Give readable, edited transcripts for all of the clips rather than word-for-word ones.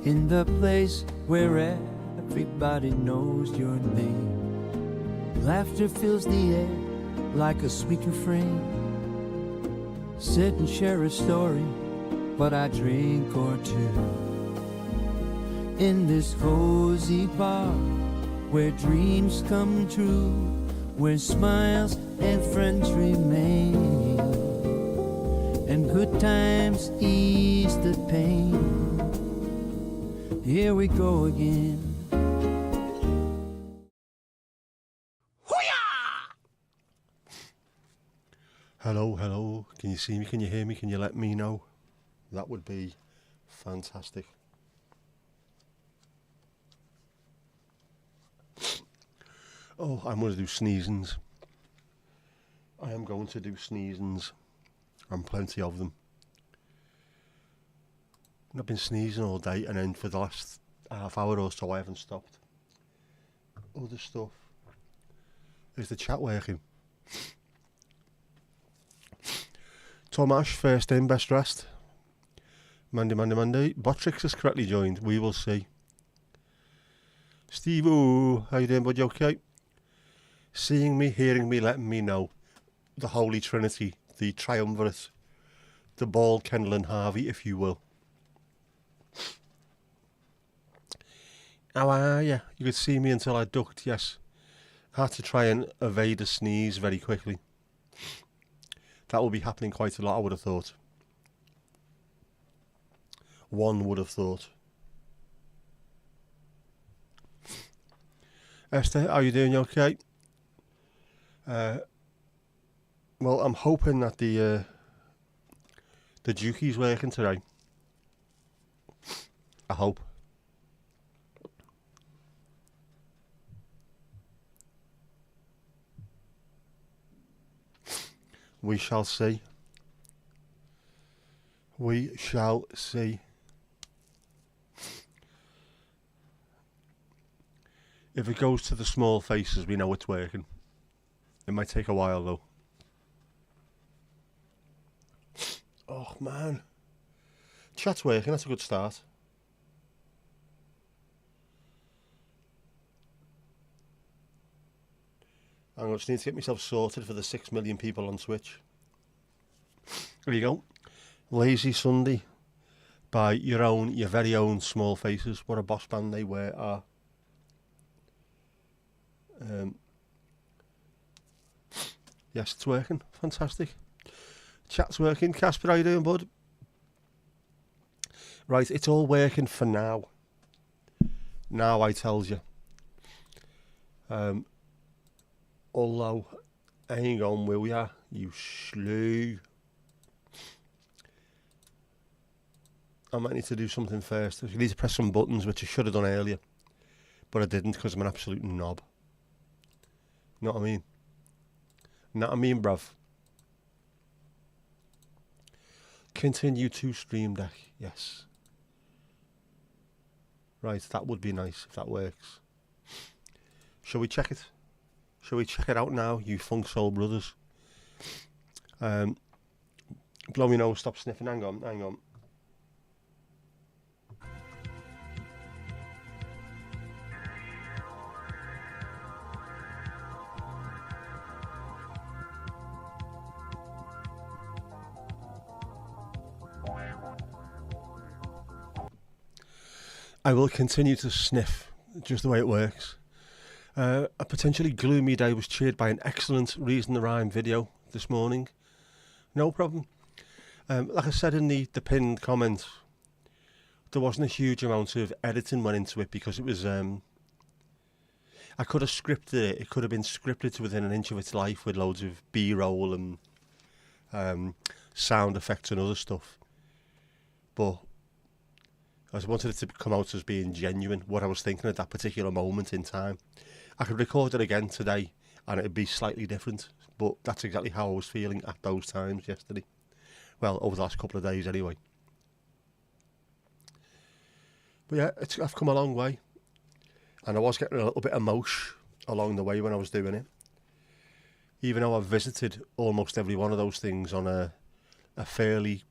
in the place where everybody knows your name. Laughter fills the air like a sweet refrain. Sit and share a story, but I drink or two in this cozy bar where dreams come true, where smiles and friends remain, and good times ease the pain. Here we go again. Hello, hello. Can you see me? Can you hear me? Can you let me know? That would be fantastic. Oh, I'm going to do sneezings. I am going to do sneezings. And plenty of them. I've been sneezing all day, and then for the last half hour or so I haven't stopped. Other stuff. Is the chat working? Tomash, first in, best dressed. Mandy. Botrix has correctly joined. We will see. Steve-o, how you doing, bud? You okay? Seeing me, hearing me, letting me know. The Holy Trinity, the Triumvirate, the Bald, Kendall and Harvey, if you will. How are you? You could see me until I ducked, yes. I had to try and evade a sneeze very quickly. That will be happening quite a lot, I would have thought. One would have thought. Esther, how you doing? You okay? Well, I'm hoping that the Dukey's working today. I hope. We shall see. We shall see. If it goes to the small faces, we know it's working. It might take a while though. Oh man. Chat's working, that's a good start. I just need to get myself sorted for the 6 million people on Twitch. There you go. Lazy Sunday by your very own Small Faces. What a boss band they are. Yes, it's working. Fantastic. Chat's working. Casper, how you doing, bud? Right, it's all working for now. Now I tells you. Although, hang on, will ya? You slew. I might need to do something first. I need to press some buttons, which I should have done earlier. But I didn't because I'm an absolute knob. Know what I mean? Know what I mean, bruv? Continue to Stream Deck. Yes. Right, that would be nice if that works. Shall we check it? Shall we check it out now, you funk soul brothers? Blow me nose, stop sniffing. Hang on. I will continue to sniff, just the way it works. A potentially gloomy day was cheered by an excellent Reason to Rhyme video this morning. No problem. Like I said in the pinned comment, there wasn't a huge amount of editing went into it because it was... I could have scripted it. It could have been scripted to within an inch of its life with loads of B-roll and sound effects and other stuff. But I just wanted it to come out as being genuine, what I was thinking at that particular moment in time. I could record it again today and it'd be slightly different, but that's exactly how I was feeling at those times yesterday. Well, over the last couple of days anyway. But yeah, I've come a long way. And I was getting a little bit emotional along the way when I was doing it. Even though I've visited almost every one of those things on a fairly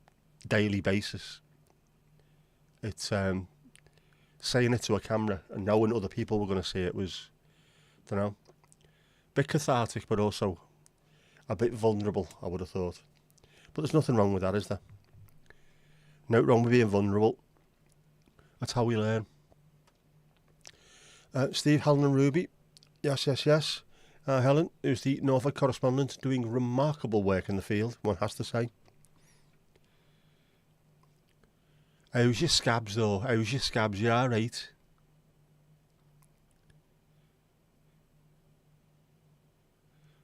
daily basis. It's saying it to a camera and knowing other people were going to see it was, I don't know, a bit cathartic, but also a bit vulnerable, I would have thought. But there's nothing wrong with that, is there? No wrong with being vulnerable. That's how we learn. Steve, Helen and Ruby. Yes, yes, yes. Helen, who's the Norfolk correspondent, doing remarkable work in the field, one has to say. How's your scabs, though? How's your scabs? You alright?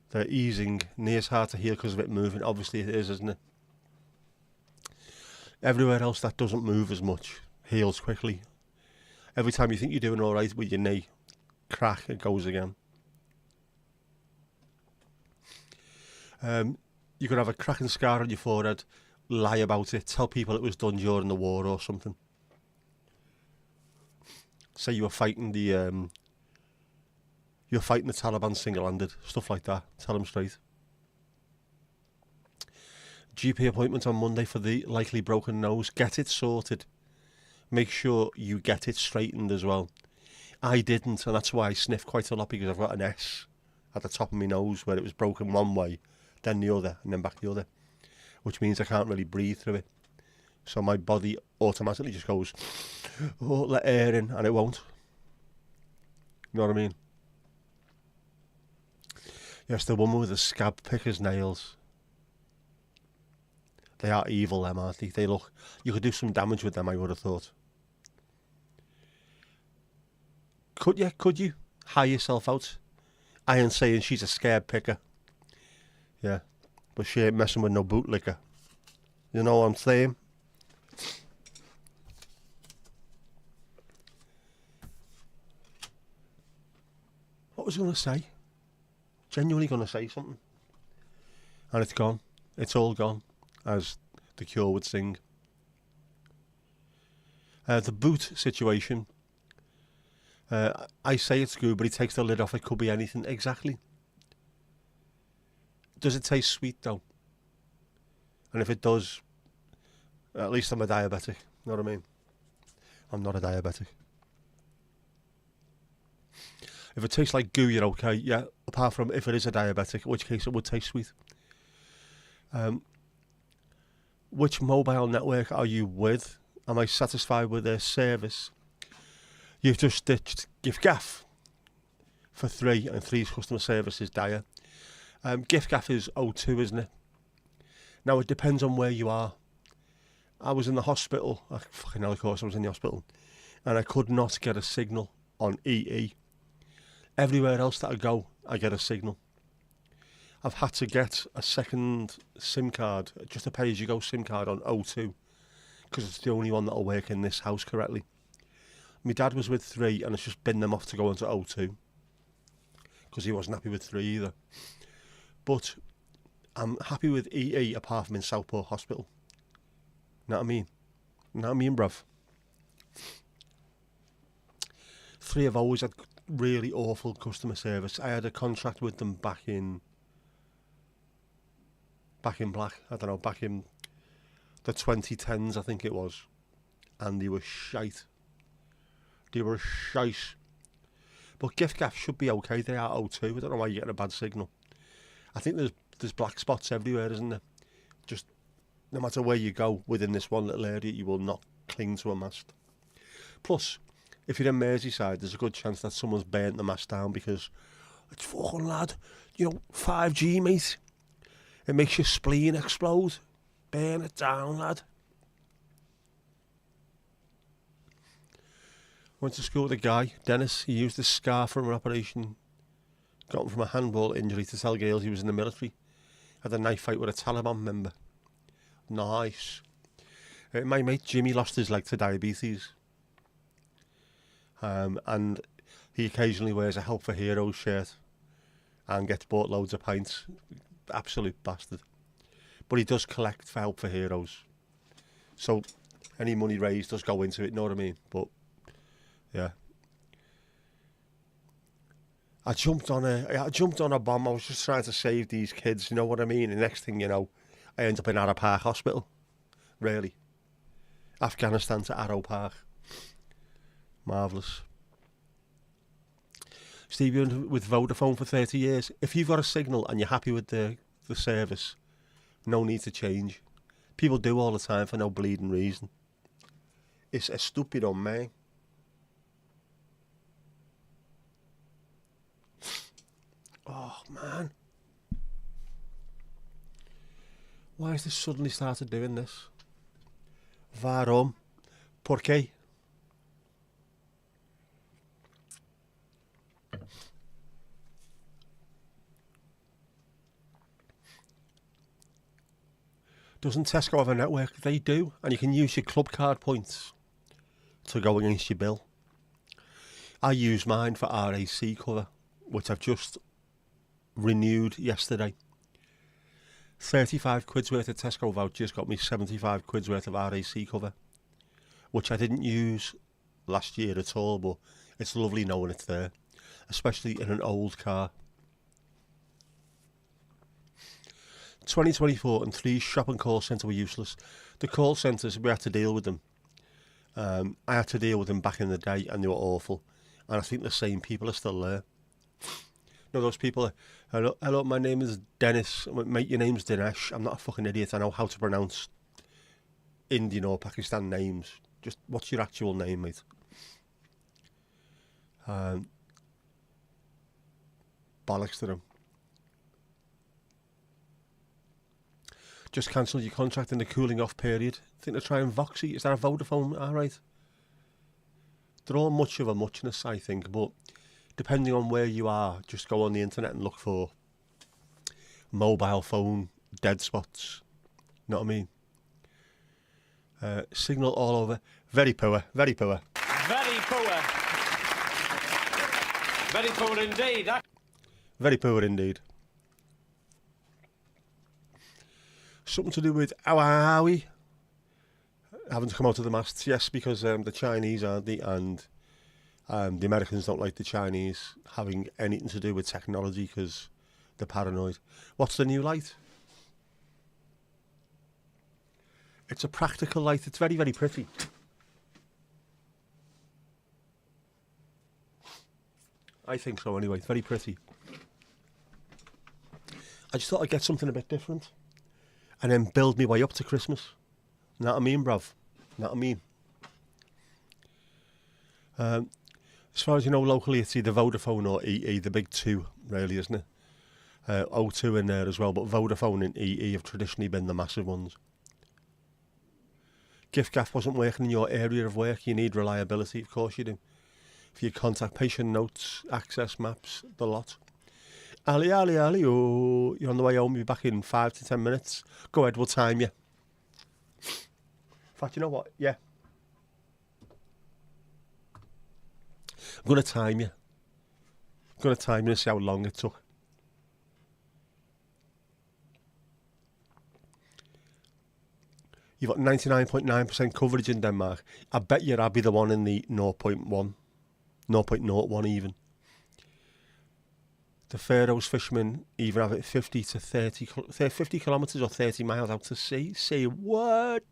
They're easing. Knee's hard to heal because of it moving. Obviously it is, isn't it? Everywhere else that doesn't move as much heals quickly. Every time you think you're doing alright with your knee, crack, it goes again. You could have a cracking scar on your forehead, lie about it, tell people it was done during the war or something. Say you were fighting the Taliban single-handed, stuff like that. Tell them straight. GP appointment on Monday for the likely broken nose. Get it sorted. Make sure you get it straightened as well. I didn't, and that's why I sniff quite a lot, because I've got an S at the top of my nose where it was broken one way, then the other, and then back the other, which means I can't really breathe through it. So my body automatically just goes, oh, let air in, and it won't. You know what I mean? Yes, the woman with the scab picker's nails. They are evil, them, aren't they? They look... You could do some damage with them, I would have thought. Could you? Hire yourself out. I ain't saying she's a scab picker. Yeah. But she ain't messing with no bootlicker. You know what I'm saying? What was I going to say? Genuinely going to say something. And it's gone. It's all gone. As The Cure would sing. The boot situation. I say it's good, but he takes the lid off. It could be anything. Exactly. Does it taste sweet, though? And if it does, at least I'm a diabetic. You know what I mean? I'm not a diabetic. If it tastes like goo, you're okay. Yeah, apart from if it is a diabetic, in which case it would taste sweet. Which mobile network are you with? Am I satisfied with their service? You've just ditched GiftGaff for 3, and 3's customer service is dire. GiftGaff is O2, isn't it? Now, it depends on where you are. I was in the hospital. Fucking hell, of course I was in the hospital. And I could not get a signal on EE. Everywhere else that I go, I get a signal. I've had to get a second SIM card, just a pay-as-you-go SIM card on O2, because it's the only one that'll work in this house correctly. My dad was with 3, and it's just binned them off to go onto O2, because he wasn't happy with 3 either. But I'm happy with EE, apart from in Southport Hospital. Know what I mean? Know what I mean, bruv? 3 have always had really awful customer service. I had a contract with them back in black. I don't know, back in the 2010s, I think it was. And they were shite. They were shite. But GiftGaff should be okay. They are O2. I don't know why you're getting a bad signal. I think there's black spots everywhere, isn't there? Just no matter where you go within this one little area, you will not cling to a mast. Plus, if you're in Merseyside, there's a good chance that someone's burnt the mast down because it's fucking, lad, 5G, mate. It makes your spleen explode. Burn it down, lad. Went to school with a guy, Dennis. He used a scar from an operation. Got him from a handball injury to tell girls he was in the military. Had a knife fight with a Taliban member. Nice. My mate Jimmy lost his leg to diabetes. And he occasionally wears a Help for Heroes shirt and gets bought loads of pints. Absolute bastard. But he does collect for Help for Heroes. So any money raised does go into it, know what I mean? But yeah. I jumped on a bomb. I was just trying to save these kids, you know what I mean? And the next thing you know, I end up in Arrow Park Hospital. Really. Afghanistan to Arrow Park. Marvellous. Steve, you've been with Vodafone for 30 years. If you've got a signal and you're happy with the service, no need to change. People do all the time for no bleeding reason. It's a stupid on me. Oh, man. Why has this suddenly started doing this? Waarom? Por qué? Doesn't Tesco have a network? They do, and you can use your club card points to go against your bill. I use mine for RAC cover, which I've just renewed yesterday. 35 quid's worth of Tesco vouchers got me 75 quid's worth of RAC cover, which I didn't use last year at all, but it's lovely knowing it's there, especially in an old car. 2024 and 3 shop and call centre were useless. The call centres, we had to deal with them. I had to deal with them back in the day and they were awful. And I think the same people are still there. You know, those people are, hello, my name is Dennis. Mate, your name's Dinesh. I'm not a fucking idiot. I know how to pronounce Indian or Pakistan names. Just, what's your actual name, mate? Bollocks to them. Just cancelled your contract in the cooling off period. I think they're trying Voxy. Is that a Vodafone? Alright. They're all much of a muchness, I think, but depending on where you are, just go on the internet and look for mobile phone dead spots. You know what I mean? Signal all over. Very poor, very poor. Very poor. Very poor indeed. Very poor indeed. Something to do with Awawi having to come out of the masts, yes, because the Chinese aren't they, and the Americans don't like the Chinese having anything to do with technology because they're paranoid. What's the new light? It's a practical light. It's very, very pretty. I think so anyway. It's very pretty. I just thought I'd get something a bit different and then build me way up to Christmas. Know what I mean, bruv? Know what I mean? As far as you know, locally it's either Vodafone or EE, the big two, really, isn't it? O2 in there as well, but Vodafone and EE have traditionally been the massive ones. Gift wasn't working in your area of work. You need reliability, of course you do. For your contact patient notes, access maps, the lot. Ali, oh, you're on the way home, you'll be back in 5 to 10 minutes. Go ahead, we'll time you. In fact, you know what? Yeah. I'm going to time you. I'm going to time you and see how long it took. You've got 99.9% coverage in Denmark. I bet you I'd be the one in the 0.01 even. The Faroes fishermen even have it 50 to 50 kilometres or 30 miles out to sea. Say what?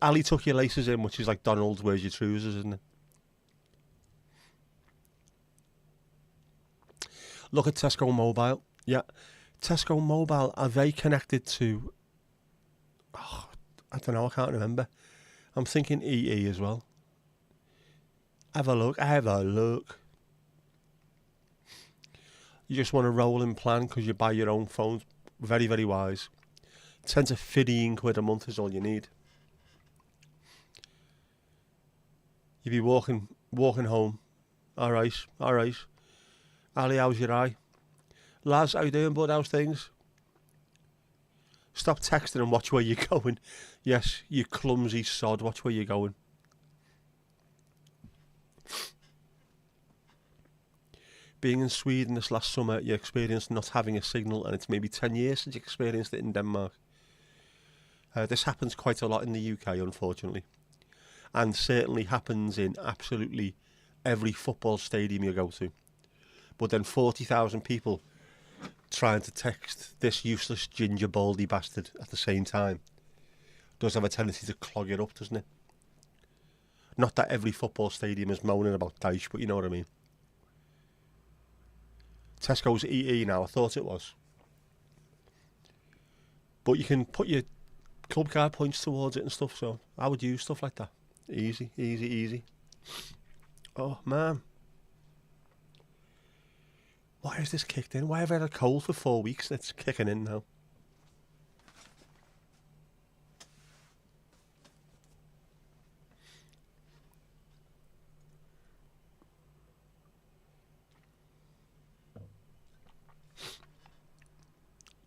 Ali took your laces in, which is like Donald's where's your trousers, isn't it? Look at Tesco Mobile. Yeah. Tesco Mobile, are they connected to... Oh, I don't know, I can't remember. I'm thinking EE as well. Have a look. You just want a rolling plan because you buy your own phone. Very, very wise. 10 to 15 quid a month is all you need. You'd be walking home. All right. Ali, how's your eye? Laz, how you doing, bud? How's things? Stop texting and watch where you're going. Yes, you clumsy sod. Watch where you're going. Being in Sweden this last summer, you experienced not having a signal, and it's maybe 10 years since you experienced it in Denmark. This happens quite a lot in the UK, unfortunately. And certainly happens in absolutely every football stadium you go to. But then 40,000 people trying to text this useless ginger baldy bastard at the same time does have a tendency to clog it up, doesn't it? Not that every football stadium is moaning about Dyche, but you know what I mean. Tesco's EE now, I thought it was. But you can put your club card points towards it and stuff, so I would use stuff like that. Easy, easy, easy. Oh, man. Why is this kicked in? Why have I had a cold for 4 weeks and it's kicking in now?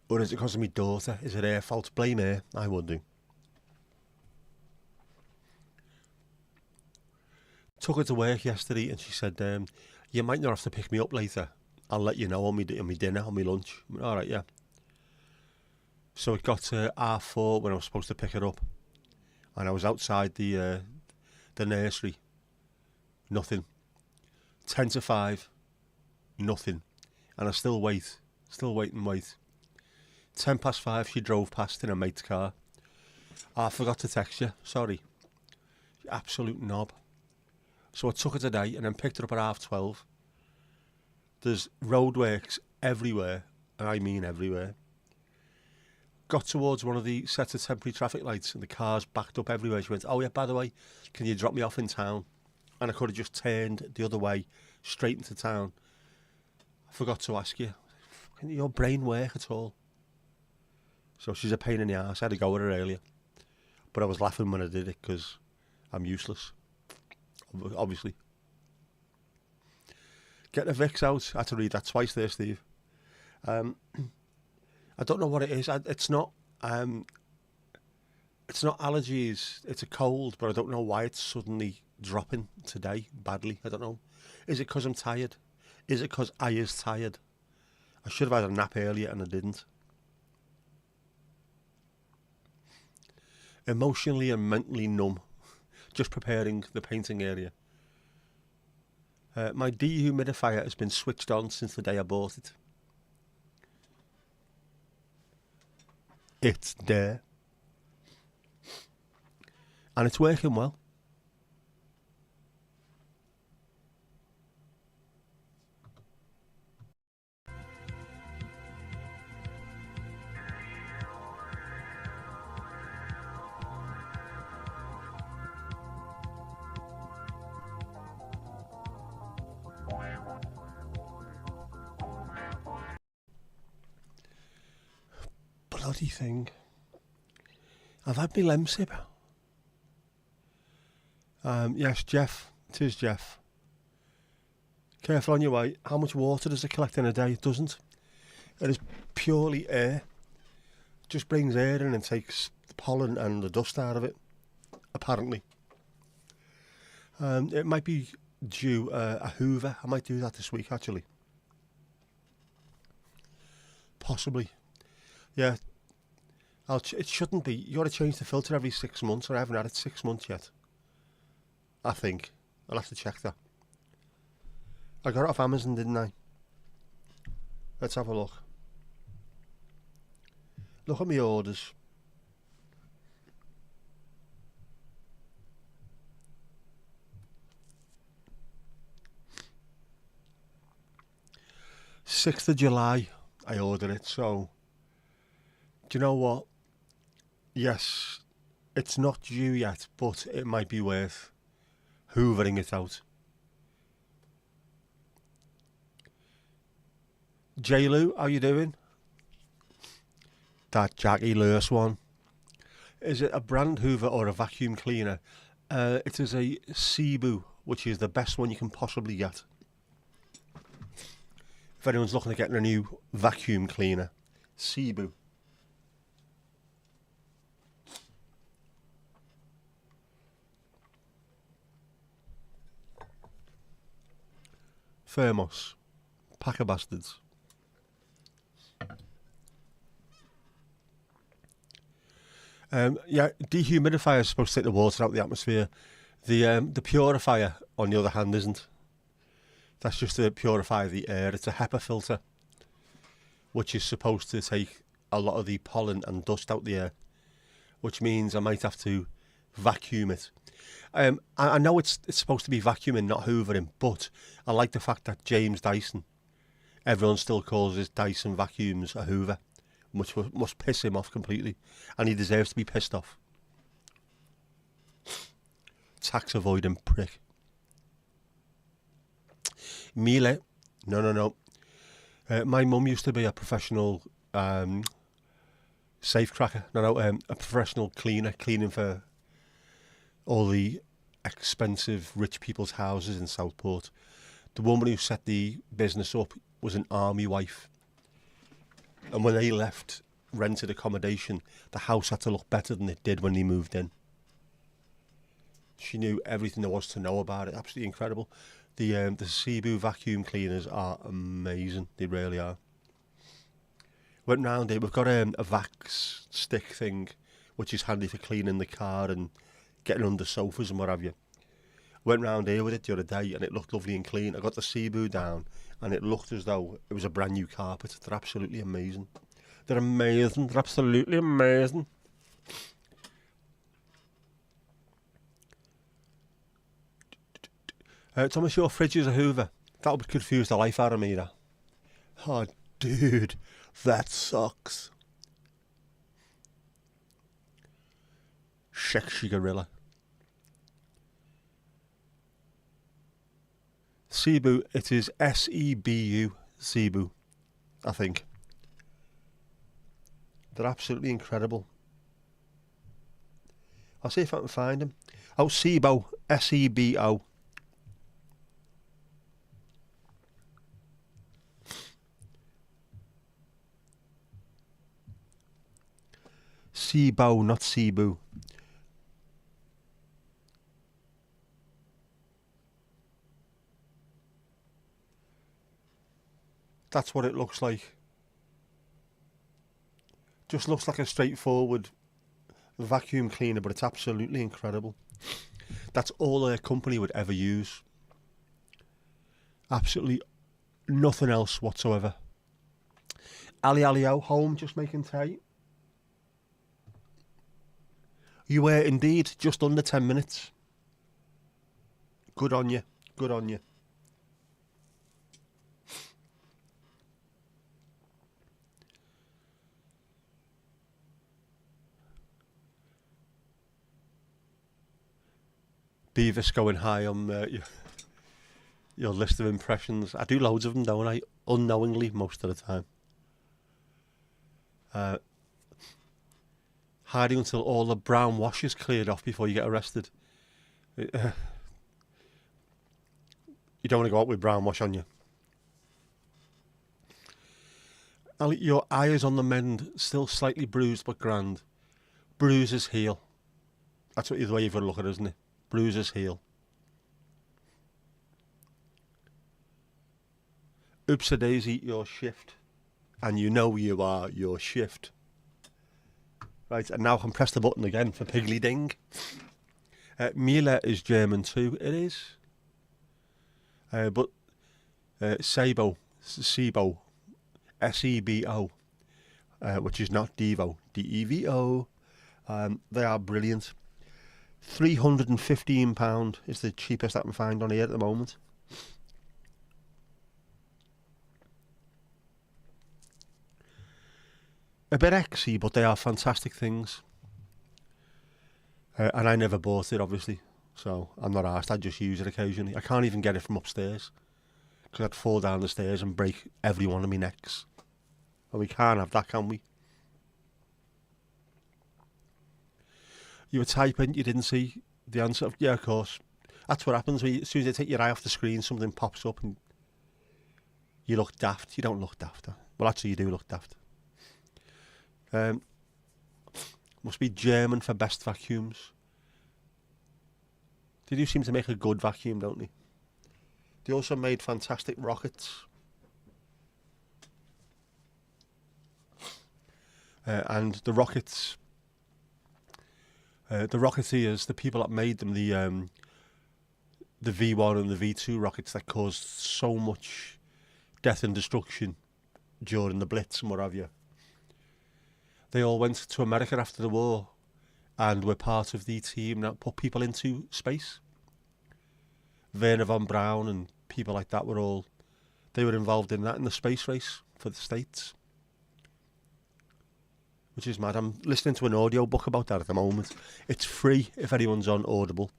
Or is it because of my daughter? Is it her fault? Blame her. I would do. Took her to work yesterday and she said, you might not have to pick me up later. I'll let you know on my dinner, on my lunch. All right, yeah. So it got to 4:30 when I was supposed to pick her up. And I was outside the nursery. Nothing. 10 to 5. Nothing. And I still wait. Still wait and wait. 5:10 she drove past in a mate's car. I forgot to text you. Sorry. You absolute knob. So I took her today and then picked her up at 12:30. There's roadworks everywhere, and I mean everywhere. Got towards one of the sets of temporary traffic lights and the cars backed up everywhere. She went, oh yeah, by the way, can you drop me off in town? And I could have just turned the other way, straight into town. I forgot to ask you, can your brain work at all? So she's a pain in the arse. I had to go with her earlier. But I was laughing when I did it because I'm useless. Obviously. Get the Vicks out. I had to read that twice there, Steve. I don't know what it is. It's not allergies. It's a cold, but I don't know why it's suddenly dropping today badly. I don't know. Is it because I'm tired? Is it because I is tired? I should have had a nap earlier and I didn't. Emotionally and mentally numb. Just preparing the painting area. My dehumidifier has been switched on since the day I bought it. It's there. And it's working well. Bloody thing. I've had my Lemsip. Yes, Jeff. It is Jeff. Careful on your way. How much water does it collect in a day? It doesn't. It is purely air. It just brings air in and takes the pollen and the dust out of it. Apparently. It might be due a Hoover. I might do that this week, actually. Possibly. Yeah. It shouldn't be. You got to change the filter every 6 months, or I haven't had it 6 months yet. I think. I'll have to check that. I got it off Amazon, didn't I? Let's have a look. Look at my orders. July 6th, I ordered it, so do you know what? Yes, it's not due yet, but it might be worth hoovering it out. J-Lou, how you doing? That Jackie Lewis one. Is it a brand hoover or a vacuum cleaner? It is a Cebu, which is the best one you can possibly get. If anyone's looking at getting a new vacuum cleaner, Cebu. Thermos. Pack of bastards. Yeah, dehumidifier is supposed to take the water out of the atmosphere. The purifier, on the other hand, isn't. That's just to purify the air. It's a HEPA filter, which is supposed to take a lot of the pollen and dust out the air, which means I might have to vacuum it. I know it's supposed to be vacuuming, not hoovering, but I like the fact that James Dyson, everyone still calls his Dyson vacuums a hoover, which must piss him off completely, and he deserves to be pissed off. Tax avoiding prick. Miele, no. My mum used to be a professional safecracker. A professional cleaner, cleaning for all the expensive rich people's houses in Southport. The woman who set the business up was an army wife. And when they left rented accommodation, the house had to look better than it did when they moved in. She knew everything there was to know about it. Absolutely incredible. The Cebu vacuum cleaners are amazing. They really are. Went round it. We've got a Vax stick thing, which is handy for cleaning the car and getting under sofas and what have you. Went round here with it the other day and it looked lovely and clean. I got the Cebu down and it looked as though it was a brand new carpet. They're absolutely amazing. They're amazing. They're absolutely amazing. Thomas, your fridge is a hoover. That would confuse the life out of me, that. Oh, dude, that sucks. Sexy gorilla. Cebu, it is Sebu, Cebu, I think. They're absolutely incredible. I'll see if I can find them. Oh, Sebo, Sebo. Cebu, not Cebu. That's what it looks like. Just looks like a straightforward vacuum cleaner, but it's absolutely incredible. That's all a company would ever use. Absolutely nothing else whatsoever. Ali Alio, home, just making tea. You were indeed just under 10 minutes. Good on you. Good on you. Beavis going high on your list of impressions. I do loads of them, don't I? Unknowingly, most of the time. Hiding until all the brown wash is cleared off before you get arrested. You don't want to go out with brown wash on you. Ali, your eye is on the mend, still slightly bruised but grand. Bruises heal. That's the way you've got to look at it, isn't it? Bruises heal. Oops-a-daisy, your shift. And you know you are your shift. Right, and now I can press the button again for Piggly Ding. Miele is German too, it is. But Sebo, Sebo, S-E-B-O, which is not Devo, D-E-V-O. They are brilliant. £315 is the cheapest I can find on here at the moment. A bit exy, but they are fantastic things. And I never bought it, obviously, so I'm not arsed. I just use it occasionally. I can't even get it from upstairs because I'd fall down the stairs and break every one of my necks. And we can't have that, can we? You were typing, you didn't see the answer. Yeah, of course. That's what happens when as soon as you take your eye off the screen, something pops up and you look daft. You don't look daft. Well, actually, you do look daft. Must be German for best vacuums. They do seem to make a good vacuum, don't they? They also made fantastic rockets. And the rockets, the Rocketeers, the people that made them, the V1 and the V2 rockets that caused so much death and destruction during the Blitz and what have you. They all went to America after the war and we're part of the team that put people into space. Werner von Braun and people like that they were involved in that, in the space race for the States. Which is mad. I'm listening to an audio book about that at the moment. It's free if anyone's on Audible.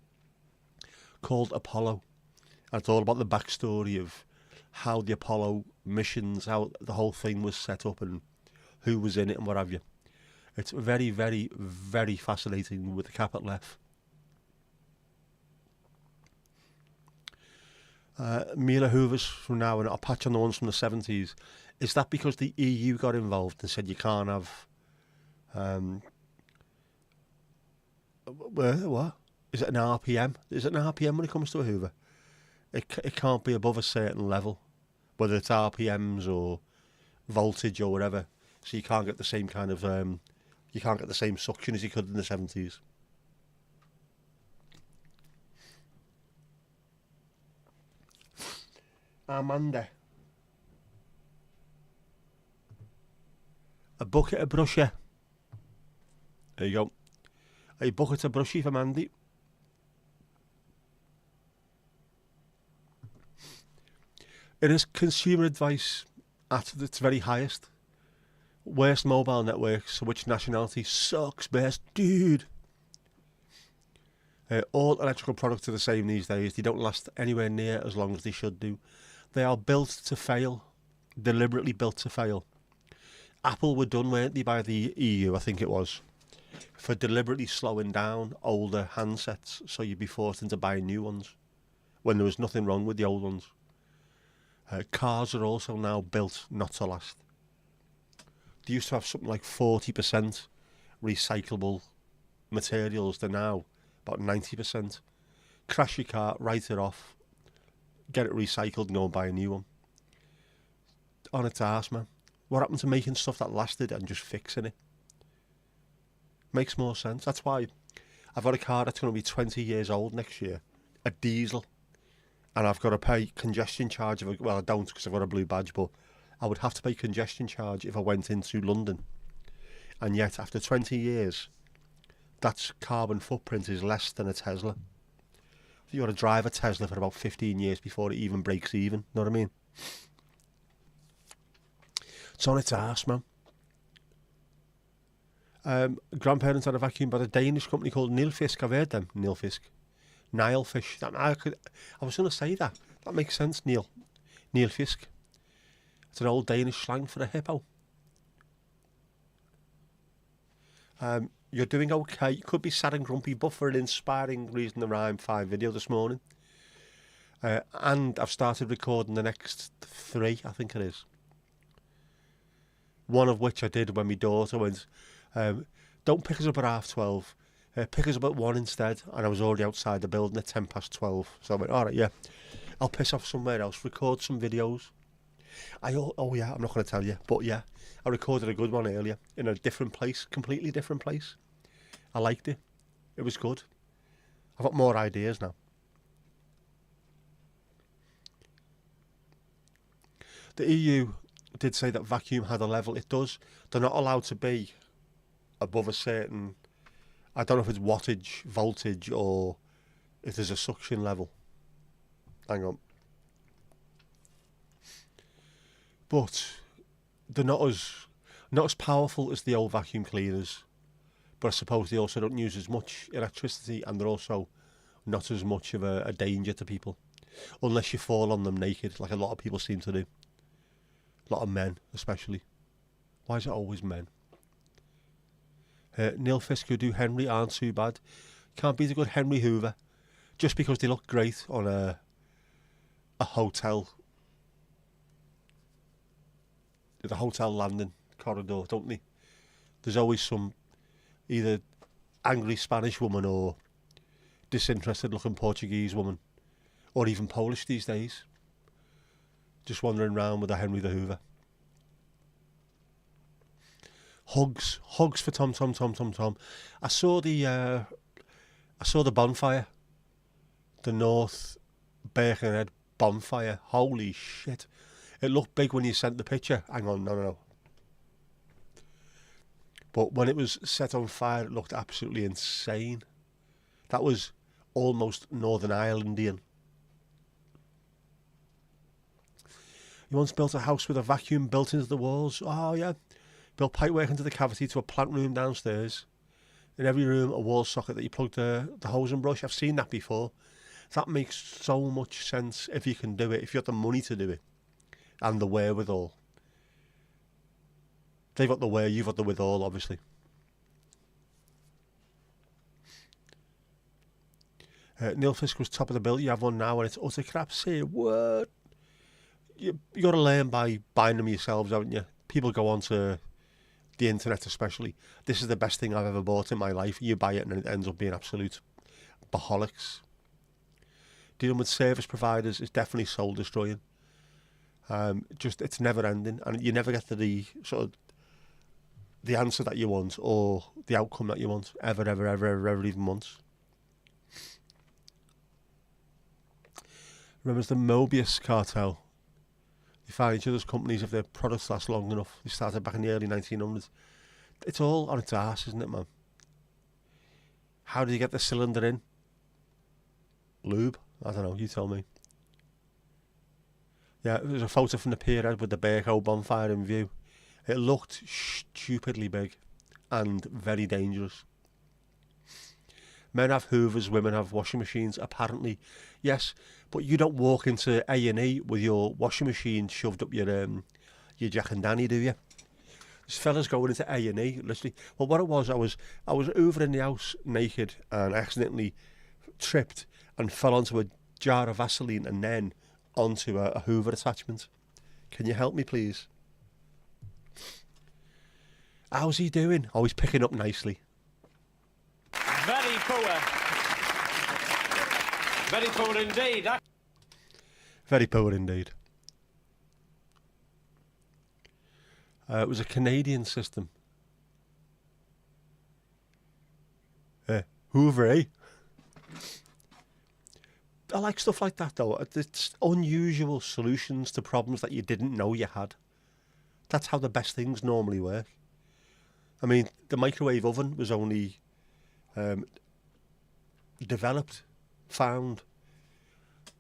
Called Apollo. And it's all about the backstory of how the Apollo missions, how the whole thing was set up and who was in it and what have you. It's very, very, very fascinating with the capital F. Mila Hoover's from now, and I'll patch on the ones from the 70s. Is that because the EU got involved and said you can't have... what? Is it an RPM? Is it an RPM when it comes to a Hoover? It can't be above a certain level, whether it's RPMs or voltage or whatever. So you can't get the same kind of you can't get the same suction as you could in the 70s. Amanda, a bucket of brusher. There you go. A bucket of brushy for Mandy. It is consumer advice at its very highest. Worst mobile networks, which nationality sucks best? Dude. All electrical products are the same these days. They don't last anywhere near as long as they should do. They are built to fail. Deliberately built to fail. Apple were done, weren't they, by the EU, I think it was, for deliberately slowing down older handsets so you'd be forced into buying new ones when there was nothing wrong with the old ones. Cars are also now built not to last. They used to have something like 40% recyclable materials. They're now about 90%. Crash your car, write it off, get it recycled and go and buy a new one. On its arse, man. What happened to making stuff that lasted and just fixing it? Makes more sense. That's why I've got a car that's going to be 20 years old next year, a diesel, and I've got to pay congestion charge. Well, I don't because I've got a blue badge, but I would have to pay congestion charge if I went into London. And yet, after 20 years, that carbon footprint is less than a Tesla. You got to drive a Tesla for about 15 years before it even breaks even. Know what I mean? It's on its arse, man. Grandparents had a vacuum by a Danish company called Nilfisk. I've heard them. Nilfisk. Nilefish. I was going to say that. That makes sense, Neil. Nilfisk. It's an old Danish slang for a hippo. You're doing okay. You could be sad and grumpy, but for an inspiring Reason to Rhyme 5 video this morning. And I've started recording the next 3, I think it is. One of which I did when my daughter went, don't pick us up at 12:30. Pick us up at 1 instead. And I was already outside the building at 12:10. So I went, all right, yeah, I'll piss off somewhere else, record some videos. Oh yeah, I'm not going to tell you, but yeah, I recorded a good one earlier in a different place, completely different place. I liked it. It was good. I've got more ideas now. The EU did say that vacuum had a level. It does. They're not allowed to be above a certain, I don't know if it's wattage, voltage, or if there's a suction level. Hang on. But they're not as powerful as the old vacuum cleaners. But I suppose they also don't use as much electricity, and they're also not as much of a danger to people. Unless you fall on them naked, like a lot of people seem to do. A lot of men, especially. Why is it always men? Neil Fisk, who do Henry, aren't too bad. Can't beat a good Henry Hoover. Just because they look great on a hotel. The hotel landing corridor, don't they? There's always some either angry Spanish woman or disinterested looking Portuguese woman, or even Polish these days, just wandering around with a Henry the Hoover. Hugs for Tom. I saw the bonfire, the North Birkenhead bonfire. Holy shit! It looked big when you sent the picture. Hang on, no. But when it was set on fire, it looked absolutely insane. That was almost Northern Irelandian. You once built a house with a vacuum built into the walls. Oh, yeah. Built pipework into the cavity to a plant room downstairs. In every room, a wall socket that you plug the hose and brush. I've seen that before. That makes so much sense if you can do it, if you have the money to do it and the wherewithal. They've got the where, you've got the withal, obviously. Neil Fisk was top of the bill. You have one now and it's utter crap. Say what? You got to learn by buying them yourselves, haven't you? People go onto the internet especially. This is the best thing I've ever bought in my life. You buy it and it ends up being absolute boholics. Dealing with service providers is definitely soul destroying. It's never ending, and you never get to the sort of the answer that you want or the outcome that you want ever even once. Remember the Mobius cartel? They find each other's companies if their products last long enough. They started back in the early 1900s. It's all on its arse, isn't it, man? How did you get the cylinder in? Lube? I don't know, you tell me. Yeah, there's a photo from the pier with the Berko bonfire in view. It looked stupidly big and very dangerous. Men have hoovers, women have washing machines, apparently. Yes, but you don't walk into A&E with your washing machine shoved up your Jack and Danny, do you? This fella's going into A&E, literally. Well, what it was, I was over in the house naked and accidentally tripped and fell onto a jar of Vaseline and then onto a hoover attachment. Can you help me, please? How's he doing? Oh, he's picking up nicely. Very poor. Very poor indeed. Very poor indeed. It was a Canadian system. Hoover, eh? I like stuff like that, though. It's unusual solutions to problems that you didn't know you had. That's how the best things normally work. I mean, the microwave oven was only found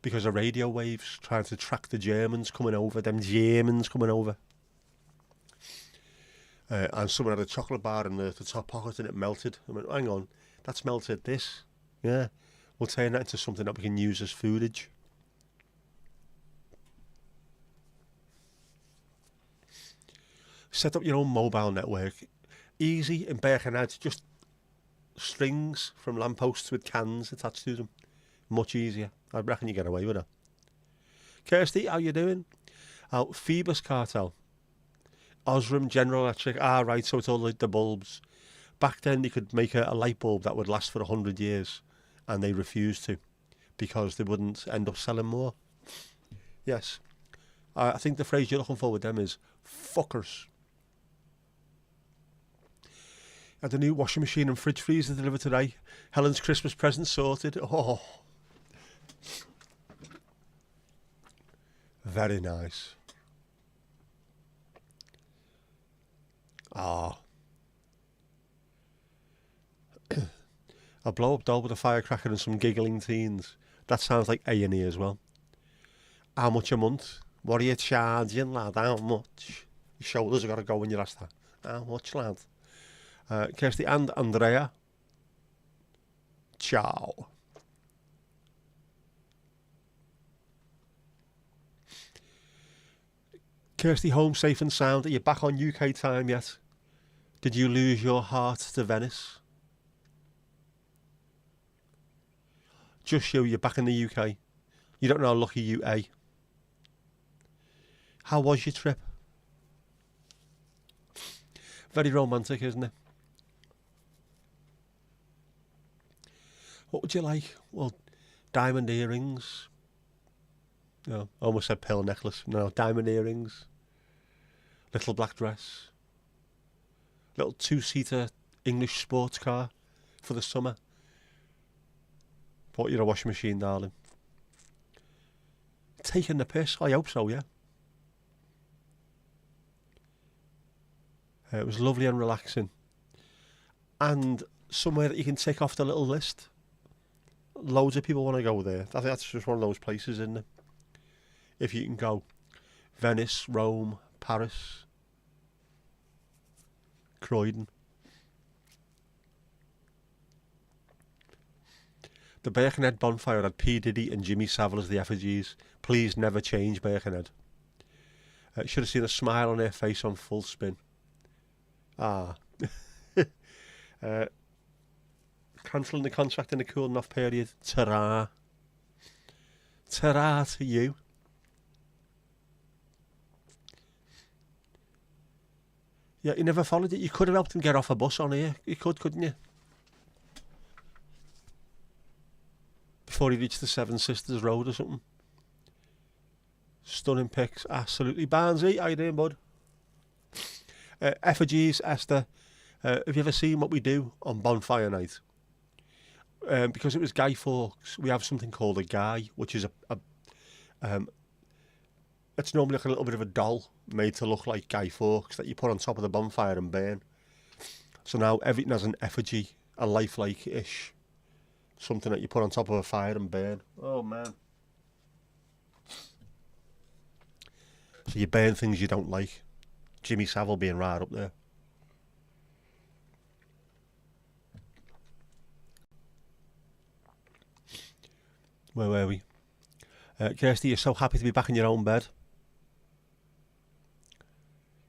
because of radio waves trying to track the Germans coming over, and someone had a chocolate bar in the top pocket and it melted. I went, hang on, that's melted this. Yeah, we'll turn that into something that we can use as foodage. Set up your own mobile network. Easy in Birkenhead, just strings from lampposts with cans attached to them. Much easier. I reckon you get away with it. Kirsty, how you doing? Oh, Phoebus cartel. Osram, General Electric. Ah, right, so it's all like the bulbs. Back then you could make a light bulb that would last for 100 years and they refused to because they wouldn't end up selling more. Yes. I think the phrase you're looking for with them is fuckers. Had a new washing machine and fridge freezer delivered today. Helen's Christmas present sorted. Oh. Very nice. Ah. A blow-up doll with a firecracker and some giggling teens. That sounds like A&E as well. How much a month? What are you charging, lad? How much? Your shoulders have got to go when you ask that. How much, lad? Kirsty and Andrea. Ciao. Kirsty, home safe and sound. Are you back on UK time yet? Did you lose your heart to Venice? Just you're back in the UK. You don't know how lucky you are. How was your trip? Very romantic, isn't it? What would you like? Well, diamond earrings. No, I almost said pearl necklace. No, diamond earrings. Little black dress. Little two-seater English sports car for the summer. Bought you a washing machine, darling. Taking the piss? I hope so, yeah. It was lovely and relaxing. and somewhere that you can tick off the little list. Loads of people want to go there. I think that's just one of those places, isn't it? If you can go. Venice, Rome, Paris, Croydon. The Birkenhead bonfire had P. Diddy and Jimmy Savile as the effigies. Please never change Birkenhead. Should have seen a smile on her face on full spin. Cancelling the contract in the cooling off period. Ta-ra. Ta-ra to you. Yeah, you never followed it. You could have helped him get off a bus on here. You could, couldn't you? Before he reached the Seven Sisters Road or something. Stunning pics. Absolutely. Barnsey, how you doing, bud? Effigies, Esther. Have you ever seen what we do on bonfire night? Because it was Guy Fawkes, we have something called a guy, which is it's normally like a little bit of a doll made to look like Guy Fawkes that you put on top of the bonfire and burn. So now everything has an effigy, a lifelike-ish, something that you put on top of a fire and burn. Oh, man. So you burn things you don't like. Jimmy Savile being right up there. Where were we? Kirsty, you're so happy to be back in your own bed.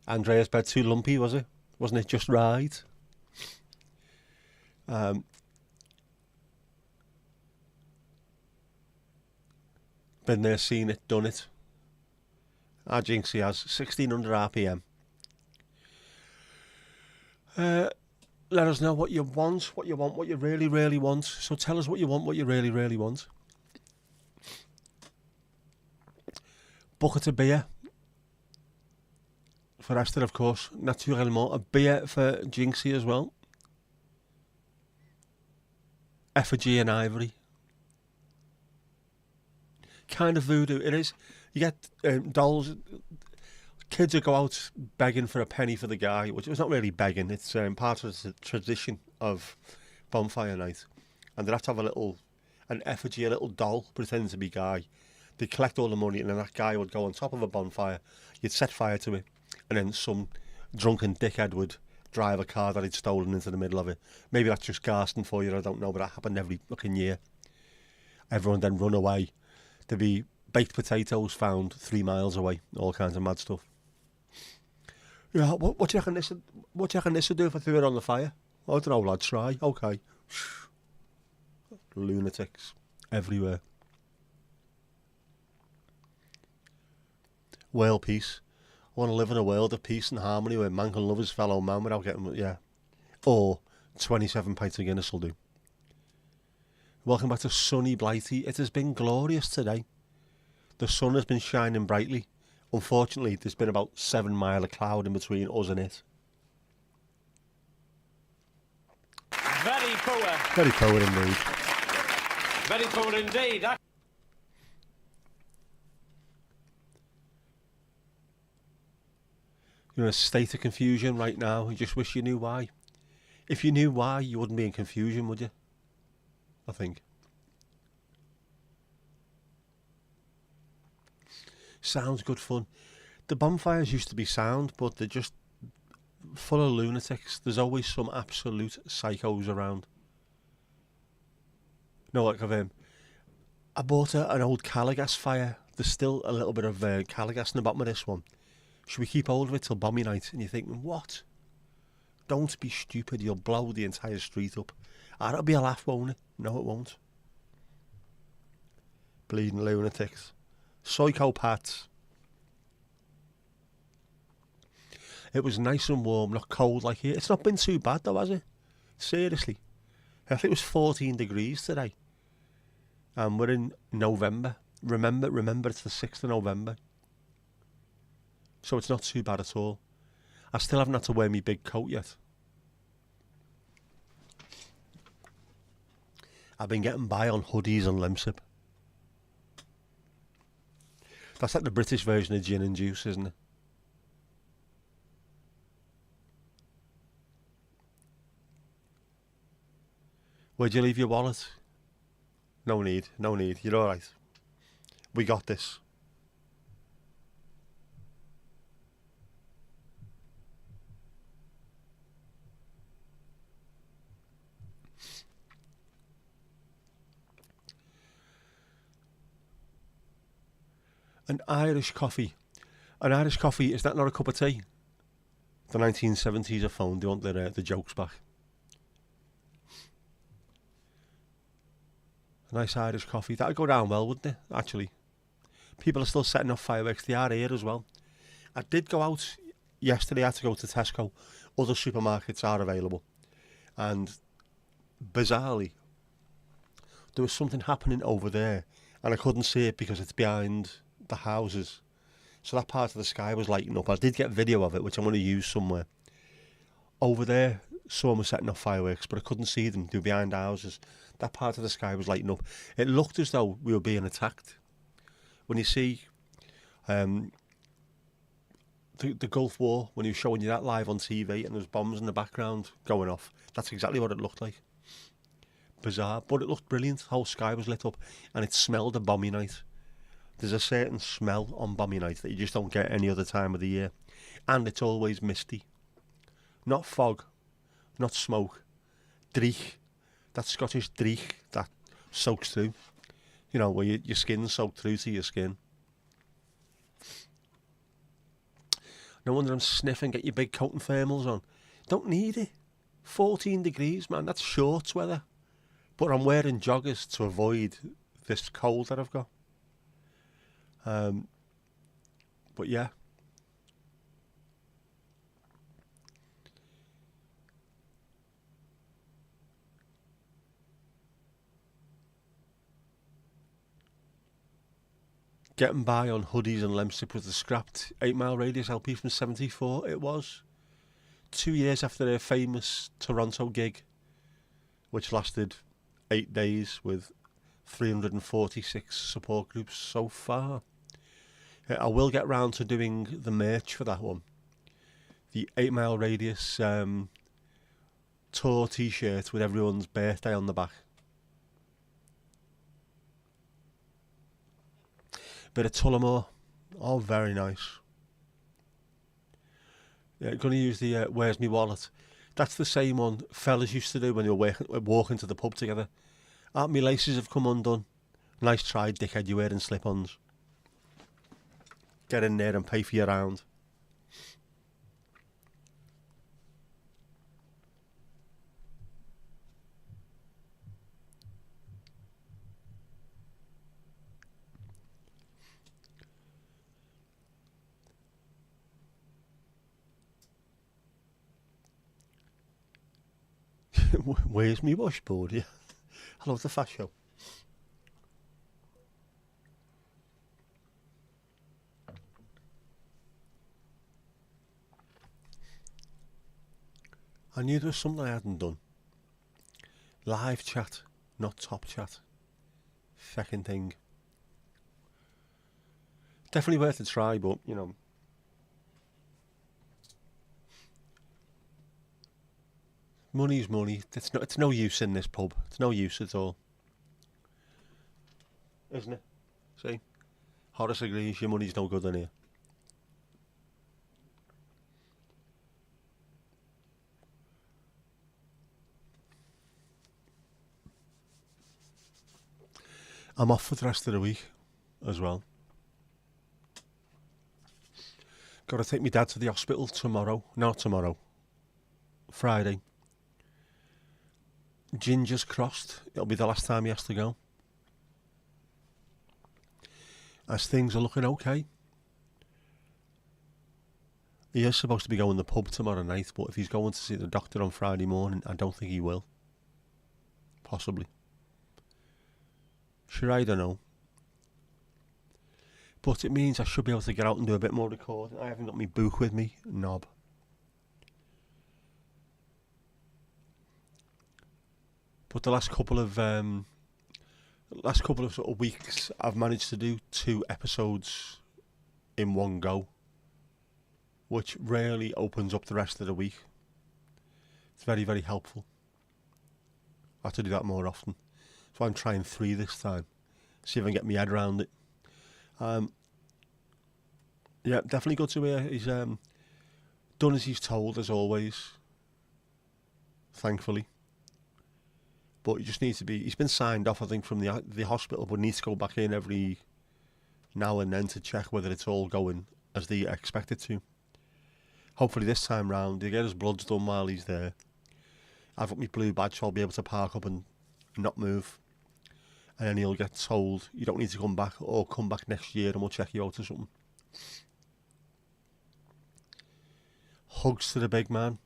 Andrea's bed too lumpy, was it? Wasn't it just right? Been there, seen it, done it. Our Jinxie has 1600 RPM. Let us know what you want, what you really, really want. So tell us what you want, what you really, really want. Bucket of beer. For Esther, of course. Naturellement. A beer for Jinxie as well. Effigy and ivory. Kind of voodoo. It is. You get dolls. Kids will go out begging for a penny for the guy, which is not really begging. It's part of the tradition of bonfire night. And they have to have an effigy, a little doll pretending to be Guy. They'd collect all the money and then that guy would go on top of a bonfire. You'd set fire to it. And then some drunken dickhead would drive a car that he'd stolen into the middle of it. Maybe that's just Garston for you, I don't know, but that happened every fucking year. Everyone then run away. There'd be baked potatoes found 3 miles away. All kinds of mad stuff. Yeah, what do you reckon this would do if I threw it on the fire? I don't know, lad, try. Okay. Lunatics everywhere. World peace. I want to live in a world of peace and harmony where man can love his fellow man without getting, yeah. Or 27 pints of Guinness will do. Welcome back to sunny Blighty. It has been glorious today. The sun has been shining brightly. Unfortunately, there's been about 7 miles of cloud in between us and it. Very poor. Very poor indeed. Very poor indeed. You're in a state of confusion right now. You just wish you knew why. If you knew why, you wouldn't be in confusion, would you? I think. Sounds good fun. The bonfires used to be sound, but they're just full of lunatics. There's always some absolute psychos around. No, like I bought an old Caligas fire. There's still a little bit of Caligas in the bottom of this one. Should we keep hold of it till bomby night? And you're thinking, what? Don't be stupid. You'll blow the entire street up. That'll be a laugh, won't it? No, it won't. Bleeding lunatics. Psychopaths. It was nice and warm, not cold like here. It's not been too bad though, has it? Seriously. I think it was 14 degrees today. And we're in November. Remember it's the 6th of November. So it's not too bad at all. I still haven't had to wear my big coat yet. I've been getting by on hoodies and lemsip. That's like the British version of gin and juice, isn't it? Where'd you leave your wallet? No need, no need. You're all right. We got this. An Irish coffee. An Irish coffee, is that not a cup of tea? The 1970s are phone, they want the jokes back. A nice Irish coffee. That'd go down well, wouldn't it, actually? People are still setting off fireworks. They are here as well. I did go out yesterday. I had to go to Tesco. Other supermarkets are available. And bizarrely, there was something happening over there. And I couldn't see it because it's behind the houses. So that part of the sky was lighting up. I did get video of it, which I'm going to use somewhere. Over there, someone was setting off fireworks, but I couldn't see them. They were behind houses. That part of the sky was lighting up. It looked as though we were being attacked. When you see the Gulf War, when he was showing you that live on TV and there's bombs in the background going off, that's exactly what it looked like. Bizarre, but it looked brilliant. The whole sky was lit up and it smelled of bomby night. There's a certain smell on bomby night that you just don't get any other time of the year. And it's always misty. Not fog, not smoke. Dreich. That Scottish dreich that soaks through. You know, where your skin's soaked through to your skin. No wonder I'm sniffing. Get your big coat and thermals on. Don't need it. 14 degrees, man. That's shorts weather. But I'm wearing joggers to avoid this cold that I've got. But yeah. Getting by on hoodies and lemsip with the scrapped 8 Mile Radius LP from 74, it was. 2 years after their famous Toronto gig, which lasted 8 days with 346 support groups so far. I will get round to doing the merch for that one. The 8 Mile Radius tour t-shirt with everyone's birthday on the back. Bit of Tullamore. Oh, very nice. Yeah, going to use the Where's Me Wallet. That's the same one fellas used to do when they were walking to the pub together. Me laces have come undone. Nice try, dickhead, you're wearing slip-ons. Get in there and pay for your round. Where's me washboard? Yeah, I love the fast show. I knew there was something I hadn't done. Live chat, not top chat. Feckin' thing. Definitely worth a try, but you know. Money's money. It's no use in this pub. It's no use at all. Isn't it? See? Horace agrees, your money's no good in here. I'm off for the rest of the week as well. Got to take my dad to the hospital tomorrow. Not tomorrow. Friday. Ginger's crossed. It'll be the last time he has to go. As things are looking okay. He is supposed to be going to the pub tomorrow night, but if he's going to see the doctor on Friday morning, I don't think he will. Possibly. Sure, I don't know. But it means I should be able to get out and do a bit more recording. I haven't got my book with me, knob. But the last couple of sort of weeks, I've managed to do 2 episodes in one go, which rarely opens up the rest of the week. It's very, very helpful. I have to do that more often. So I'm trying 3 this time. See if I can get my head around it. Yeah, definitely good to hear. He's done as he's told, as always. Thankfully. But he just needs to be... He's been signed off, I think, from the hospital, but needs to go back in every now and then to check whether it's all going as they expect it to. Hopefully this time round, he'll get his bloods done while he's there. I've got my blue badge, so I'll be able to park up and not move. And then he'll get told, you don't need to come back, or come back next year and we'll check you out or something. Hugs to the big man.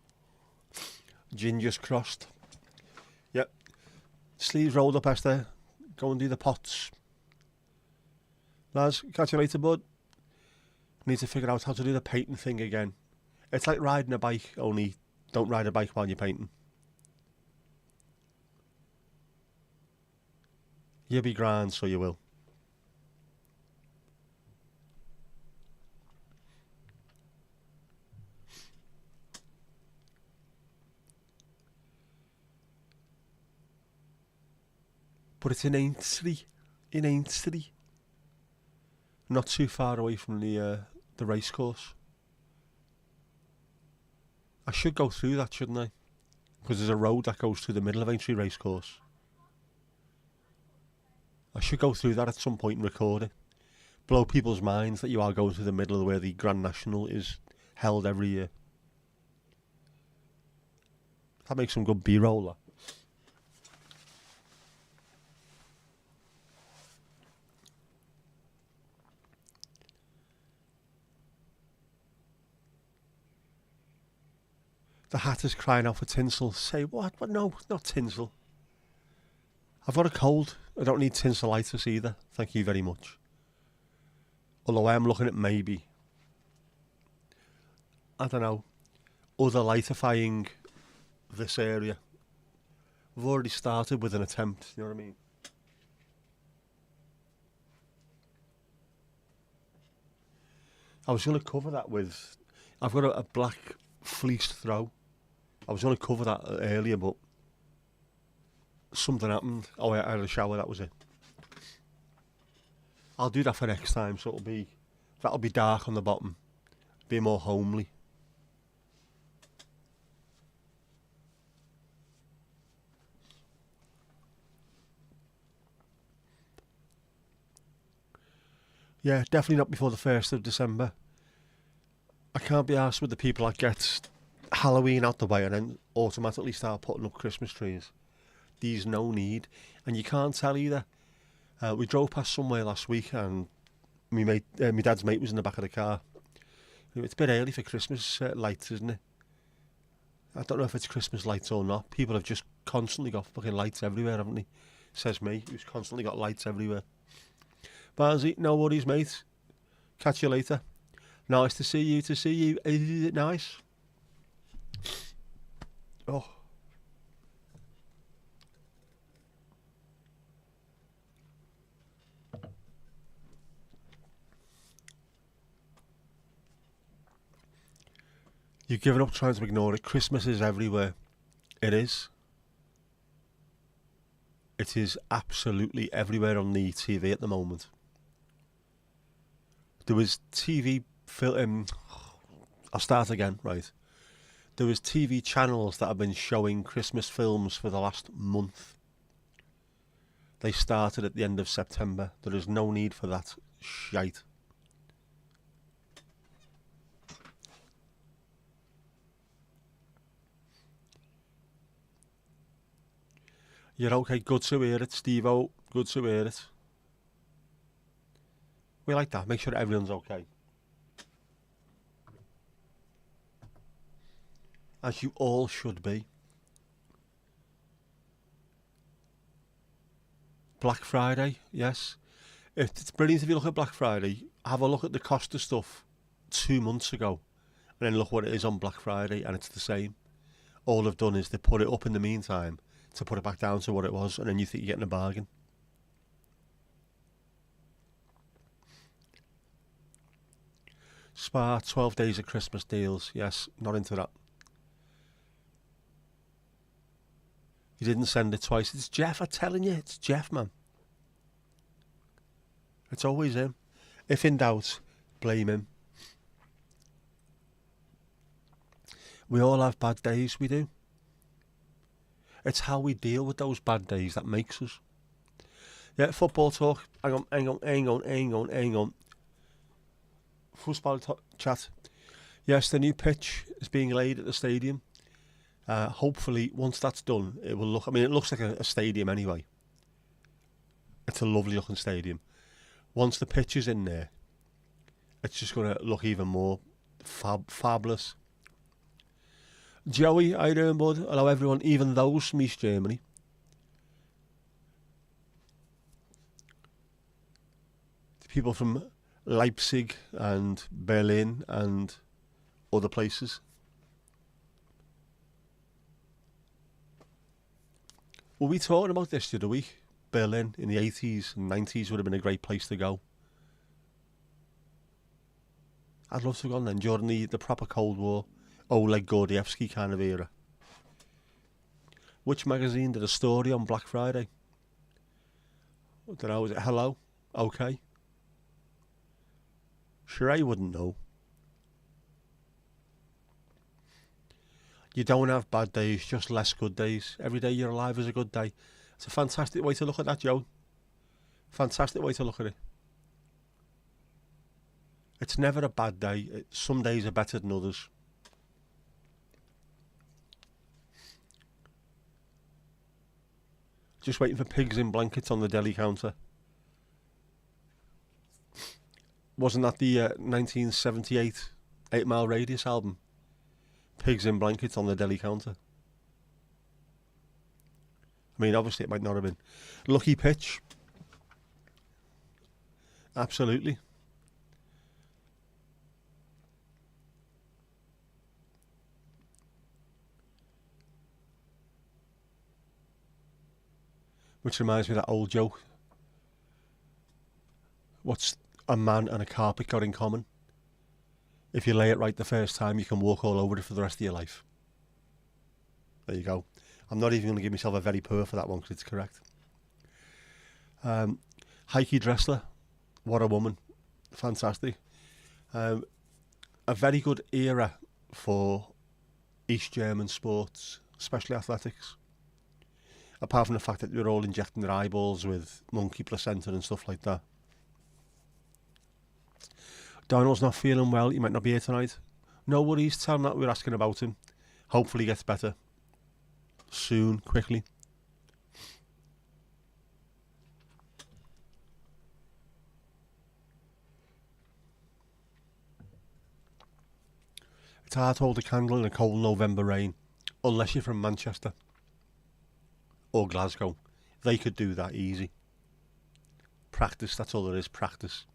Gingers crossed. Yep. Sleeves rolled up, Esther. Go and do the pots. Lads, catch you later, bud. Need to figure out how to do the painting thing again. It's like riding a bike, only don't ride a bike while you're painting. You'll be grand, so you will. But it's in Aintree. In Aintree. Not too far away from the race course. I should go through that, shouldn't I? Because there's a road that goes through the middle of Aintree Racecourse. I should go through that at some point and record it. Blow people's minds that you are going through the middle of where the Grand National is held every year. That makes some good B-roll. The hat is crying out for tinsel. Say what? But no, not tinsel. I've got a cold. I don't need tinselitis either. Thank you very much. Although I am looking at maybe, I don't know, other lightifying this area. I've already started with an attempt, you know what I mean? I was going to cover that with, I've got a black fleeced throw. I was going to cover that earlier, but something happened. Oh, I had a shower, that was it. I'll do that for next time, so that'll be dark on the bottom, be more homely. Yeah, definitely not before the 1st of December. I can't be arsed with the people that get Halloween out the way and then automatically start putting up Christmas trees. There's no need. And you can't tell either. We drove past somewhere last week and my dad's mate was in the back of the car. It's a bit early for Christmas lights, isn't it? I don't know if it's Christmas lights or not. People have just constantly got fucking lights everywhere, haven't they? Says me, who's constantly got lights everywhere. Barnsley, no worries, mate. Catch you later. Nice to see you, Is it nice? Oh. You've given up trying to ignore it. Christmas is everywhere. It is. It is absolutely everywhere on the TV at the moment. There was TV film. I'll start again, right. There was TV channels that have been showing Christmas films for the last month. They started at the end of September. There is no need for that shite. You're okay, good to hear it, Steve-O. Good to hear it. We like that, make sure everyone's okay. As you all should be. Black Friday, yes. It's brilliant if you look at Black Friday. Have a look at the cost of stuff 2 months ago. And then look what it is on Black Friday and it's the same. All they've done is they put it up in the meantime to put it back down to what it was, and then you think you're getting a bargain. Spa, 12 days of Christmas deals. Yes, not into that. He didn't send it twice. It's Jeff, I'm telling you, it's Jeff, man. It's always him. If in doubt, blame him. We all have bad days, we do. It's how we deal with those bad days that makes us. Yeah, football talk. Hang on. Football chat. Yes, the new pitch is being laid at the stadium. Hopefully, once that's done, it will look... I mean, it looks like a stadium anyway. It's a lovely looking stadium. Once the pitch is in there, it's just going to look even more fabulous. Joey, how you doing, bud? Hello, everyone, even those from East Germany. People from Leipzig and Berlin and other places. Were we talking about this the other week? Berlin in the 80s and 90s would have been a great place to go. I'd love to have gone then during the proper Cold War, Oleg Gordievsky kind of era. Which magazine did a story on Black Friday? I don't know, was it Hello? Okay. Sure, I wouldn't know. You don't have bad days, just less good days. Every day you're alive is a good day. It's a fantastic way to look at that, Joe. Fantastic way to look at it. It's never a bad day. Some days are better than others. Just waiting for pigs in blankets on the deli counter. Wasn't that the 1978 8 Mile Radius album? Pigs in blankets on the deli counter. I mean, obviously it might not have been. Lucky pitch. Absolutely. Which reminds me of that old joke. What's a man and a carpet got in common? If you lay it right the first time, you can walk all over it for the rest of your life. There you go. I'm not even going to give myself a very poor for that one because it's correct. Heike Dressler, what a woman. Fantastic. A very good era for East German sports, especially athletics. Apart from the fact that they were all injecting their eyeballs with monkey placenta and stuff like that. Donald's not feeling well, he might not be here tonight. No worries, tell him that we're asking about him. Hopefully he gets better. Soon, quickly. It's hard to hold a candle in a cold November rain, unless you're from Manchester or Glasgow. They could do that easy. Practice, that's all there is, practice.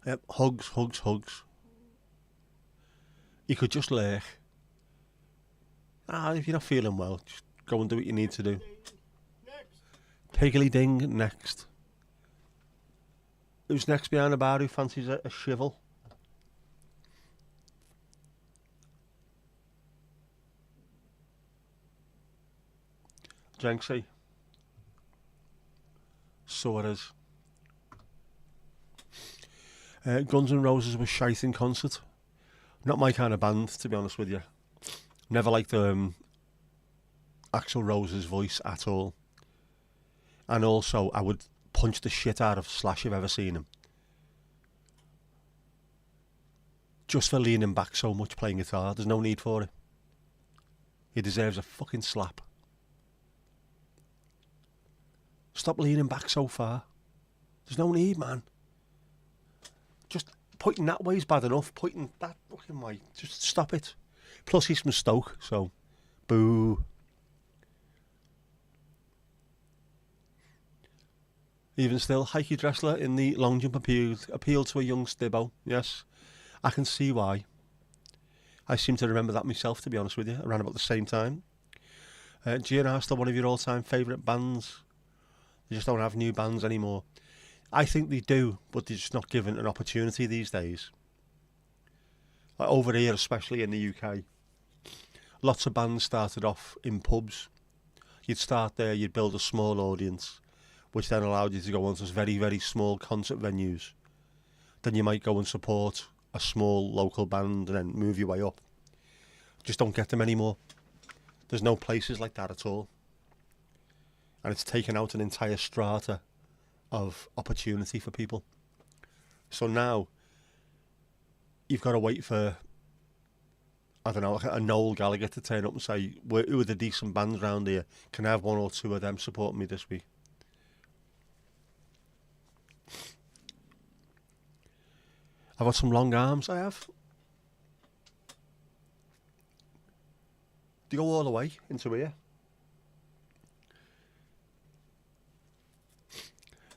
Yep, hugs. You could just lurk. If you're not feeling well, just go and do what you need to do. Piggly Ding next. Who's next behind the bar who fancies a shivel? Jenksy. So it is. Guns N' Roses was shite in concert. Not my kind of band, to be honest with you. Never liked Axl Rose's voice at all. And also, I would punch the shit out of Slash if I've ever seen him. Just for leaning back so much playing guitar. There's no need for it. He deserves a fucking slap. Stop leaning back so far. There's no need, man. Just pointing that way is bad enough. Pointing that fucking way. Just stop it. Plus he's from Stoke, so boo. Even still, Heike Dressler in the long jump appealed to a young Stibbo. Yes, I can see why. I seem to remember that myself, to be honest with you, around about the same time. GNR still one of your all-time favourite bands. They just don't have new bands anymore. I think they do, but they're just not given an opportunity these days. Like over here, especially in the UK. Lots of bands started off in pubs. You'd start there, you'd build a small audience, which then allowed you to go on to very, very small concert venues. Then you might go and support a small local band and then move your way up. Just don't get them anymore. There's no places like that at all. And it's taken out an entire strata of opportunity for people. So now, you've got to wait for, I don't know, like a Noel Gallagher to turn up and say, who are the decent bands around here? Can I have one or two of them supporting me this week? I've got some long arms, I have. They go all the way into here.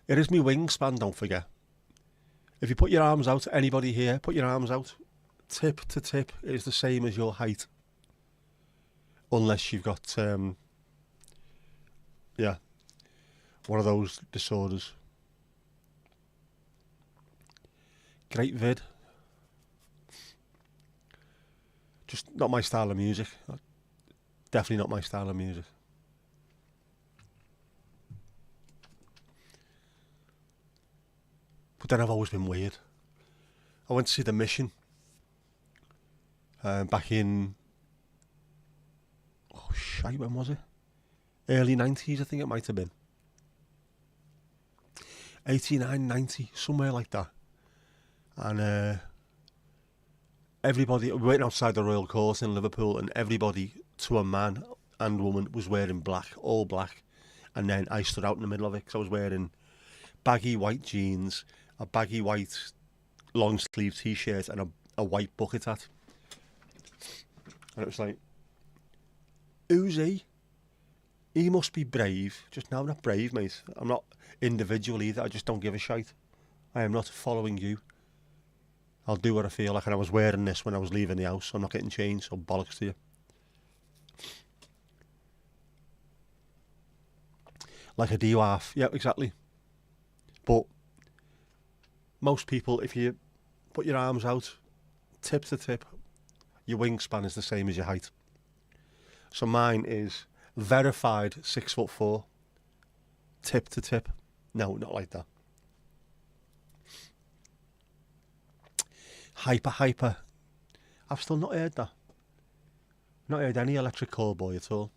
It is my wingspan, don't forget. If you put your arms out, anybody here, put your arms out. Tip to tip is the same as your height. Unless you've got, one of those disorders. Great vid. Just not my style of music. Definitely not my style of music. But then I've always been weird. I went to see The Mission back in, when was it? Early 90s, I think it might have been. 89, 90, somewhere like that. And everybody, we went outside the Royal Court in Liverpool, and everybody, to a man and woman, was wearing black, all black. And then I stood out in the middle of it because I was wearing baggy white jeans, a baggy white long sleeve t-shirt, and a white bucket hat. And it was like, who's he? He must be brave. Just, no, I'm not brave, mate. I'm not individual either. I just don't give a shite. I am not following you. I'll do what I feel like, and I was wearing this when I was leaving the house. I'm not getting changed, so bollocks to you. Like a dwarf. Yeah, exactly. But most people, if you put your arms out, tip to tip, your wingspan is the same as your height. So mine is verified 6'4", tip to tip. No, not like that. Hyper. I've still not heard that. Not heard any electric callboy at all.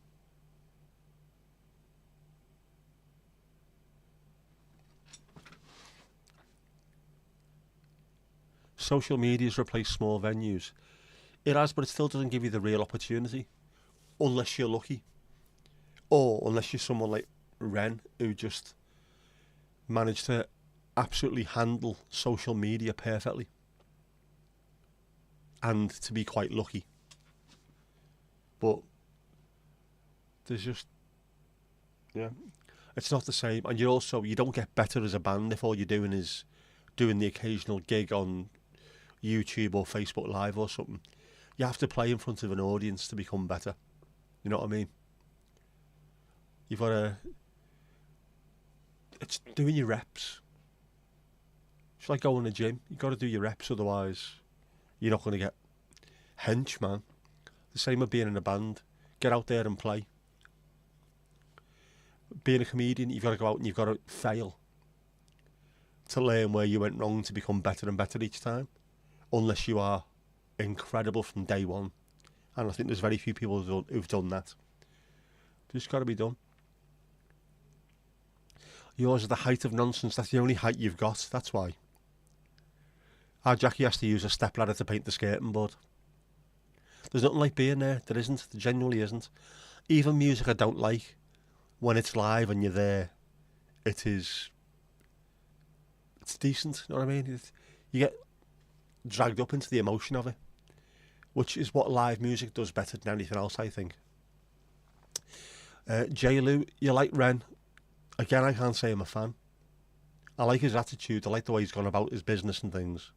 Social media's replaced small venues. It has, but it still doesn't give you the real opportunity. Unless you're lucky. Or unless you're someone like Ren, who just managed to absolutely handle social media perfectly. And to be quite lucky. But there's just, it's not the same. And you don't get better as a band if all you're doing is doing the occasional gig on YouTube or Facebook Live or something. You have to play in front of an audience to become better. You know what I mean? You've got to, it's doing your reps. It's like going to the gym. You've got to do your reps, otherwise you're not going to get hench, man. The same with being in a band. Get out there and play. Being a comedian, you've got to go out and you've got to fail to learn where you went wrong, to become better and better each time. Unless you are incredible from day one. And I think there's very few people who've done that. Just got to be done. Yours is the height of nonsense. That's the only height you've got. That's why. Our Jackie has to use a stepladder to paint the skirting board. There's nothing like being there. There isn't. There genuinely isn't. Even music I don't like, when it's live and you're there, it's decent. You know what I mean? You get dragged up into the emotion of it, which is what live music does better than anything else, I think. J-Lou, you like Ren. Again, I can't say I'm a fan. I like his attitude. I like the way he's gone about his business and things.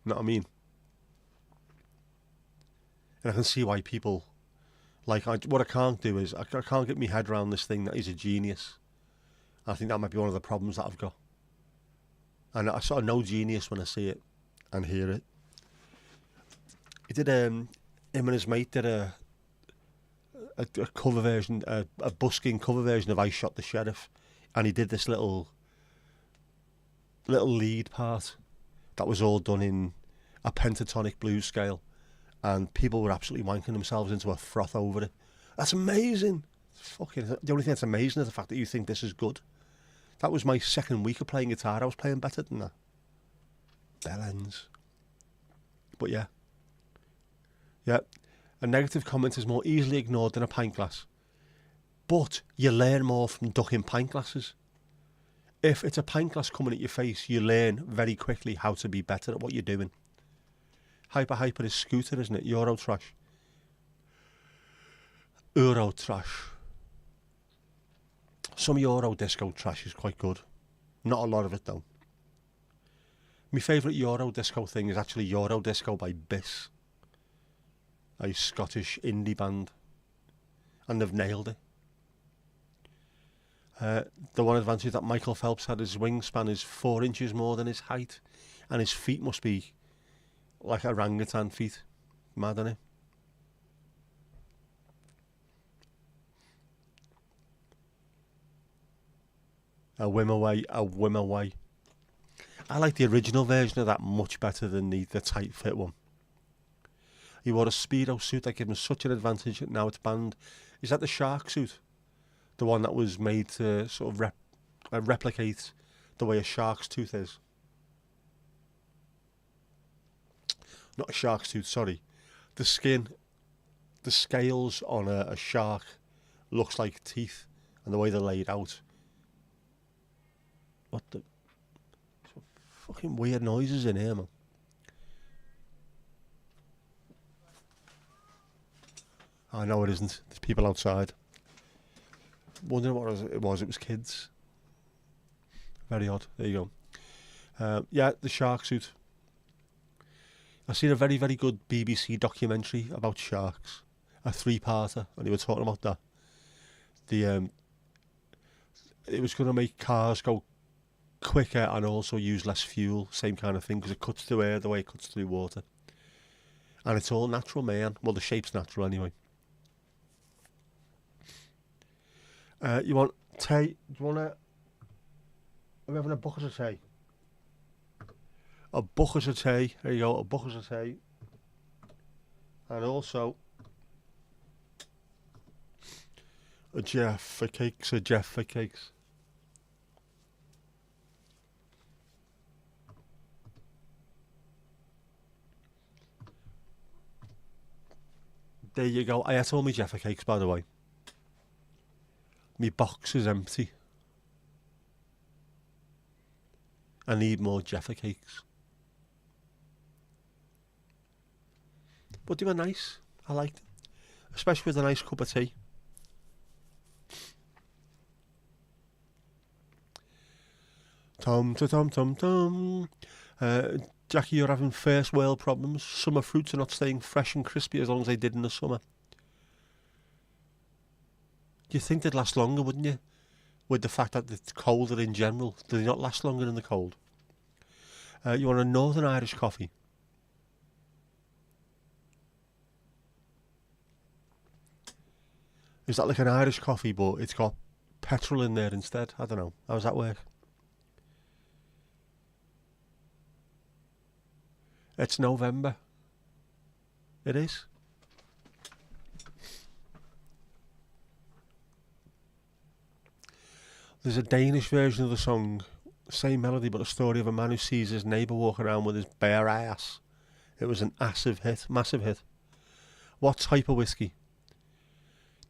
You know what I mean? And I can see why people, like, what I can't do is, I can't get my head around this thing that he's a genius. I think that might be one of the problems that I've got. And I sort of know genius when I see it and hear it. He did him and his mate did a cover version, a busking cover version of "I Shot the Sheriff," and he did this little lead part that was all done in a pentatonic blues scale, and people were absolutely wanking themselves into a froth over it. That's amazing. The only thing that's amazing is the fact that you think this is good. That was my second week of playing guitar. I was playing better than that. Bell ends. But yeah. A negative comment is more easily ignored than a pint glass. But you learn more from ducking pint glasses. If it's a pint glass coming at your face, you learn very quickly how to be better at what you're doing. Hyper is Scooter, isn't it? Euro trash. Some Euro disco trash is quite good. Not a lot of it though. My favourite Euro disco thing is actually Euro Disco by Biss, a Scottish indie band, and they've nailed it. The one advantage that Michael Phelps had, his wingspan is 4 inches more than his height, and his feet must be like orangutan feet. Mad, isn't it? A whim away. I like the original version of that much better than the tight fit one. He wore a Speedo suit that gave him such an advantage, and now it's banned. Is that the shark suit? The one that was made to sort of replicate the way a shark's tooth is? Not a shark's tooth, sorry. The skin, the scales on a shark looks like teeth, and the way they're laid out. What the fucking weird noises in here, man. I know it isn't. There's people outside. Wondering what it was. It was kids. Very odd. There you go. Yeah, the shark suit. I've seen a very, very good BBC documentary about sharks. A 3-parter, and they were talking about that. It was going to make cars go quicker and also use less fuel, same kind of thing, because it cuts through air the way it cuts through water. And it's all natural, man. Well, the shape's natural anyway. You want tea? Do you want are we having a bucket of tea? A bucket of tea. There you go, a bucket of tea. And also a Jeff for cakes. There you go. I ate all my Jaffa cakes, by the way. My box is empty. I need more Jaffa cakes. But they were nice. I liked them. Especially with a nice cup of tea. Tom. Jackie, you're having first world problems. Summer fruits are not staying fresh and crispy as long as they did in the summer. You'd think they'd last longer, wouldn't you? With the fact that it's colder in general. Do they not last longer in the cold? You want a Northern Irish coffee? Is that like an Irish coffee, but it's got petrol in there instead? I don't know. How does that work? It's November. It is. There's a Danish version of the song, same melody, but a story of a man who sees his neighbour walk around with his bare ass. It was an massive hit. What type of whiskey?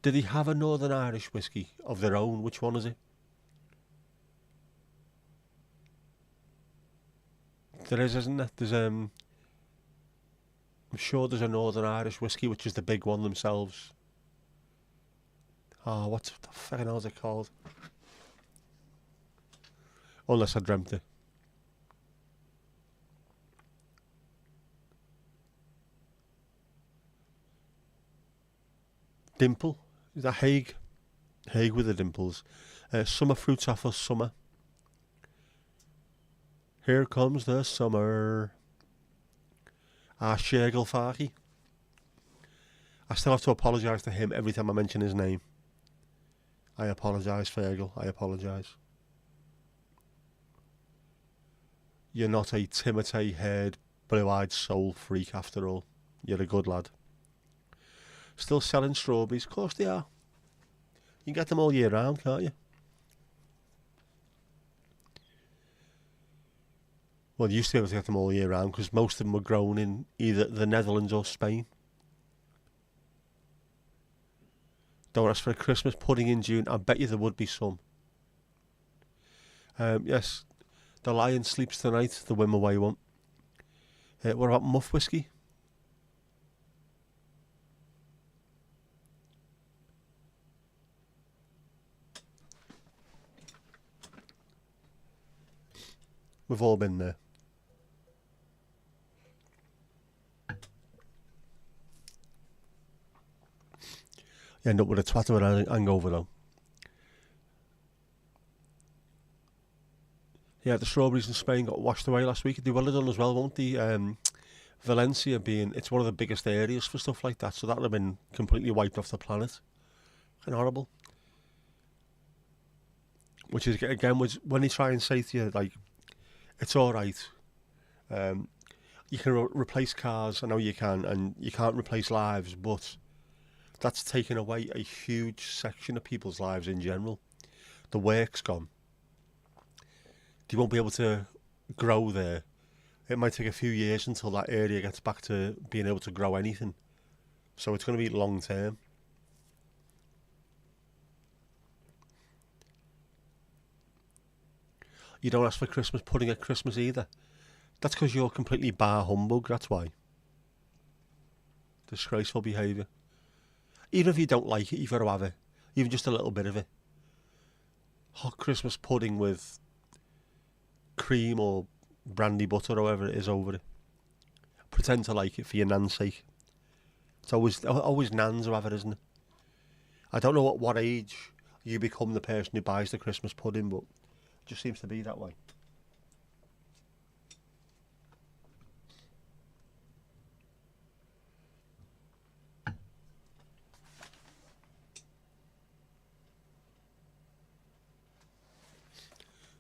Did he have a Northern Irish whiskey of their own? Which one is it? There is, isn't there? There's I'm sure there's a Northern Irish whiskey, which is the big one themselves. Oh, what the fucking hell is it called? Unless I dreamt it. Dimple? Is that Hague? Hague with the dimples. Summer fruits are for summer. Here comes the summer. Shergelfaki. I still have to apologise to him every time I mention his name. I apologise, Fergal. I apologise. You're not a Timotei-haired, blue-eyed soul freak after all. You're a good lad. Still selling strawberries? Of course they are. You can get them all year round, can't you? Well, you used to be able to get them all year round because most of them were grown in either the Netherlands or Spain. Don't ask for a Christmas pudding in June. I bet you there would be some. Yes, the lion sleeps tonight. The Wimaway one. What about muff whiskey? We've all been there. You end up with a twat of a hangover though. Yeah, the strawberries in Spain got washed away last week. They will have done as well, won't they? Valencia it's one of the biggest areas for stuff like that, so that would have been completely wiped off the planet. Kind of horrible. Which is, again, when they try and say to you, like, it's alright. You can replace cars, I know you can, and you can't replace lives, but that's taken away a huge section of people's lives in general. The work's gone. They won't be able to grow there. It might take a few years until that area gets back to being able to grow anything. So it's going to be long term. You don't ask for Christmas pudding at Christmas either. That's because you're completely bar humbug, that's why. Disgraceful behaviour. Even if you don't like it, you've got to have it. Even just a little bit of it. Hot Christmas pudding with cream or brandy butter or whatever it is over it. Pretend to like it for your nan's sake. It's always nans who have it, isn't it? I don't know at what age you become the person who buys the Christmas pudding, but it just seems to be that way.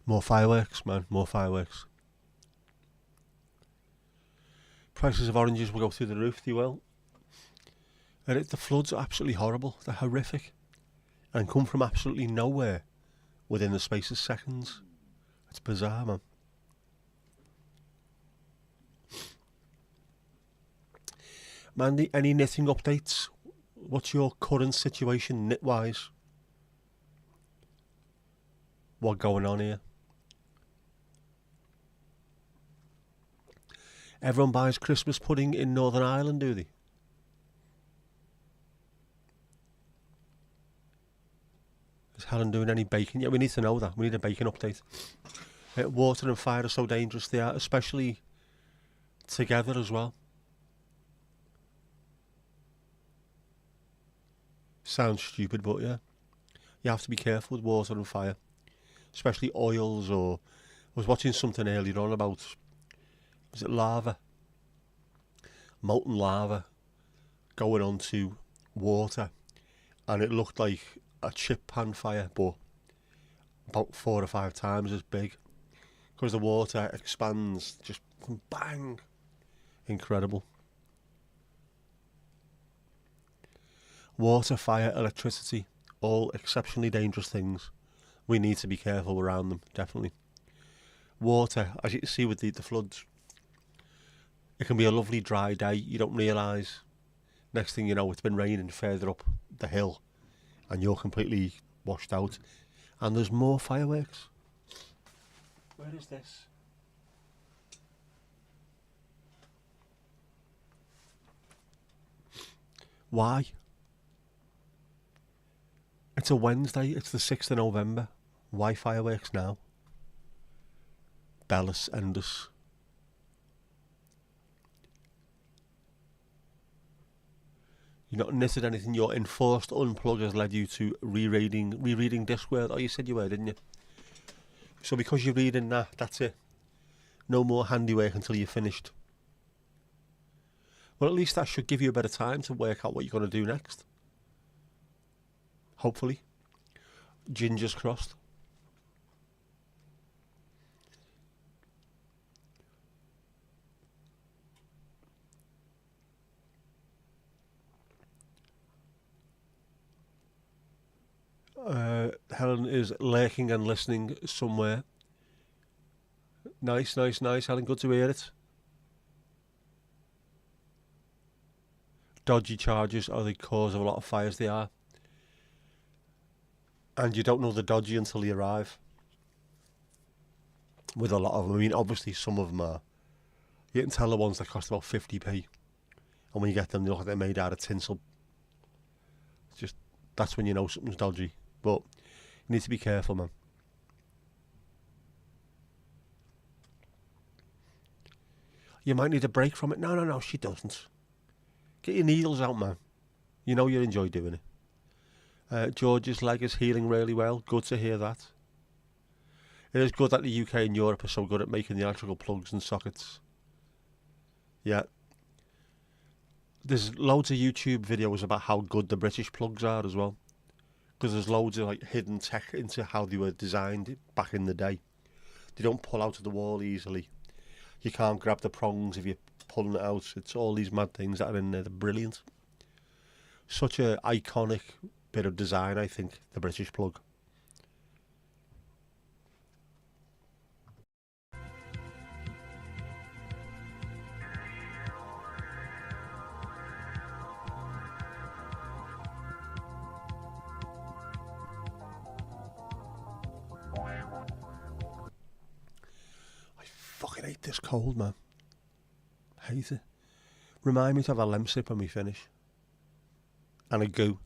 More fireworks, man, more fireworks. Prices of oranges will go through the roof, they will. And the floods are absolutely horrible, they're horrific. And come from absolutely nowhere within the space of seconds. It's bizarre, man. Mandy, any knitting updates? What's your current situation knit-wise? What going on here? Everyone buys Christmas pudding in Northern Ireland, do they? Is Helen doing any baking? Yeah, we need to know that. We need a baking update. Water and fire are so dangerous they are, especially together as well. Sounds stupid, but yeah. You have to be careful with water and fire. Especially oils, or I was watching something earlier on about, was it lava? Molten lava going onto water, and it looked like a chip pan fire, but about 4 or 5 times as big, because the water expands, just bang. Incredible. Water, fire, electricity, all exceptionally dangerous things. We need to be careful around them, definitely. Water, as you can see with the floods, it can be a lovely dry day, you don't realise. Next thing you know, it's been raining further up the hill and you're completely washed out. And there's more fireworks. Where is this? Why? It's a Wednesday, it's the 6th of November. Why fireworks now? Bellus Endus. You've not knitted anything, your enforced unplug has led you to rereading Discworld. Oh, you said you were, didn't you? So because you're reading that, that's it. No more handiwork until you're finished. Well, at least that should give you a bit of time to work out what you're going to do next. Hopefully. Gingers crossed. Helen is lurking and listening somewhere. Nice, nice, nice, Helen. Good to hear it. Dodgy charges are the cause of a lot of fires. They are. And you don't know the dodgy until you arrive. With a lot of them. I mean, obviously some of them are. You can tell the ones that cost about 50p. And when you get them, they look like they're made out of tinsel. It's just, that's when you know something's dodgy. But you need to be careful, man. You might need a break from it. No, she doesn't. Get your needles out, man. You know you enjoy doing it. George's leg is healing really well. Good to hear that. It is good that the UK and Europe are so good at making the electrical plugs and sockets. Yeah. There's loads of YouTube videos about how good the British plugs are as well. Because there's loads of like hidden tech into how they were designed back in the day. They don't pull out of the wall easily. You can't grab the prongs if you're pulling it out. It's all these mad things that are in there. They're brilliant. Such a iconic bit of design, I think, the British plug. Fucking hate this cold, man. Hate it. Remind me to have a lemsip when we finish. And a goo.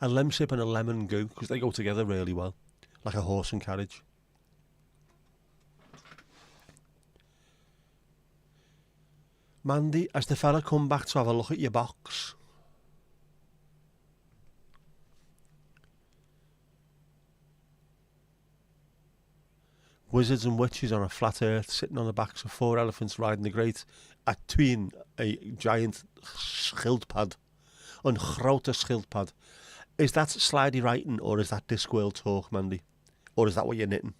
A lemsip and a lemon goo, because they go together really well. Like a horse and carriage. Mandy, has the fella come back to have a look at your box? Wizards and witches on a flat earth, sitting on the backs of 4 elephants riding the great atween a giant schildpad. Een grote schildpad. Is that slidey writing or is that Discworld talk, Mandy? Or is that what you're knitting?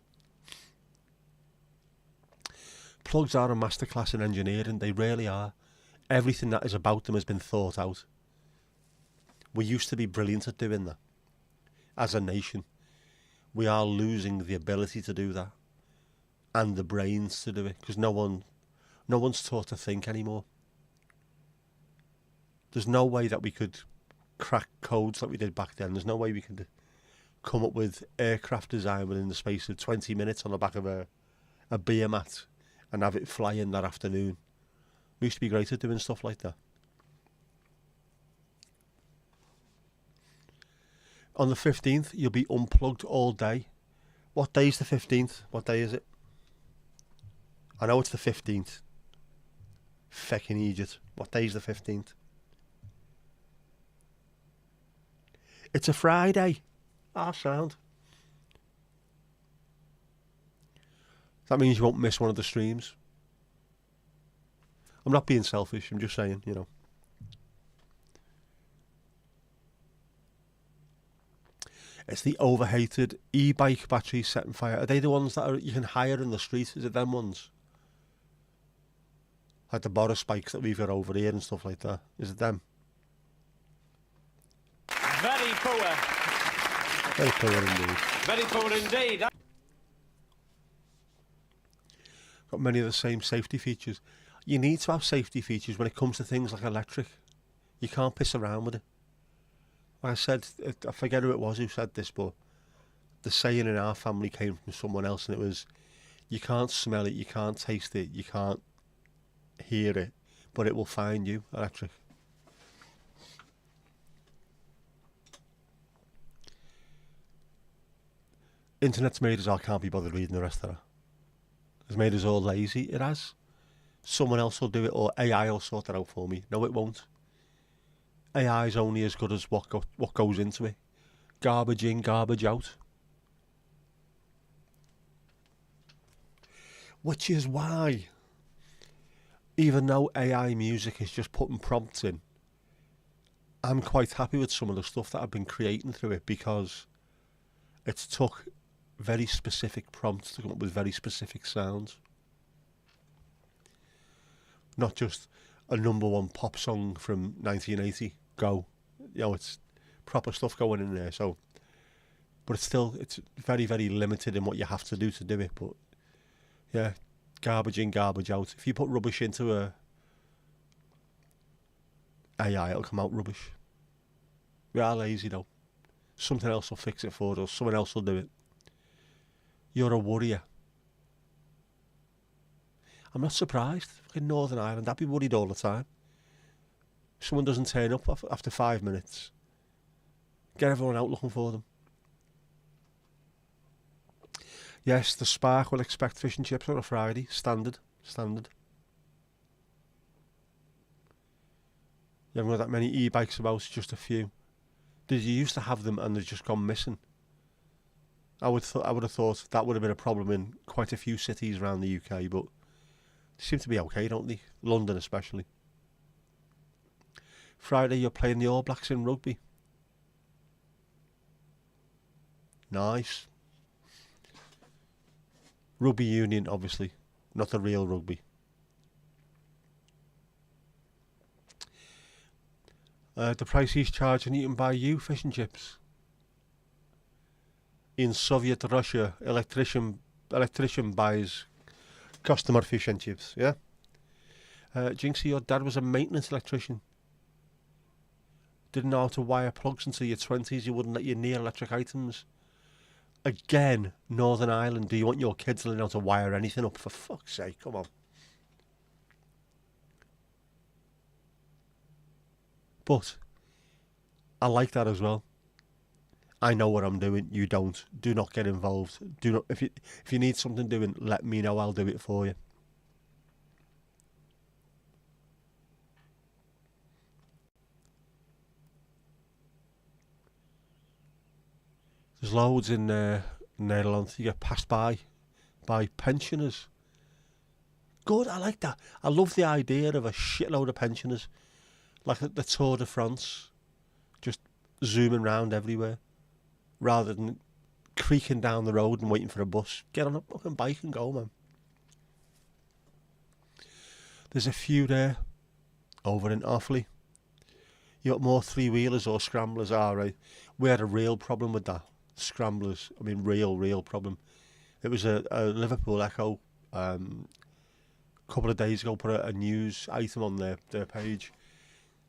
Plugs are a masterclass in engineering. They really are. Everything that is about them has been thought out. We used to be brilliant at doing that. As a nation. We are losing the ability to do that. And the brains to do it. Because no one's taught to think anymore. There's no way that we could crack codes like we did back then. There's no way we could come up with aircraft design within the space of 20 minutes on the back of a beer mat and have it flying that afternoon. We used to be great at doing stuff like that. On the 15th, you'll be unplugged all day. What day is the 15th? What day is it? I know it's the 15th. Feckin' Egypt. What day is the 15th? It's a Friday. Sound. That means you won't miss one of the streams. I'm not being selfish, I'm just saying, you know. It's the overhated e-bike batteries setting fire. Are they the ones that you can hire in the street? Is it them ones? Like the Boris bikes that we've got over here and stuff like that. Is it them? Very poor. Very poor indeed. Very poor indeed. Got many of the same safety features. You need to have safety features when it comes to things like electric. You can't piss around with it. Like I said, I forget who it was who said this, but the saying in our family came from someone else, and it was, you can't smell it, you can't taste it, you can't hear it, but it will find you, electric. Internet's made us all can't be bothered reading the rest of that. It's made us all lazy. It has. Someone else will do it, or AI will sort it out for me. No, it won't. AI is only as good as what goes into it. Garbage in, garbage out. Which is why even though AI music is just putting prompts in, I'm quite happy with some of the stuff that I've been creating through it, because it's took very specific prompts to come up with very specific sounds. Not just a number one pop song from 1980, go. You know, it's proper stuff going in there. So, but it's very, very limited in what you have to do it. But yeah, garbage in, garbage out. If you put rubbish into a AI, it'll come out rubbish. We are lazy though. Something else will fix it for us. Someone else will do it. You're a worrier. I'm not surprised. In Northern Ireland, I'd be worried all the time. If someone doesn't turn up after 5 minutes, get everyone out looking for them. Yes, the Spark will expect fish and chips on a Friday. Standard. You haven't got that many e-bikes about, just a few. Did you used to have them and they've just gone missing? I would have thought that would have been a problem in quite a few cities around the UK, but they seem to be okay, don't they? London especially. Friday you're playing the All Blacks in rugby. Nice. Rugby union, obviously, not the real rugby. The price he's charging, you can buy you fish and chips. In Soviet Russia, electrician buys customer fish and chips, yeah? Jinxie, your dad was a maintenance electrician. Didn't know how to wire plugs until your 20s. He wouldn't let you near electric items. Again, Northern Ireland, do you want your kids to learn how to wire anything up? For fuck's sake, come on. But I like that as well. I know what I'm doing. You don't. Do not get involved. Do not. If you need something doing, let me know. I'll do it for you. There's loads in Nederland. You get passed by pensioners. Good. I like that. I love the idea of a shitload of pensioners, like the Tour de France, just zooming around everywhere, rather than creaking down the road and waiting for a bus. Get on a fucking bike and go, man. There's a few there over in Offaly. You got more three-wheelers or scramblers, right? We had a real problem with that. Scramblers, I mean, real problem. It was a Liverpool Echo, a couple of days ago, put a news item on their page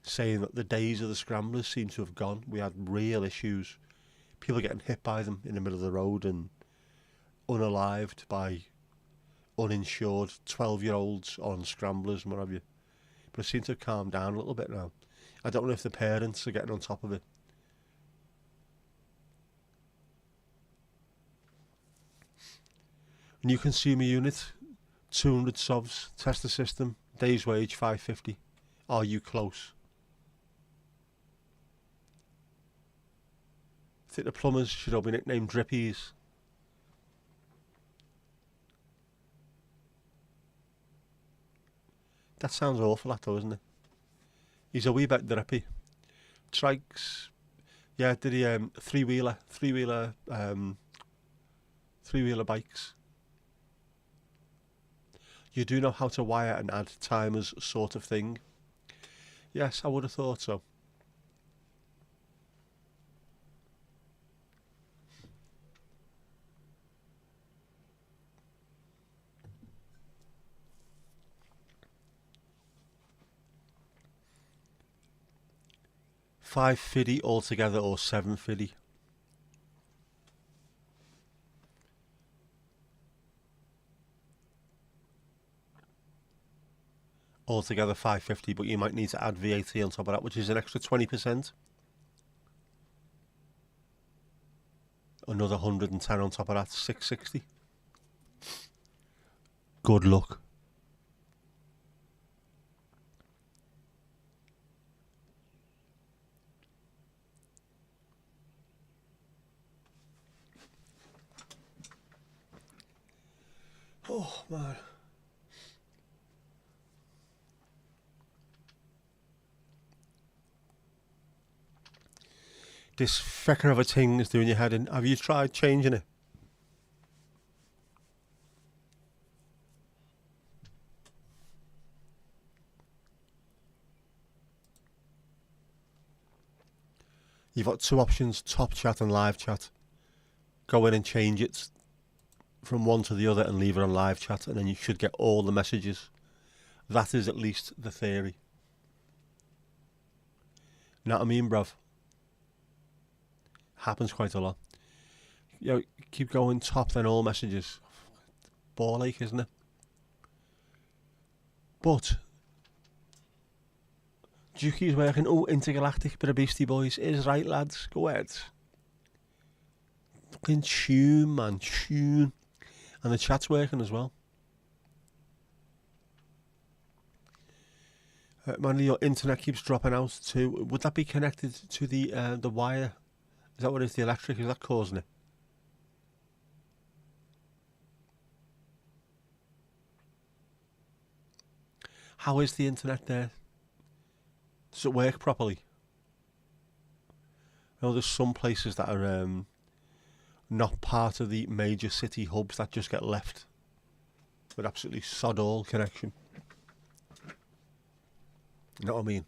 saying that the days of the scramblers seem to have gone. We had real issues. People getting hit by them in the middle of the road and unalived by uninsured 12-year-olds on scramblers and what have you. But it seems to have calmed down a little bit now. I don't know if the parents are getting on top of it. New consumer unit, 200 sovs, test the system, day's wage, $5.50. Are you close? I think the plumbers should all be nicknamed Drippies. That sounds awful, that doesn't it? He's a wee bit drippy. Trikes, yeah, did he three-wheeler bikes. You do know how to wire and add timers, sort of thing. Yes, I would have thought so. $5.50 altogether or $7.50? Altogether $5.50, but you might need to add VAT on top of that, which is an extra 20%. Another 110 on top of that, $6.60. Good luck. Oh man. This fecker of a thing is doing your head in. Have you tried changing it? You've got two options, top chat and live chat. Go in and change it from one to the other and leave it on live chat, and then you should get all the messages. That is at least the theory. Know what I mean, bruv? Happens quite a lot. You know, keep going top, then all messages. Ball ache, isn't it? But Dukey's working. Oh, intergalactic bit of Beastie Boys is right, lads. Go ahead. Fucking tune, man, tune. And the chat's working as well. Man, your internet keeps dropping out too. Would that be connected to the wire? Is that what it is? The electric? Is that causing it? How is the internet there? Does it work properly? I know there's some places that are not part of the major city hubs that just get left with absolutely sod all connection. You know what I mean?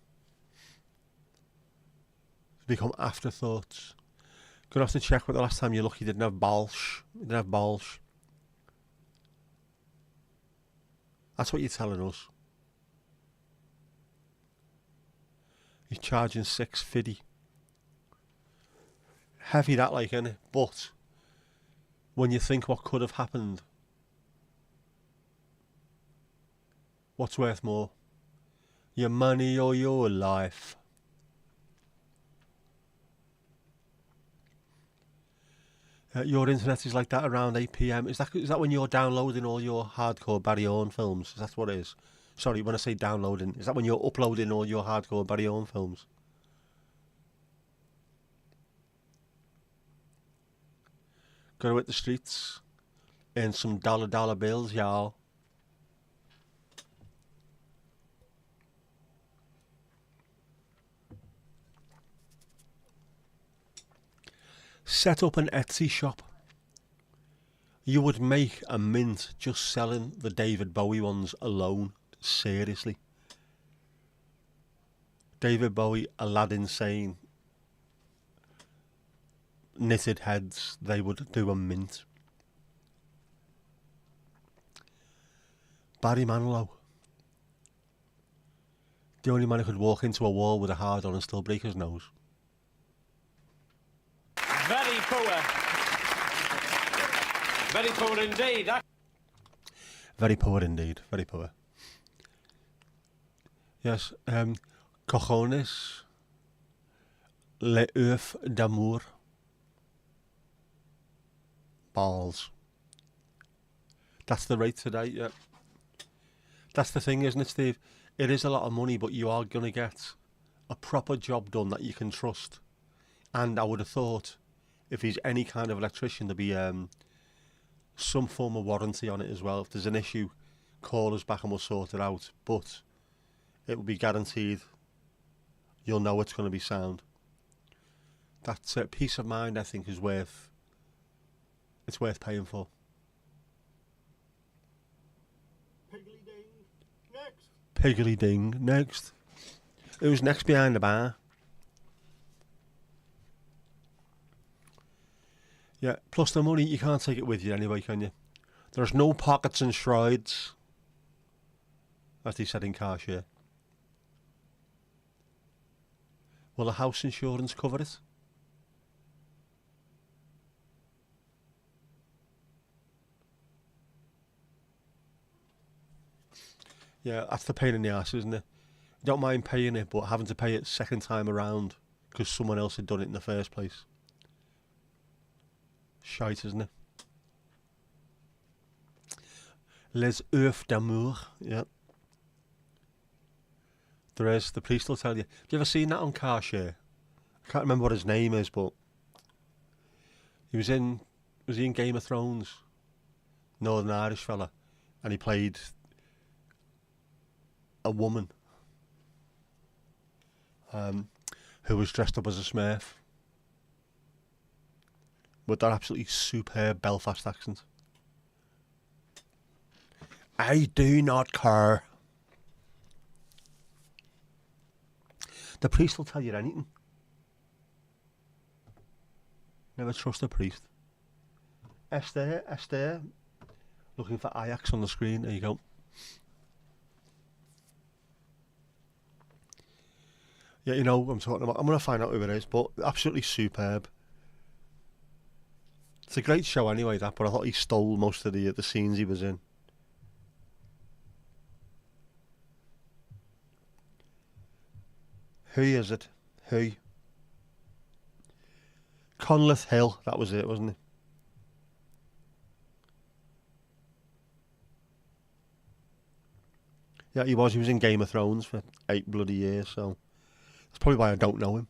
It's become afterthoughts. Gonna have to check when the last time you're lucky didn't have Balsh. Didn't have Balsh. That's what you're telling us. He's charging $6.50. Heavy that, like, innit? But when you think what could have happened, what's worth more? Your money or your life? Your internet is like that around 8 p.m. Is that when you're downloading all your hardcore Barry Orn films? Is that what it is? Sorry, when I say downloading, is that when you're uploading all your hardcore Barry Orn films? Go to hit the streets, earn some dollar bills, y'all. Set up an Etsy shop. You would make a mint just selling the David Bowie ones alone. Seriously. David Bowie, Aladdin Sane, knitted heads, they would do a mint. Barry Manilow. The only man who could walk into a wall with a hard on and still break his nose. Very poor. Very poor indeed. Very poor indeed. Very poor. Yes. Cojones. Le oeuf d'amour. Balls. That's the rate today, yeah. That's the thing, isn't it, Steve? It is a lot of money, but you are going to get a proper job done that you can trust. And I would have thought, if he's any kind of electrician, there'd be some form of warranty on it as well. If there's an issue, call us back and we'll sort it out. But it will be guaranteed. You'll know it's going to be sound. That peace of mind, I think, is worth paying for. Piggly ding. Next. Piggly ding. Next. Who's next behind the bar? Yeah, plus the money, you can't take it with you anyway, can you? There's no pockets and strides, as they said in Carshare. Will the house insurance cover it? Yeah, that's the pain in the ass, isn't it? You don't mind paying it, but having to pay it second time around because someone else had done it in the first place. Shite, isn't it? Les oeufs d'amour, yeah. There is, the priest will tell you. Have you ever seen that on Carshare? I can't remember what his name is, but was he in Game of Thrones? Northern Irish fella. And he played a woman who was dressed up as a Smurf. with that absolutely superb Belfast accent. I do not care. The priest will tell you anything. Never trust a priest. Esther, looking for Ajax on the screen. There you go. Yeah, you know what I'm talking about. I'm going to find out who it is, but absolutely superb. It's a great show anyway, that, but I thought he stole most of the scenes he was in. Who is it? Who? Conleth Hill, that was it, wasn't it? Yeah, he was. He was in Game of Thrones for 8 bloody years, so that's probably why I don't know him.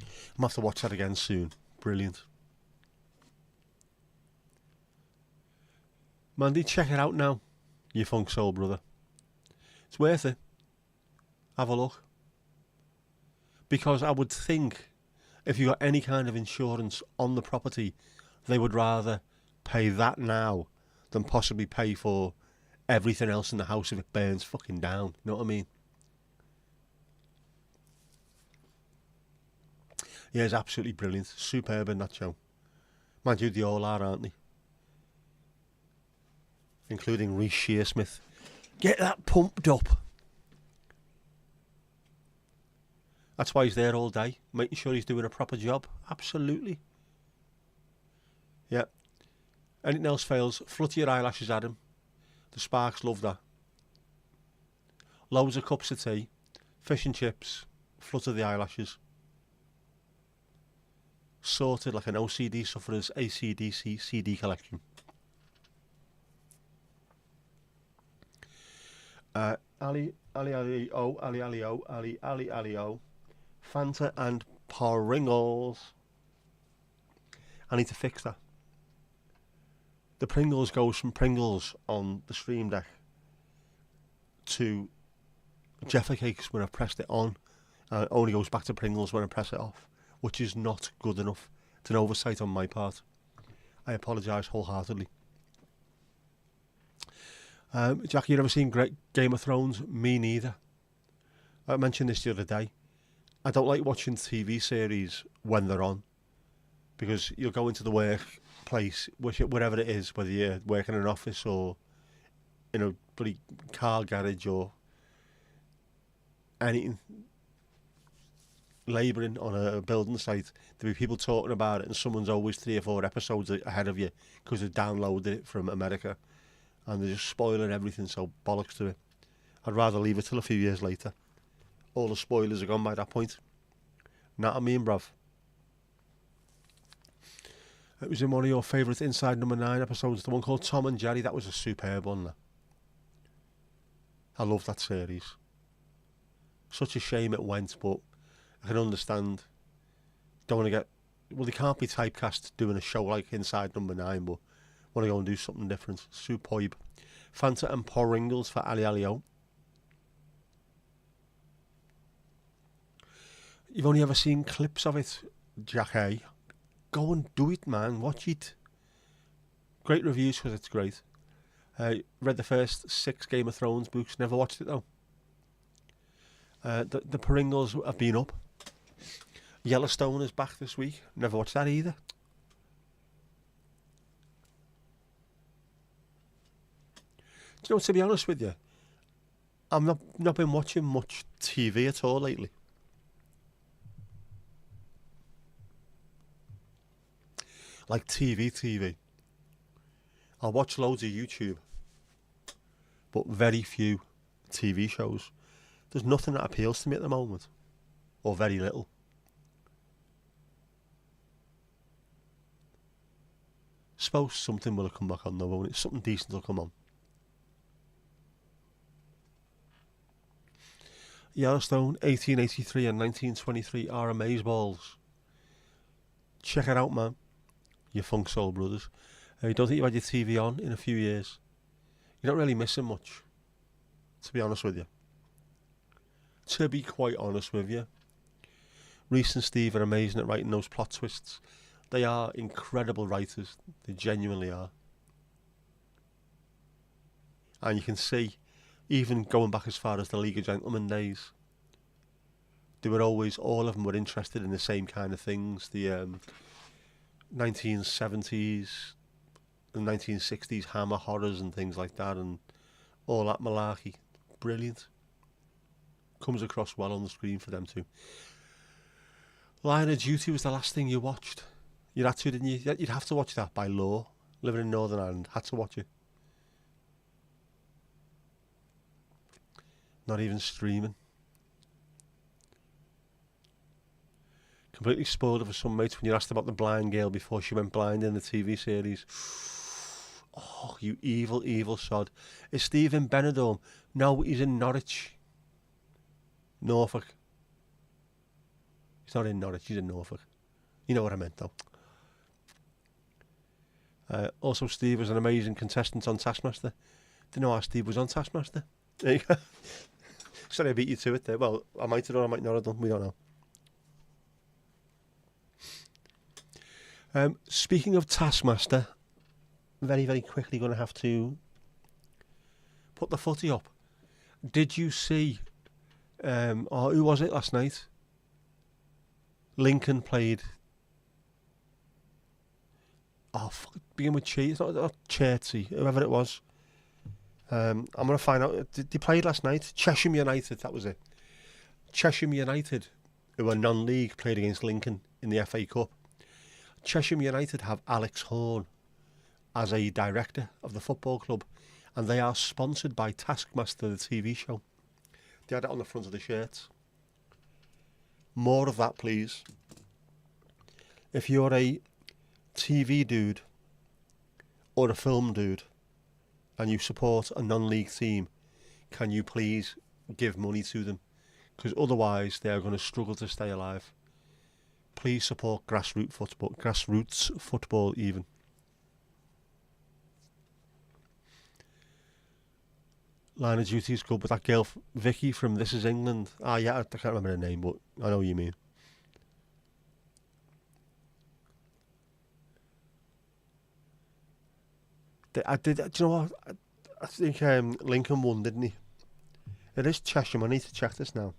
I'm going to have to watch that again soon. Brilliant. Mandy, check it out now, you funk soul brother. It's worth it. Have a look. Because I would think if you got any kind of insurance on the property, they would rather pay that now than possibly pay for everything else in the house if it burns fucking down. You know what I mean? Yeah, it's absolutely brilliant. Superb in that show. Mind you, they all are, aren't they? Including Reece Shearsmith. Get that pumped up. That's why he's there all day, making sure he's doing a proper job. Absolutely. Yeah. Anything else fails, flutter your eyelashes at him. The Sparks love that. Loads of cups of tea, fish and chips, flutter the eyelashes. Sorted like an OCD sufferer's AC/DC CD collection. Ali O. Fanta and Pringles. I need to fix that. The Pringles goes from Pringles on the Stream Deck to Jaffa Cakes when I pressed it on. It only goes back to Pringles when I press it off, which is not good enough. It's an oversight on my part. I apologise wholeheartedly. Jackie, you ever seen Great Game of Thrones? Me neither. I mentioned this the other day. I don't like watching TV series when they're on, because you'll go into the workplace, wherever it is, whether you're working in an office or in a bloody car garage or anything, labouring on a building site, there'll be people talking about it and someone's always 3 or 4 episodes ahead of you because they've downloaded it from America and they're just spoiling everything, so bollocks to it. I'd rather leave it till a few years later. All the spoilers are gone by that point. Not I mean, bruv. It was in one of your favourite Inside Number 9 episodes, the one called Tom and Jerry. That was a superb one. That. I love that series. Such a shame it went, but I can understand. Don't want to get... Well, they can't be typecast doing a show like Inside Number 9, but want to go and do something different. Superb. Fanta and Pringles for Ali O. You've only ever seen clips of it, Jack A. Go and do it, man. Watch it. Great reviews because it's great. Read the first 6 Game of Thrones books. Never watched it though. The Pringles have been up. Yellowstone is back this week. Never watched that either. Do you know, to be honest with you, I've not been watching much TV at all lately. Like TV. I'll watch loads of YouTube, but very few TV shows. There's nothing that appeals to me at the moment, or very little. Suppose something will come back on though, won't it? Something decent will come on. Yellowstone, 1883 and 1923 are amazeballs. Check it out, man. You funk soul brothers. You don't think you've had your TV on in a few years? You're not really missing much, to be honest with you. To be quite honest with you. Reese and Steve are amazing at writing those plot twists. They are incredible writers. They genuinely are. And you can see, even going back as far as the League of Gentlemen days, they were always, all of them were interested in the same kind of things. The 1970s and 1960s Hammer horrors and things like that, and all that malarkey. Brilliant. Comes across well on the screen for them too. Line of Duty was the last thing you watched. You had to, didn't you? You'd have to watch that by law. Living in Northern Ireland, had to watch it. Not even streaming. Completely spoiled it for some mates when you asked about the blind girl before she went blind in the TV series. Oh, you evil, evil sod. Is Steve in Benidorm? No, he's in Norwich. Norfolk. He's not in Norwich, he's in Norfolk. You know what I meant, though. Also, Steve was an amazing contestant on Taskmaster. Didn't know how Steve was on Taskmaster. There you go. Sorry I beat you to it there. Well, I might have done, I might not have done. We don't know. Speaking of Taskmaster, very, very quickly going to have to put the footy up. Did you see, who was it last night? Lincoln played. Oh, fuck, begin with Chi. It's not Chertsey, whoever it was. I'm going to find out. They played last night. Cheshire United, that was it. Cheshire United, who are non-league, played against Lincoln in the FA Cup. Cheshire United have Alex Horne as a director of the football club, and they are sponsored by Taskmaster, the TV show. They had it on the front of the shirts. More of that, please. If you're a TV dude or a film dude and you support a non-league team, can you please give money to them? Because otherwise they are going to struggle to stay alive. Please support grassroots football even. Line of Duty is good, but that girl, Vicky from This Is England. Ah, yeah, I can't remember her name, but I know what you mean. Do you know what? I think Lincoln won, didn't he? It is Cheshire. I need to check this now.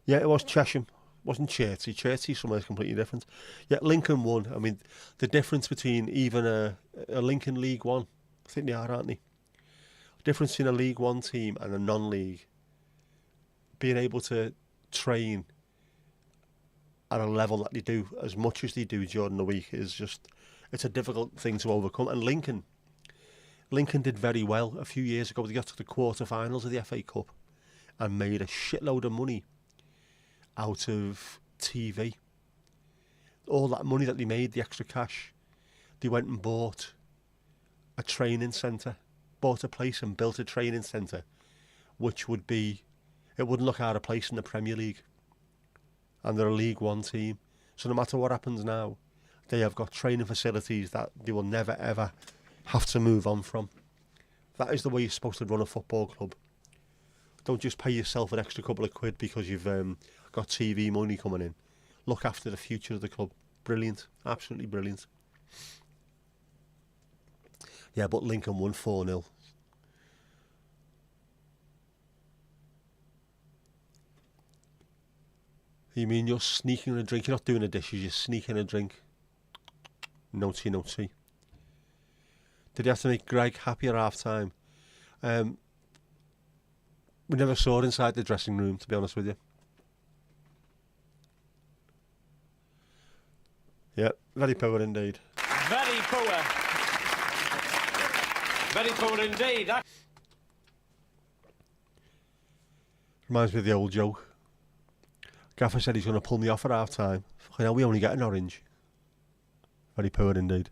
Yeah, it was Cheshire. Wasn't Chertsey. Chertsey somewhere completely different. Yeah, Lincoln won. I mean, the difference between even a Lincoln League One, I think they are, aren't they? The difference between a League One team and a non-league, being able to train at a level that they do, as much as they do during the week, is just, it's a difficult thing to overcome. And Lincoln did very well a few years ago. They got to the quarter-finals of the FA Cup and made a shitload of money out of TV. All that money that they made, the extra cash, they went and bought a training centre, bought a place and built a training centre, which would be, it wouldn't look out of place in the Premier League. And they're a League One team. So no matter what happens now, they have got training facilities that they will never ever have to move on from. That is the way you're supposed to run a football club. Don't just pay yourself an extra couple of quid because you've got TV money coming in. Look after the future of the club. Brilliant. Absolutely brilliant. Yeah, but Lincoln won 4-0. You mean you're sneaking a drink? You're not doing the dishes, you're sneaking a drink. Naughty, naughty. Did you have to make Greg happy at half time? We never saw inside the dressing room, to be honest with you. Yeah, very poor indeed. Very poor. Very poor indeed. Reminds me of the old joke. Gaffer said he's going to pull me off at half time. Fucking hell, we only get an orange. Very poor indeed.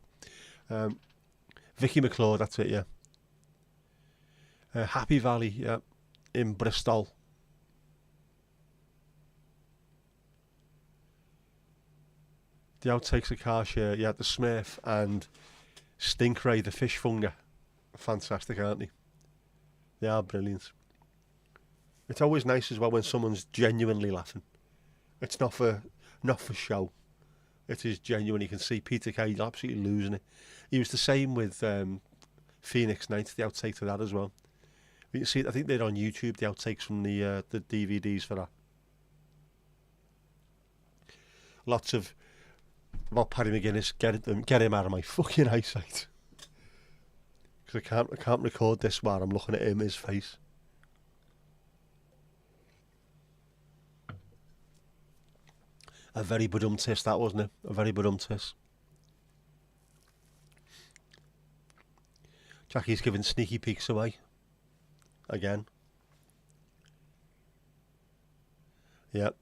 Vicky McClure, that's it, yeah. Happy Valley, yeah, in Bristol. The outtakes of car share, yeah, the Smurf and Stinkray, the fish funger. Fantastic, aren't they? They are brilliant. It's always nice as well when someone's genuinely laughing. It's not for show. It is genuine. You can see Peter Kay absolutely losing it. He was the same with Phoenix Nights, the outtake to that as well. You can see, I think they're on YouTube, the outtakes from the DVDs for that. Lots of about Paddy McGuinness, get him out of my fucking eyesight. Because I can't record this while I'm looking at his face. A very badum-tis that, wasn't it? A very badum-tis. Jackie's giving sneaky peeks away. Again. Yep.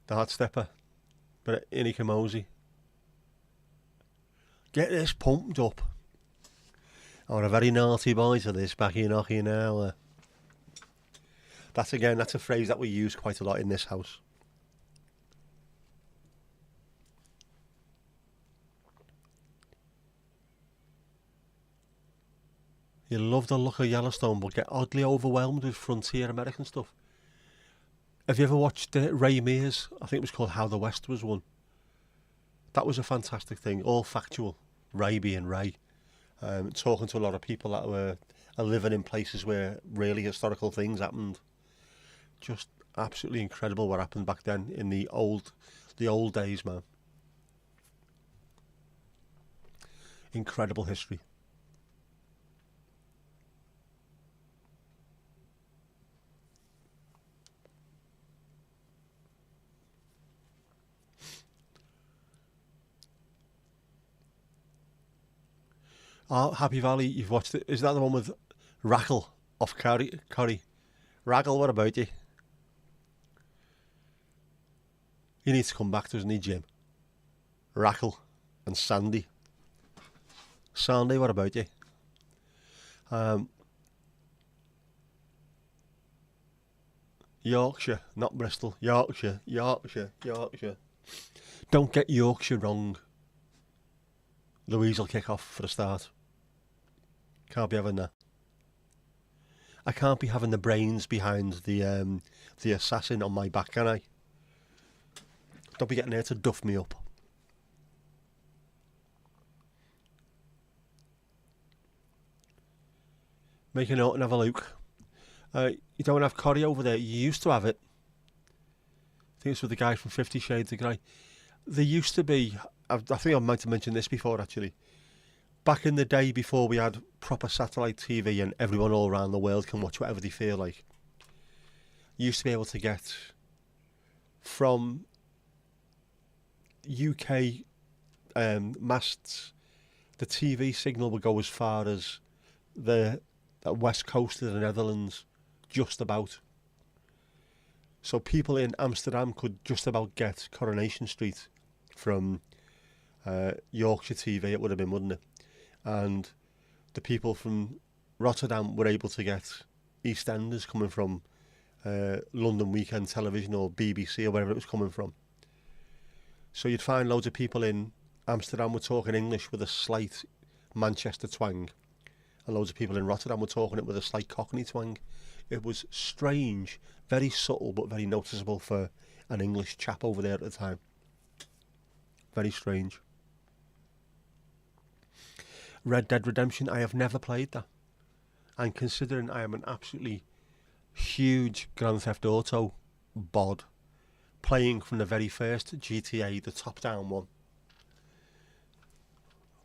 The hot stepper. But Inika Mosey. Get this pumped up. I'm a very naughty boy to this back in Knocky now. That's a phrase that we use quite a lot in this house. You love the look of Yellowstone, but get oddly overwhelmed with frontier American stuff. Have you ever watched Ray Mears? I think it was called How the West Was Won. That was a fantastic thing, all factual. Ray being Ray. Talking to a lot of people that are living in places where really historical things happened. Just absolutely incredible what happened back then in the old days, man. Incredible history. Oh, Happy Valley, you've watched it. Is that the one with Rackle off Curry? Rackle, what about you? He needs to come back, doesn't he, Jim? Rackle and Sandy. Sandy, what about you? Yorkshire, not Bristol. Yorkshire. Don't get Yorkshire wrong. Louise will kick off for a start. Can't be having that. I can't be having the brains behind the assassin on my back, can I? Don't be getting there to duff me up. Make a note and have a look. You don't have Corrie over there. You used to have it. I think it's with the guy from 50 Shades of Grey. There used to be, I think I might have mentioned this before actually, back in the day before we had proper satellite TV and everyone all around the world can watch whatever they feel like, you used to be able to get from UK masts, the TV signal would go as far as the west coast of the Netherlands, just about. So people in Amsterdam could just about get Coronation Street from Yorkshire TV, it would have been, wouldn't it? And the people from Rotterdam were able to get EastEnders coming from London Weekend Television or BBC or wherever it was coming from. So you'd find loads of people in Amsterdam were talking English with a slight Manchester twang, and loads of people in Rotterdam were talking it with a slight Cockney twang. It was strange, very subtle but very noticeable for an English chap over there at the time. Very strange. Red Dead Redemption, I have never played that. And considering I am an absolutely huge Grand Theft Auto bod, playing from the very first GTA, the top-down one.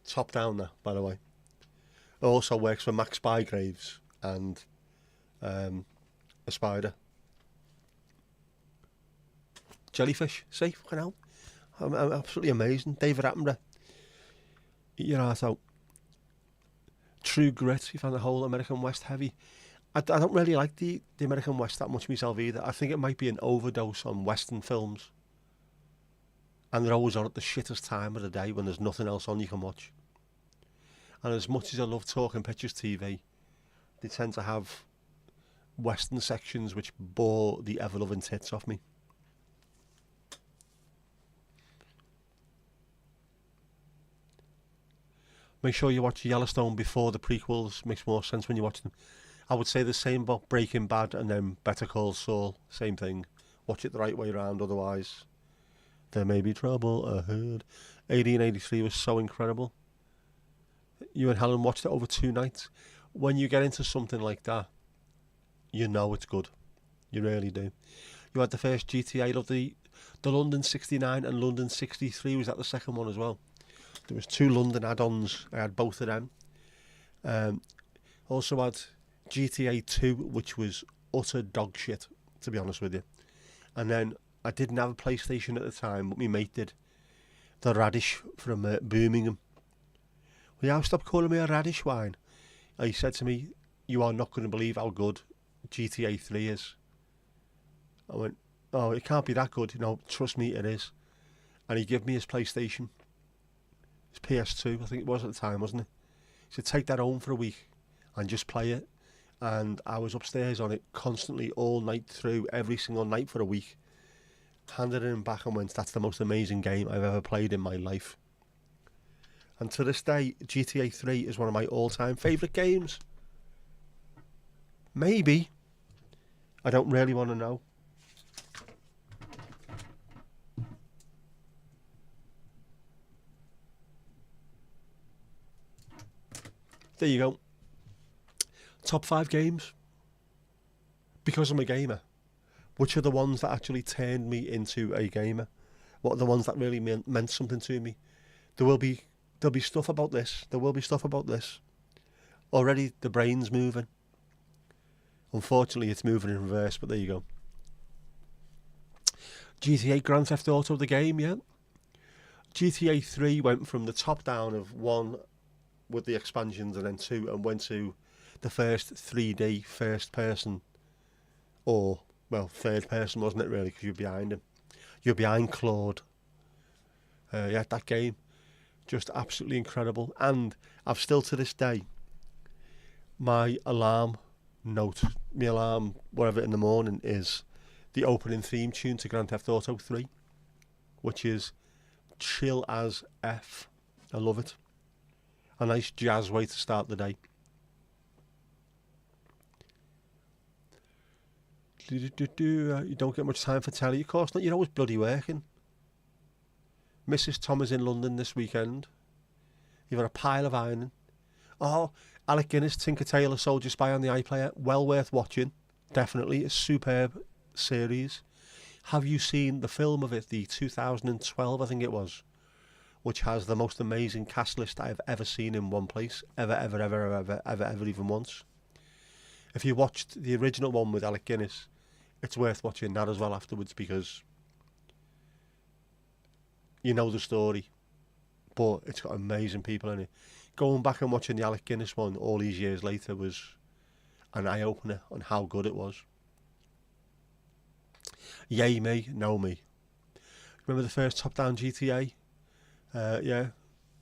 Top-down there, by the way. Also works for Max Bygraves and a spider. Jellyfish, see, fucking hell. I'm absolutely amazing. David Attenborough. You know, so True Grit, you found the whole American West heavy. I don't really like the American West that much myself either. I think it might be an overdose on Western films. And they're always on at the shittest time of the day when there's nothing else on you can watch. And as much as I love talking pictures TV, they tend to have Western sections which bore the ever-loving tits off me. Make sure you watch Yellowstone before the prequels. Makes more sense when you watch them. I would say the same about Breaking Bad and then Better Call Saul. Same thing. Watch it the right way around, otherwise there may be trouble ahead. 1883 was so incredible. You and Helen watched it over 2 nights. When you get into something like that, you know it's good. You really do. You had the first GTA of the London 69 and London 63. Was that the second one as well? There was 2 London add-ons. I had both of them. Also had GTA 2, which was utter dog shit, to be honest with you. And then I didn't have a PlayStation at the time, but my mate did. The Radish from Birmingham. Will you stop calling me a radish wine? He said to me, "You are not going to believe how good GTA 3 is." I went, "Oh, it can't be that good." Trust me, it is. And he gave me his PlayStation. His PS2, I think it was at the time, wasn't it? He said, "Take that home for a week and just play it." And I was upstairs on it constantly all night through, every single night for a week. Handed it him back and went, "That's the most amazing game I've ever played in my life." And to this day, GTA 3 is one of my all-time favourite games. Maybe. I don't really want to know. There you go. Top 5 games. Because I'm a gamer. Which are the ones that actually turned me into a gamer? What are the ones that really meant something to me? There'll be stuff about this. There will be stuff about this. Already the brain's moving. Unfortunately, it's moving in reverse, but there you go. GTA Grand Theft Auto, the game, yeah. GTA 3 went from the top down of 1 with the expansions and then 2 and went to the first 3D first person, or, well, third person, wasn't it really, because you're behind him. You're behind Claude. Yeah, that game, just absolutely incredible. And I've still to this day, my alarm note, my alarm, whatever in the morning, is the opening theme tune to Grand Theft Auto 3, which is chill as F. I love it. A nice jazz way to start the day. You don't get much time for telly, of course not. You're always bloody working. Mrs. Tom is in London this weekend. You've got a pile of ironing. Oh, Alec Guinness, Tinker Tailor Soldier Spy on the iPlayer. Well worth watching. Definitely. A superb series. Have you seen the film of it, the 2012, I think it was, which has the most amazing cast list I've ever seen in one place. Ever, even once. If you watched the original one with Alec Guinness, it's worth watching that as well afterwards, because you know the story, but it's got amazing people in it. Going back and watching the Alec Guinness one all these years later was an eye-opener on how good it was. Yay me, no me. Remember the first top-down GTA? Yeah,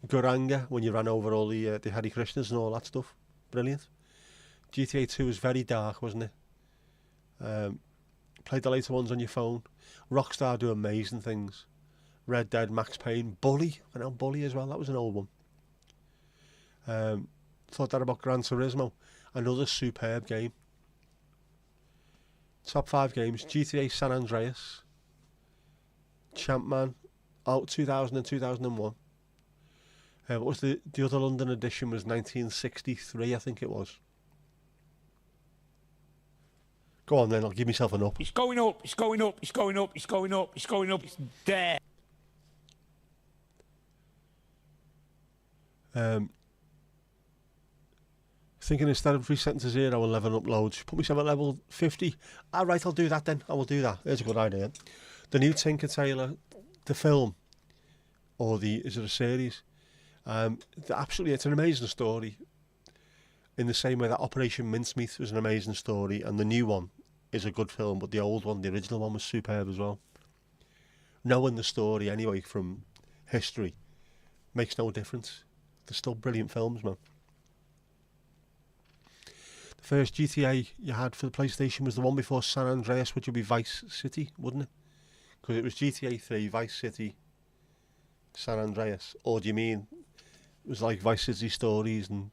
Guranga, when you ran over all the Hare Krishnas and all that stuff. Brilliant. GTA 2 was very dark, wasn't it? Played the later ones on your phone. Rockstar do amazing things. Red Dead, Max Payne, Bully. I know Bully as well, that was an old one. Thought that about Gran Turismo. Another superb game. Top 5 games. GTA San Andreas. Champman. 2000 and 2001. What was the other London edition? Was 1963, I think it was. Go on then, I'll give myself an up. It's going up, it's going up, it's going up, it's going up, it's going up, it's there. Thinking instead of resetting to 0 and leveling up loads, put myself at level 50. Alright, I'll do that then. I will do that. There's a good idea. The new Tinker Tailor, the film, or is it a series? Absolutely, it's an amazing story. In the same way that Operation Mincemeat was an amazing story, and the new one is a good film, but the old one, the original one, was superb as well. Knowing the story anyway from history makes no difference. They're still brilliant films, man. The first GTA you had for the PlayStation was the one before San Andreas, which would be Vice City, wouldn't it? Because it was GTA 3, Vice City, San Andreas. Or do you mean it was like Vice City Stories and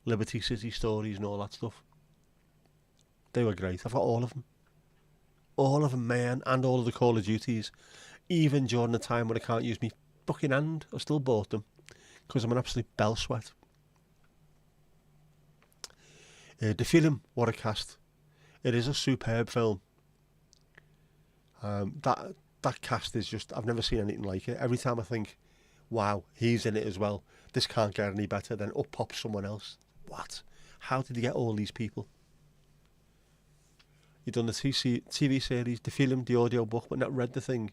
Liberty City Stories and all that stuff? They were great. I've got all of them. All of them, man, and all of the Call of Duties. Even during the time when I can't use me fucking hand, I still bought them because I'm an absolute bell sweat. The film, what a cast! It is a superb film. That cast is just, I've never seen anything like it. Every time I think, wow, he's in it as well. This can't get any better. Then up pops someone else. What? How did he get all these people? You've done the TV series, the film, the audio book, but not read the thing.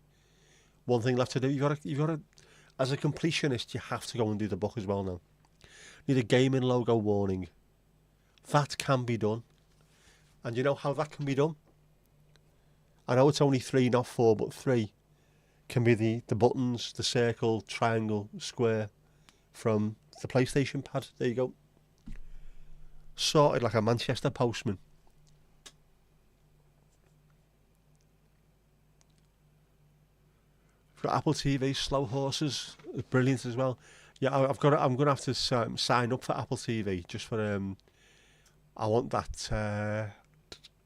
One thing left to do. You've got to, as a completionist, you have to go and do the book as well now. Need a gaming logo warning. That can be done. And you know how that can be done? I know it's only 3, not 4, but 3 can be the buttons, the circle, triangle, square from the PlayStation pad. There you go. Sorted like a Manchester postman. Got Apple TV, Slow Horses, brilliant as well. Yeah, I'm gonna have to sign up for Apple TV just for I want that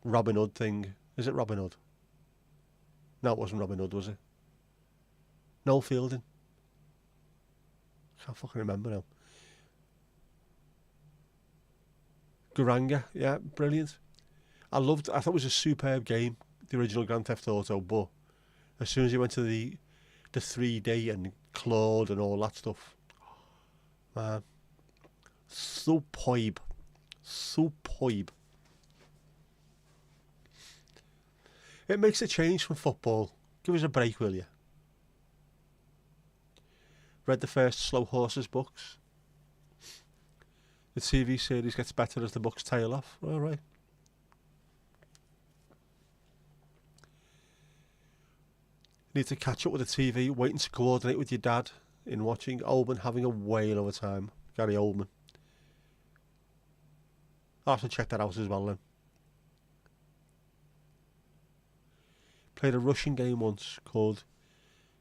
Robin Hood thing. Is it Robin Hood? No, it wasn't Robin Hood, was it? Noel Fielding. Can't fucking remember now. Garanga, yeah, brilliant. I thought it was a superb game, the original Grand Theft Auto, but as soon as you went to the 3D and Claude and all that stuff, man, superb. It makes a change from football. Give us a break, will you? Read the first Slow Horses books. The TV series gets better as the books tail off. All right. Need to catch up with the TV, waiting to coordinate with your dad in watching. Oldman having a whale of a time. Gary Oldman. I'll have to check that out as well then. Played a Russian game once called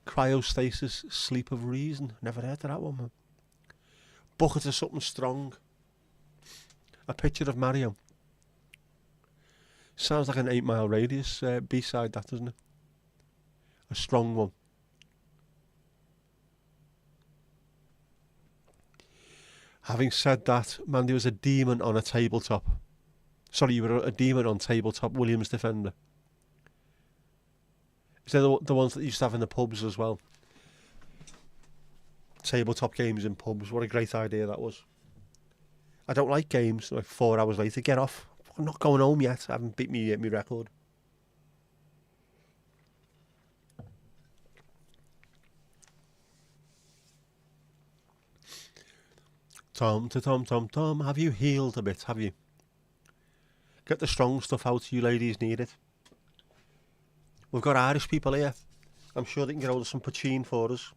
Cryostasis Sleep of Reason. Never heard of that one, man. Bucket of something strong. A picture of Mario. Sounds like an 8 Mile Radius B-side, that, doesn't it? A strong one. Having said that, man, there was a demon on a tabletop. Sorry, you were a demon on tabletop Williams Defender. Is that the ones that you used to have in the pubs as well? Tabletop games in pubs. What a great idea that was. I don't like games. Like 4 hours later, get off. I'm not going home yet. I haven't beat me record. Tom, have you healed a bit, have you? Get the strong stuff out, you ladies need it. We've got Irish people here. I'm sure they can get hold of some poutine for us.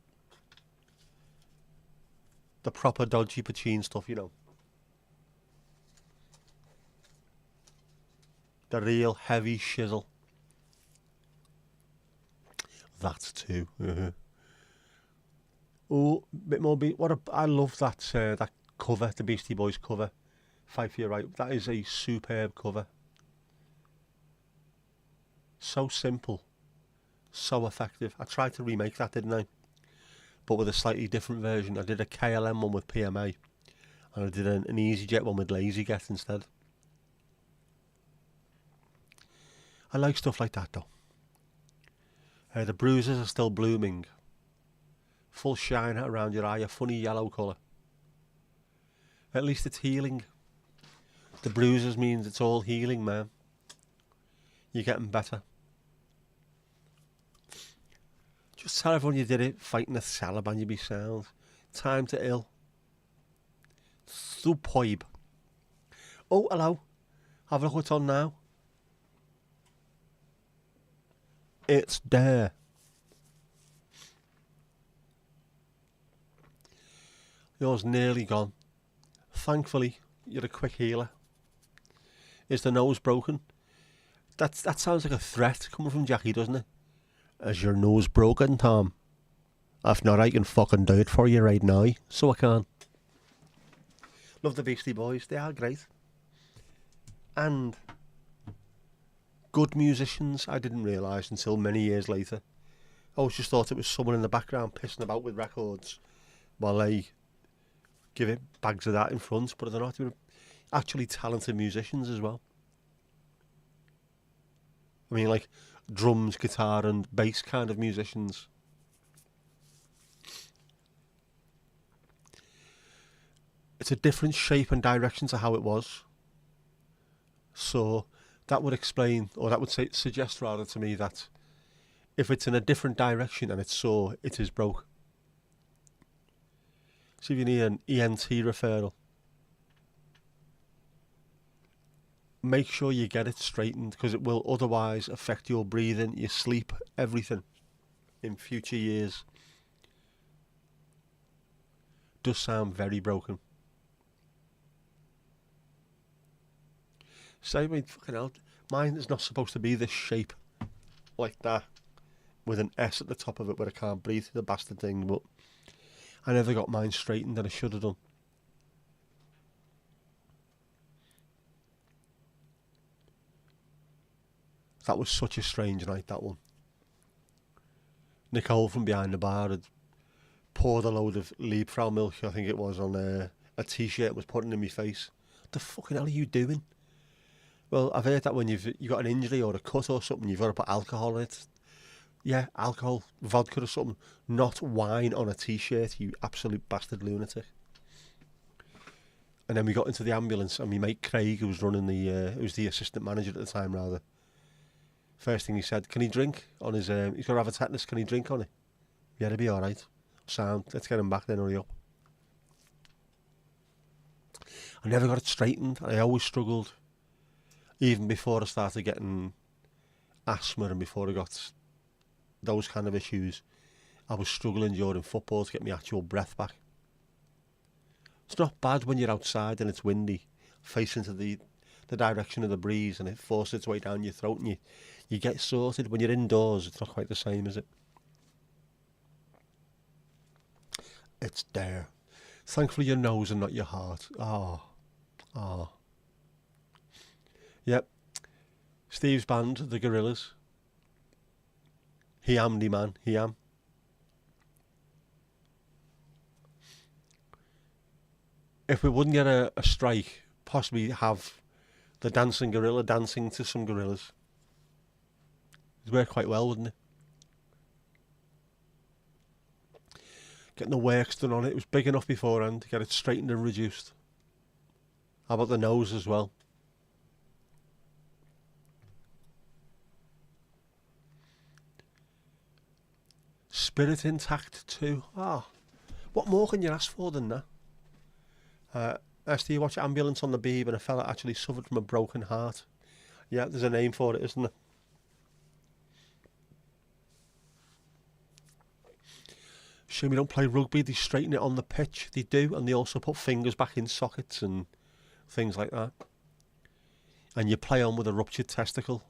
The proper dodgy poutine stuff, you know. The real heavy shizzle. That too. Oh, bit more beat. I love that cover, the Beastie Boys cover. Fight for Your Right. That is a superb cover. So simple, so effective. I tried to remake that, didn't I? But with a slightly different version. I did a KLM one with PMA, and I did an EasyJet one with LazyGet instead. I like stuff like that though. The bruises are still blooming. Full shine around your eye, a funny yellow colour. At least it's healing. The bruises means it's all healing, man. You're getting better. Just tell everyone you did it, fighting the Taliban, you be sound. Time to ill. Superb. Oh, hello. Have a look what's on now. It's there. Yours nearly gone. Thankfully, you're a quick healer. Is the nose broken? That sounds like a threat coming from Jackie, doesn't it? Is your nose broken, Tom? If not, I can fucking do it for you right now. So I can. Love the Beastie Boys. They are great. And good musicians, I didn't realise until many years later. I always just thought it was someone in the background pissing about with records while they give it bags of that in front, but they're not. They were actually talented musicians as well. I mean, like drums, guitar and bass kind of musicians. It's a different shape and direction to how it was. So that would explain, or that would suggest rather to me, that if it's in a different direction and it's sore, it is broke. So if you need an ENT referral, make sure you get it straightened, because it will otherwise affect your breathing, your sleep, everything in future years. Does sound very broken. So I mean, fucking hell, mine is not supposed to be this shape like that with an S at the top of it where I can't breathe, the bastard thing, but I never got mine straightened and I should have done. That was such a strange night, that one. Nicole from behind the bar had poured a load of Liebfrau milk, I think it was, on a t-shirt and was putting it in my face. What the fucking hell are you doing? Well, I've heard that when you've got an injury or a cut or something, you've got to put alcohol in it. Yeah, alcohol, vodka or something, not wine on a t-shirt, you absolute bastard lunatic. And then we got into the ambulance, and my mate Craig, who was running who was the assistant manager at the time, rather. First thing he said, can he drink on his, he's got to have a tetanus, can he drink on it? Yeah, it'll be alright. Sound, let's get him back then, hurry up. I never got it straightened, I always struggled. Even before I started getting asthma and before I got those kind of issues, I was struggling during football to get my actual breath back. It's not bad when you're outside and it's windy, facing to the direction of the breeze, and it forces its way down your throat and you get sorted. When you're indoors, it's not quite the same, is it? It's there. Thankfully your nose and not your heart. Ah. Yep. Steve's band, the Gorillas. He am the man, he am. If we wouldn't get a strike, possibly have the dancing gorilla dancing to some gorillas. It'd work quite well, wouldn't it? Getting the works done on it. It was big enough beforehand to get it straightened and reduced. How about the nose as well? Spirit intact too. What more can you ask for than that? Do you watch Ambulance on the Beeb, and a fella actually suffered from a broken heart? Yeah, there's a name for it, isn't there? Shame we don't play rugby. They straighten it on the pitch. They do, and they also put fingers back in sockets and things like that. And you play on with a ruptured testicle.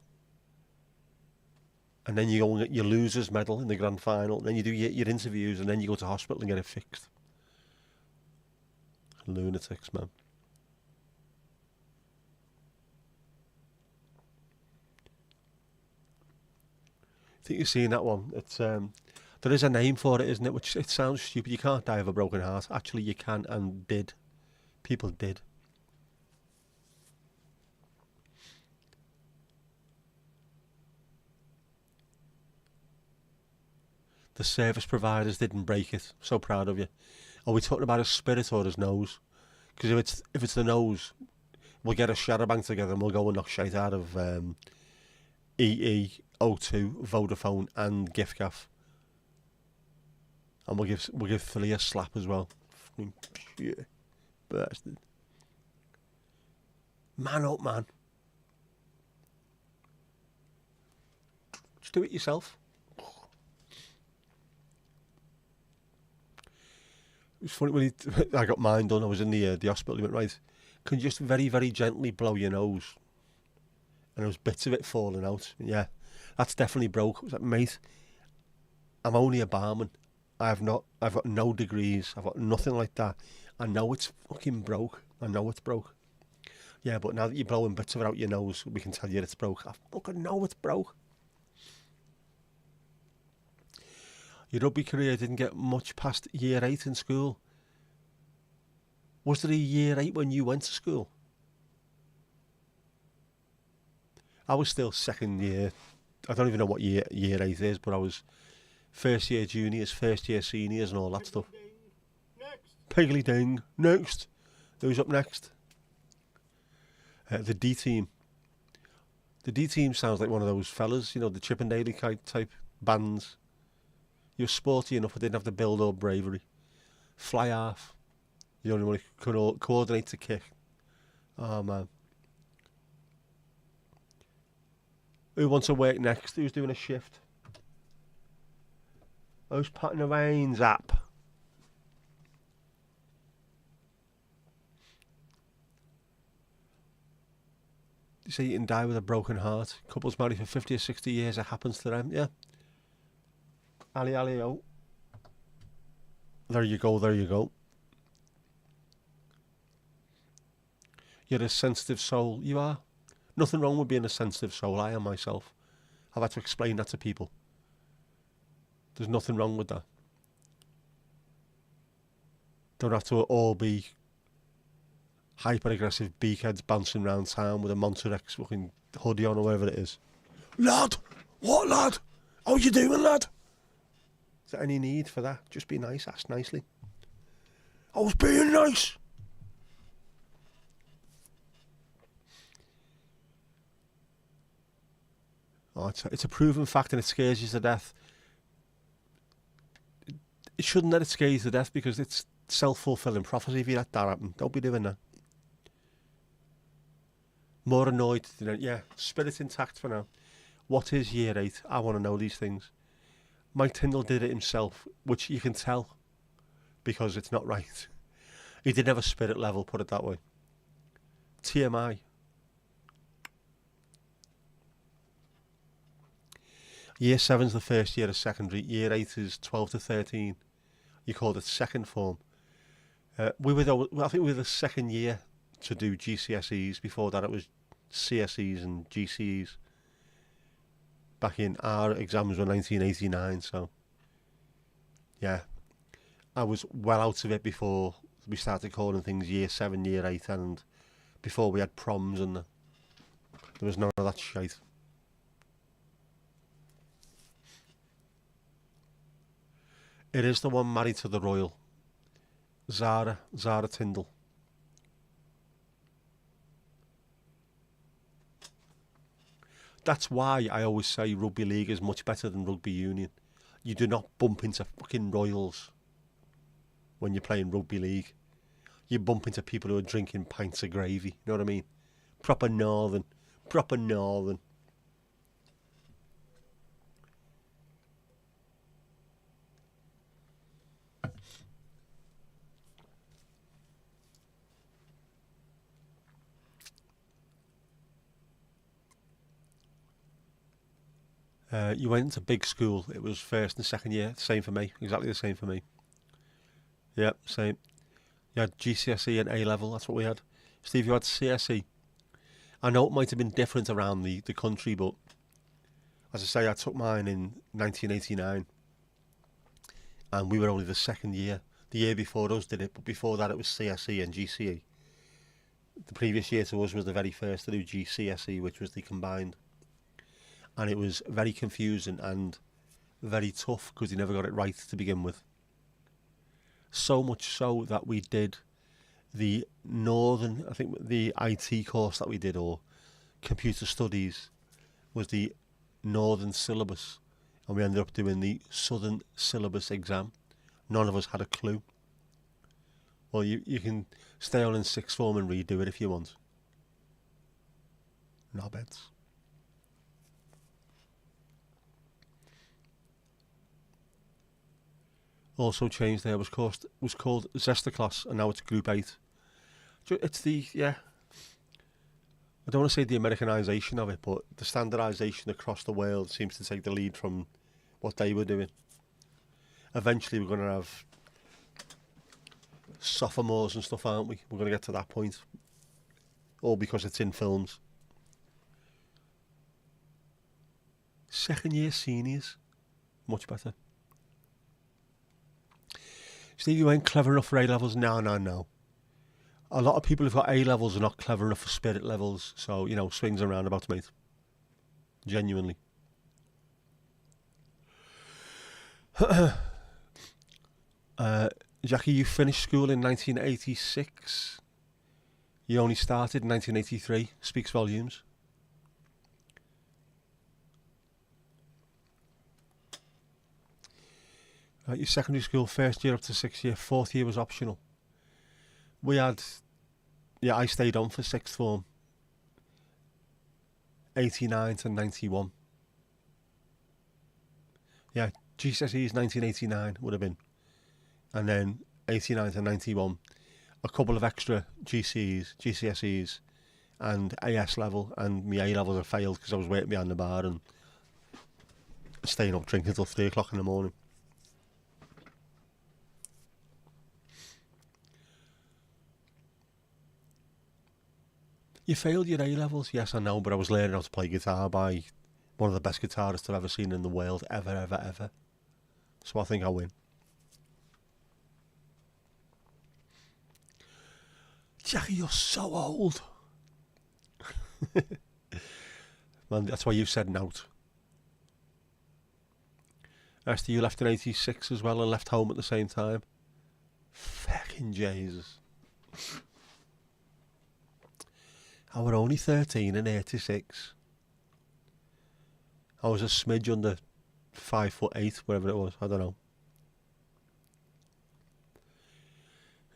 And then you go and get your loser's medal in the grand final. And then you do your interviews, and then you go to hospital and get it fixed. Lunatics, man. I think you've seen that one. It's there is a name for it, isn't it? Which, it sounds stupid. You can't die of a broken heart. Actually, you can, and did. People did. The service providers didn't break it. So proud of you. Are we talking about his spirit or his nose? Because if it's the nose, we'll get a shadow bank together and we'll go and knock shite out of EE, O2, Vodafone and Giftgaff. And we'll give Philly a slap as well. Fucking shit. Bastard. Man up, man. Just do it yourself. It was funny when I got mine done. I was in the hospital. He went, right, can you just very, very gently blow your nose? And there was bits of it falling out. Yeah, that's definitely broke. I was like, mate, I'm only a barman. I've got no degrees. I've got nothing like that. I know it's fucking broke. I know it's broke. Yeah, but now that you're blowing bits of it out your nose, we can tell you it's broke. I fucking know it's broke. Your rugby career didn't get much past year 8 in school. Was there a year 8 when you went to school? I was still second year. I don't even know what year 8 is, but I was first year juniors, first year seniors and all that stuff. Next. Piggly ding. Next. Who's up next? The D team. The D team sounds like one of those fellas, you know, the Chippendale type bands. You were sporty enough, but didn't have the build or bravery. Fly half. You only want to coordinate to kick. Oh man. Who wants to work next? Who's doing a shift? Who's putting the reins up? You say you can die with a broken heart. Couples married for 50 or 60 years, it happens to them, yeah. Ali, ali, oh. There you go, there you go. You're a sensitive soul, you are. Nothing wrong with being a sensitive soul, I am myself. I've had to explain that to people. There's nothing wrong with that. Don't have to all be hyper-aggressive beakheads bouncing around town with a Monterex fucking hoodie on or whatever it is. Lad! What, lad? How you doing, lad? Is there any need for that? Just be nice, ask nicely. I was being nice! Oh, it's a proven fact and it scares you to death. It shouldn't let it scare you to death because it's self-fulfilling prophecy if you let that happen. Don't be doing that. More annoyed than it. Yeah, spirit intact for now. What is year 8? I want to know these things. Mike Tyndall did it himself, which you can tell because it's not right. He didn't have a spirit level, put it that way. TMI. Year 7's the first year of secondary. Year 8 is 12 to 13. You called it second form. I think we were the second year to do GCSEs. Before that it was CSEs and GCEs. Back in our exams were 1989, so yeah. I was well out of it before we started calling things year 7, year 8 and before we had proms and there was none of that shite. It is the one married to the royal. Zara Tyndall. That's why I always say rugby league is much better than rugby union. You do not bump into fucking royals when you're playing rugby league. You bump into people who are drinking pints of gravy, you know what I mean? Proper northern. You went into big school. It was first and second year. Same for me. Exactly the same for me. Yeah, same. You had GCSE and A level. That's what we had. Steve, you had CSE. I know it might have been different around the country, but as I say, I took mine in 1989, and we were only the second year. The year before us did it, but before that it was CSE and GCE. The previous year to us was the very first to do GCSE, which was the combined. And it was very confusing and very tough because he never got it right to begin with. So much so that we did the northern, I think the IT course that we did, or computer studies, was the northern syllabus, and we ended up doing the southern syllabus exam. None of us had a clue. Well, you can stay on in sixth form and redo it if you want. Knobheads. Also changed there was called Zesta class, and now it's Group 8. It's the, yeah, I don't want to say the Americanization of it, but the standardization across the world seems to take the lead from what they were doing. Eventually we're going to have sophomores and stuff, aren't we? We're going to get to that point. all because it's in films. Second year seniors, much better. Steve, you ain't clever enough for A-levels? No. A lot of people who've got A-levels are not clever enough for spirit levels, so, you know, swings and roundabouts, mate. Genuinely. Jackie, you finished school in 1986. You only started in 1983. Speaks volumes. Your secondary school, first year up to 6th year, 4th year was optional. We had, I stayed on for 6th form. 89 to 91. Yeah, GCSEs 1989 would have been. And then 89 to 91. A couple of extra GCSEs, and AS level, and my A levels I failed because I was waiting behind the bar and staying up drinking till 3 o'clock in the morning. You failed your A-levels, yes I know, but I was learning how to play guitar by one of the best guitarists I've ever seen in the world, ever. So I think I'll win. Jackie, you're so old. Man, that's why you said nout. Esther, you left in 86 as well and left home at the same time. Fucking Jesus. I was only 13 in 86. I was a smidge under 5'8", whatever it was, I don't know.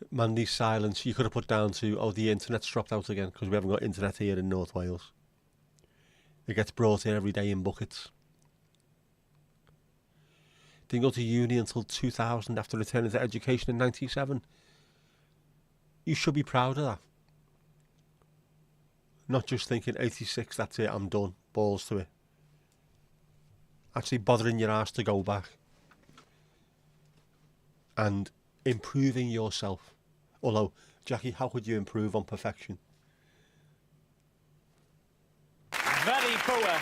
Mandy's silence, you could have put down to, oh, the internet's dropped out again, because we haven't got internet here in North Wales. It gets brought in every day in buckets. Didn't go to uni until 2000 after returning to education in 97. You should be proud of that. Not just thinking 86, that's it, I'm done, balls to it. Actually bothering your ass to go back. And improving yourself. Although, Jackie, how could you improve on perfection? Very poor.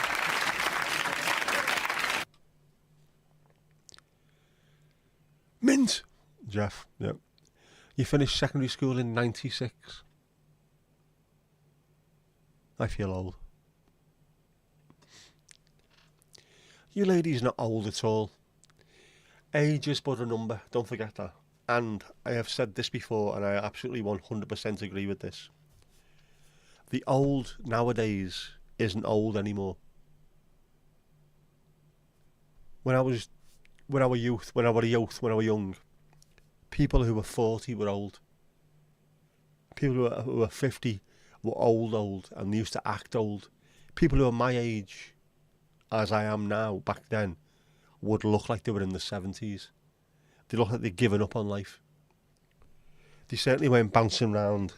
Mint! Jeff, yep. You finished secondary school in 96. I feel old. You ladies not old at all. Age is but a number, don't forget that. And I have said this before, and I absolutely 100% agree with this. The old nowadays isn't old anymore. When I was young, people who were 40 were old. People who were 50 were old, and they used to act old. People who are my age, as I am now, back then, would look like they were in the 70s. They look like they'd given up on life. They certainly weren't bouncing around,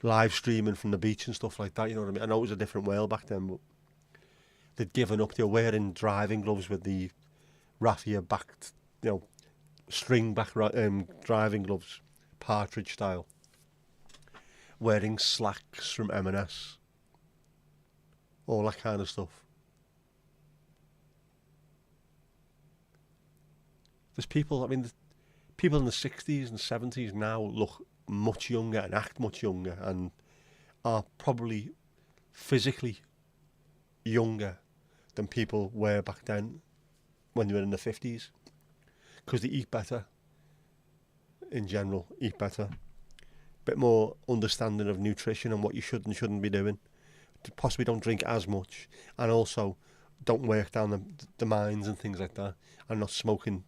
live streaming from the beach and stuff like that, you know what I mean? I know it was a different world back then, but they'd given up. They were wearing driving gloves with the raffia-backed, string-back driving gloves, partridge style. Wearing slacks from M&S. All that kind of stuff. There's people, people in the 60s and 70s now look much younger and act much younger and are probably physically younger than people were back then when they were in the 50s. Because they eat better. In general, eat better. Bit more understanding of nutrition and what you should and shouldn't be doing. Possibly don't drink as much. And also don't work down the mines and things like that. And not smoking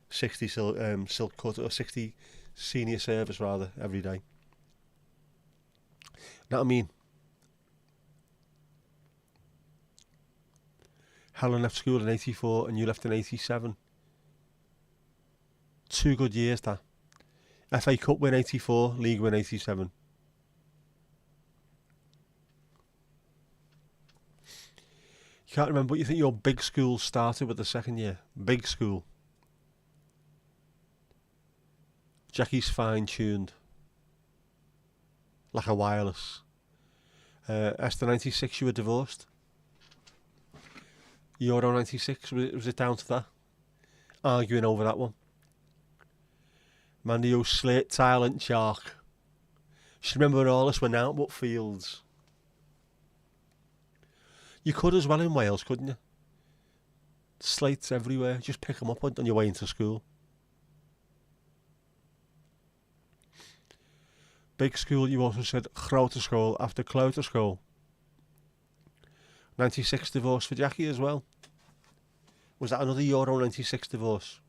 60 silk cut or 60 senior service rather every day. Know what I mean? Helen left school in 84 and you left in 87. 2 good years that. FA Cup win 84, League win 87. You can't remember, but you think your big school started with the second year? Big school. Jackie's fine-tuned. Like a wireless. Esther 96, you were divorced. Euro 96, was it down to that? Arguing over that one. Mandy, you slate silent shark. Just remember when all us went out but fields. You could as well in Wales, couldn't you? Slates everywhere. Just pick them up on your way into school. Big school, you also said grote school after klote school. 96 divorce for Jackie as well. Was that another Euro 96 divorce?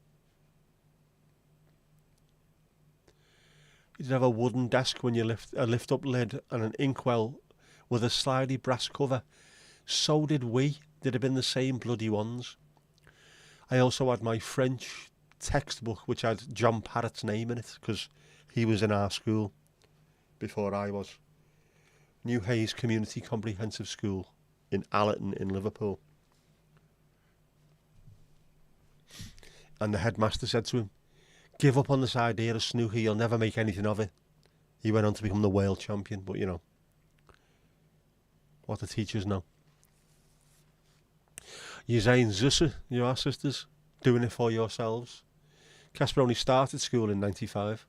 You did have a wooden desk when you lift a lift-up lid and an inkwell with a slidey brass cover. So did we. They'd have been the same bloody ones. I also had my French textbook which had John Parrott's name in it because he was in our school before I was. New Hayes Community Comprehensive School in Allerton in Liverpool. And the headmaster said to him, "Give up on this idea of snooker, you'll never make anything of it." He went on to become the world champion, but you know, what the teachers know. You zijn zussen, you are sisters, doing it for yourselves. Casper only started school in 95.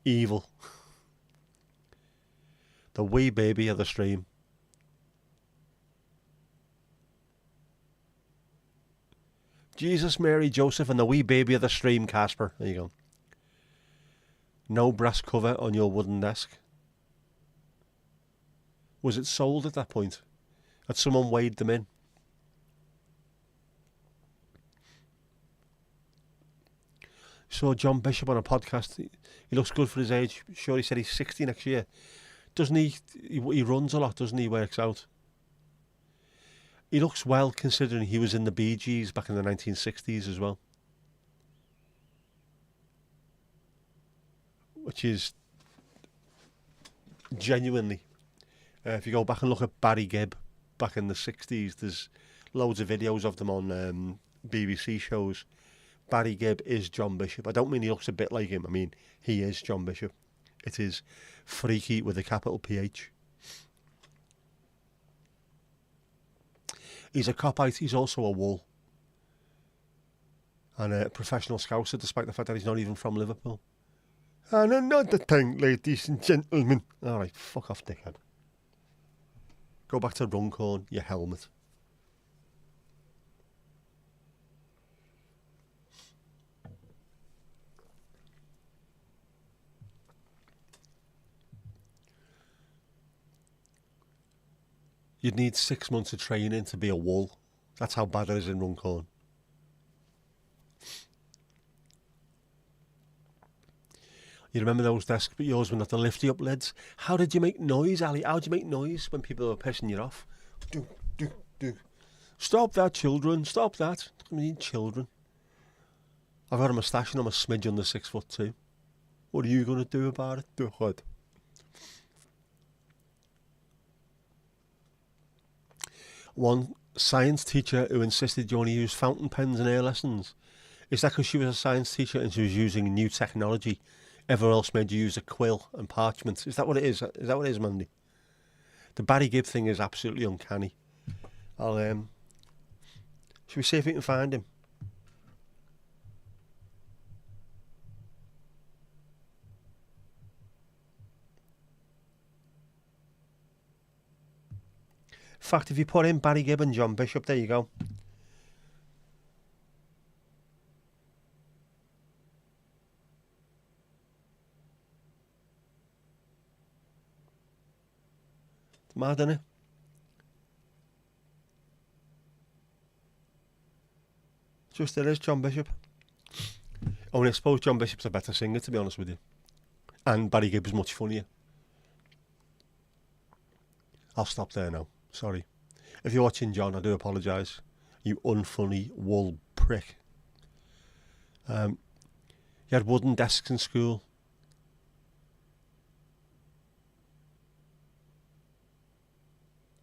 Evil. The wee baby of the stream. Jesus, Mary, Joseph and the wee baby of the stream, Casper. There you go. No brass cover on your wooden desk. Was it sold at that point? Had someone weighed them in? Saw John Bishop on a podcast. He looks good for his age. Sure, he said he's 60 next year. Doesn't he? He runs a lot, doesn't he? Works out. He looks well considering he was in the Bee Gees back in the 1960s as well. Which is genuinely, if you go back and look at Barry Gibb back in the 60s, there's loads of videos of them on BBC shows. Barry Gibb is John Bishop. I don't mean he looks a bit like him. I mean, he is John Bishop. It is freaky with a capital PH. He's a copite. He's also a wool. And a professional scouser, despite the fact that he's not even from Liverpool. And another thing, ladies and gentlemen. All right, fuck off, dickhead. Go back to Runcorn, your helmet. You'd need 6 months of training to be a wool. That's how bad it is in Runcorn. You remember those desks, but yours were not the lifty up lids. How did you make noise, Ali? How did you make noise when people were pissing you off? Do, do, do. Stop that, children. Stop that. I mean, children. I've got a moustache and I'm a smidge under 6'2". What are you going to do about it? Do what? One science teacher who insisted you only use fountain pens in her lessons. Is that because she was a science teacher and she was using new technology? Everyone else made you use a quill and parchment. Is that what it is? Is that what it is, Mandy? The Barry Gibb thing is absolutely uncanny. Should we see if we can find him? In fact, if you put in Barry Gibb and John Bishop, there you go. It's mad, isn't it? Just there is John Bishop. Only I suppose John Bishop's a better singer, to be honest with you. And Barry Gibb is much funnier. I'll stop there now. Sorry. If you're watching, John, I do apologise. You unfunny wool prick. You had wooden desks in school.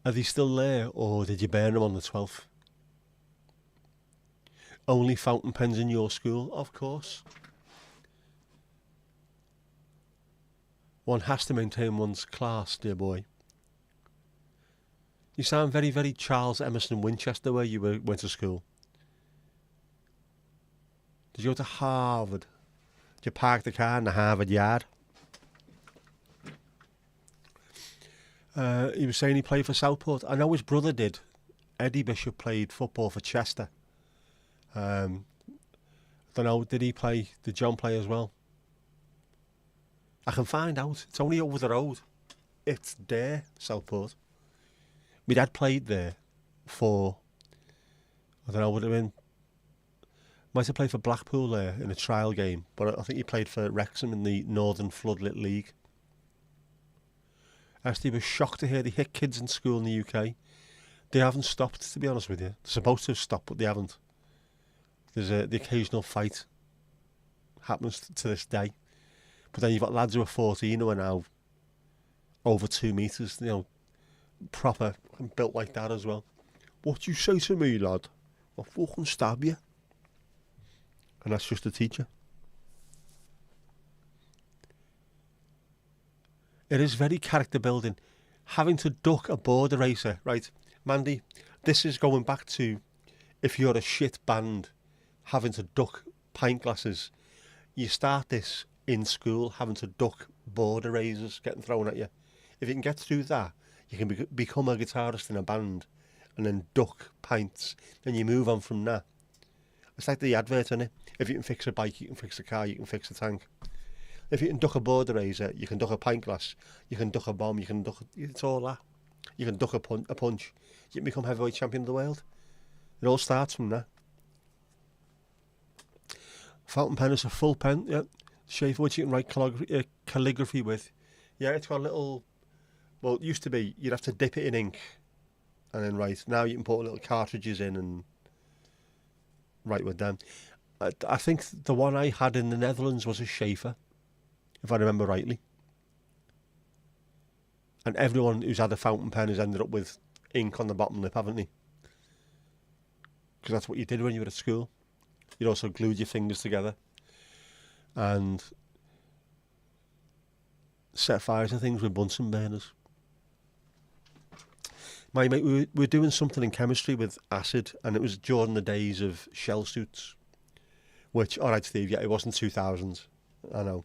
Are they still there, or did you burn them on the 12th? Only fountain pens in your school, of course. One has to maintain one's class, dear boy. You sound very, very Charles Emerson Winchester where you went to school. Did you go to Harvard? Did you park the car in the Harvard yard? He was saying he played for Southport. I know his brother did. Eddie Bishop played football for Chester. I don't know, did John play as well? I can find out. It's only over the road. It's there, Southport. My dad played there for, I don't know, would have been, might have played for Blackpool there in a trial game, but I think he played for Wrexham in the Northern Floodlit League. He was shocked to hear they hit kids in school in the UK. They haven't stopped, to be honest with you. They're supposed to have stopped, but they haven't. There's the occasional fight happens to this day. But then you've got lads who are 14 who are now over 2 metres, you know, proper and built like that as well. What you say to me, lad? I'll fucking stab you. And that's just a teacher. It is very character building. Having to duck a border racer, right? Mandy, this is going back to if you're a shit band, having to duck pint glasses. You start this in school, having to duck border racers getting thrown at you. If you can get through that, you can become a guitarist in a band and then duck pints. Then you move on from that. It's like the advert, isn't it? If you can fix a bike, you can fix a car, you can fix a tank. If you can duck a border raiser, you can duck a pint glass, you can duck a bomb, you can duck... It's all that. You can duck a punch. You can become heavyweight champion of the world. It all starts from that. Fountain pen is a full pen, yeah. Shape which you can write calligraphy with. Yeah, it's got a little... Well, it used to be, you'd have to dip it in ink and then write. Now you can put little cartridges in and write with them. I think the one I had in the Netherlands was a Schaefer, if I remember rightly. And everyone who's had a fountain pen has ended up with ink on the bottom lip, haven't they? Because that's what you did when you were at school. You'd also glued your fingers together and set fire to things with Bunsen burners. My mate, we were doing something in chemistry with acid, and it was during the days of shell suits, which, all right, Steve, yeah, it wasn't 2000s, I know.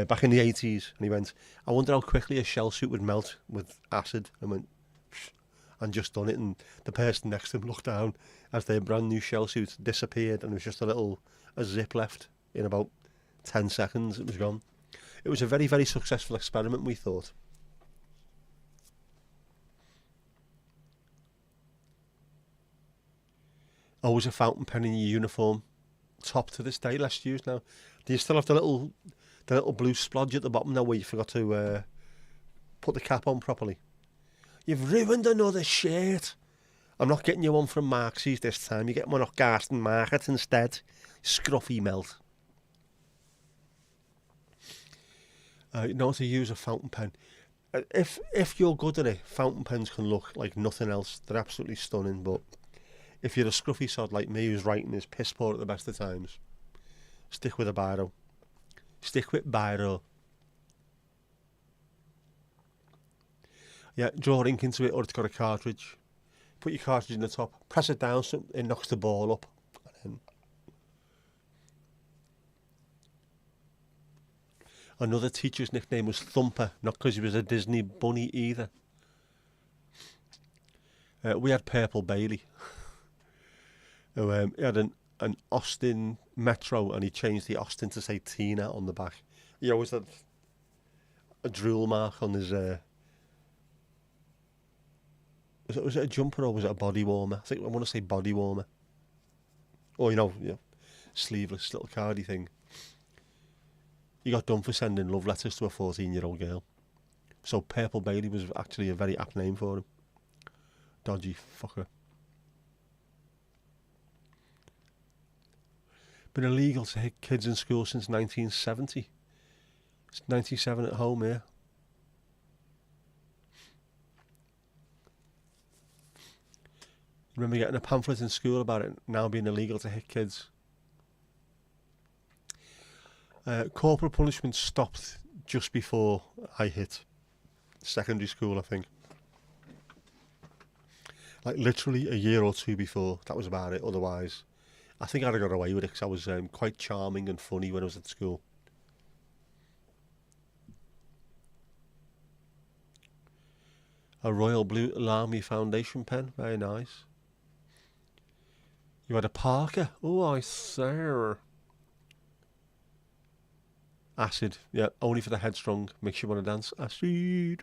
Back in the 80s, and he went, I wonder how quickly a shell suit would melt with acid. And went, psh, and just done it, and the person next to him looked down as their brand new shell suit disappeared, and there was just a zip left. In about 10 seconds, it was gone. It was a very, very successful experiment, we thought. Always a fountain pen in your uniform. Top to this day, less used now. Do you still have the little blue splodge at the bottom now where you forgot to put the cap on properly? You've ruined another shirt. I'm not getting you one from Marxie's this time. You're getting one off Garston Market instead. Scruffy melt. You know how to use a fountain pen. If you're good at it, fountain pens can look like nothing else. They're absolutely stunning, but if you're a scruffy sod like me who's writing his piss poor at the best of times, stick with a biro. Stick with biro. Yeah, draw ink into it, or it's got a cartridge. Put your cartridge in the top, press it down so it knocks the ball up. And then another teacher's nickname was Thumper, not because he was a Disney bunny either. We had Purple Bailey. He had an Austin Metro, and he changed the Austin to say Tina on the back. He always had a drool mark on his... Was it a jumper or was it a body warmer? I want to say body warmer. Or, sleeveless little cardy thing. He got done for sending love letters to a 14-year-old girl. So Purple Bailey was actually a very apt name for him. Dodgy fucker. Been illegal to hit kids in school since 1970. It's 97 at home here. Remember getting a pamphlet in school about it now being illegal to hit kids. Corporal punishment stopped just before I hit secondary school, I think. Like literally a year or two before, that was about it. Otherwise, I think I'd have got away with it because I was quite charming and funny when I was at school. A Royal Blue Alarmy Foundation pen, very nice. You had a Parker. Oh, I say. Acid, yeah, only for the headstrong. Makes you want to dance. Acid.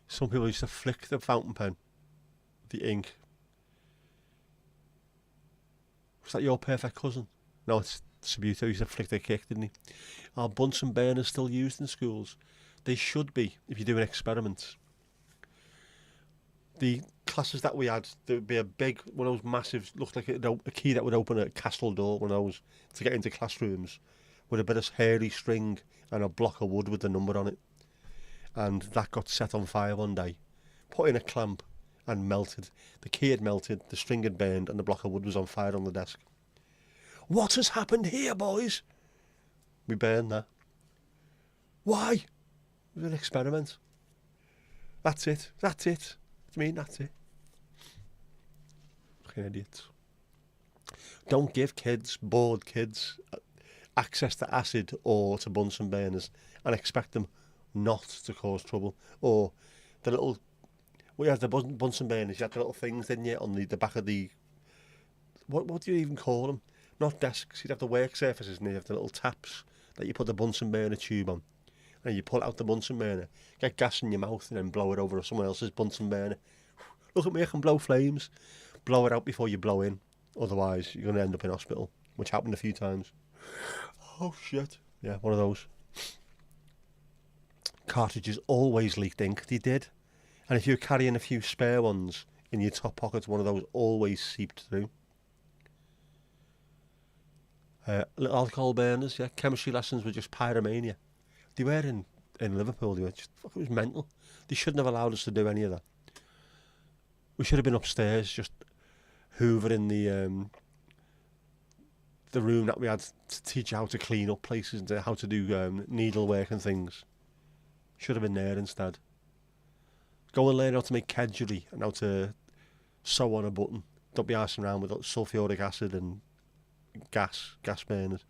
Some people used to flick the fountain pen, the ink. Was that your perfect cousin? No, it's Sabuto. He used to flick their kick, didn't he? Are Bunsen burners still used in schools? They should be, if you're doing experiments. The classes that we had, there would be a big, one of those massive, looked like a key that would open a castle door, one of those, to get into classrooms, with a bit of hairy string and a block of wood with the number on it. And that got set on fire one day, put in a clamp and melted. The key had melted, the string had burned, and the block of wood was on fire on the desk. What has happened here, boys? We burned that. Why? It was an experiment. That's it. That's it. What do you mean, that's it? Fucking idiots. Don't give kids, bored kids, access to acid or to Bunsen burners and expect them not to cause trouble. Or the little... We had the Bunsen burners, you had the little things, didn't you, on the back of the... What do you even call them? Not desks, you'd have the work surfaces and you have the little taps that you put the Bunsen burner tube on. And you pull out the Bunsen burner, get gas in your mouth and then blow it over someone else's Bunsen burner. Look at me, I can blow flames. Blow it out before you blow in. Otherwise, you're going to end up in hospital, which happened a few times. Oh, shit. Yeah, one of those. Cartridges always leaked ink. They did. And if you were carrying a few spare ones in your top pocket, one of those always seeped through. Little alcohol burners, yeah. Chemistry lessons were just pyromania. They were in Liverpool. They were just, it was mental. They shouldn't have allowed us to do any of that. We should have been upstairs, just hoovering the room that we had to teach you how to clean up places and how to do needlework and things. Should have been there instead. Go and learn how to make kedgeree and how to sew on a button. Don't be arsing around with sulphuric acid and gas burners.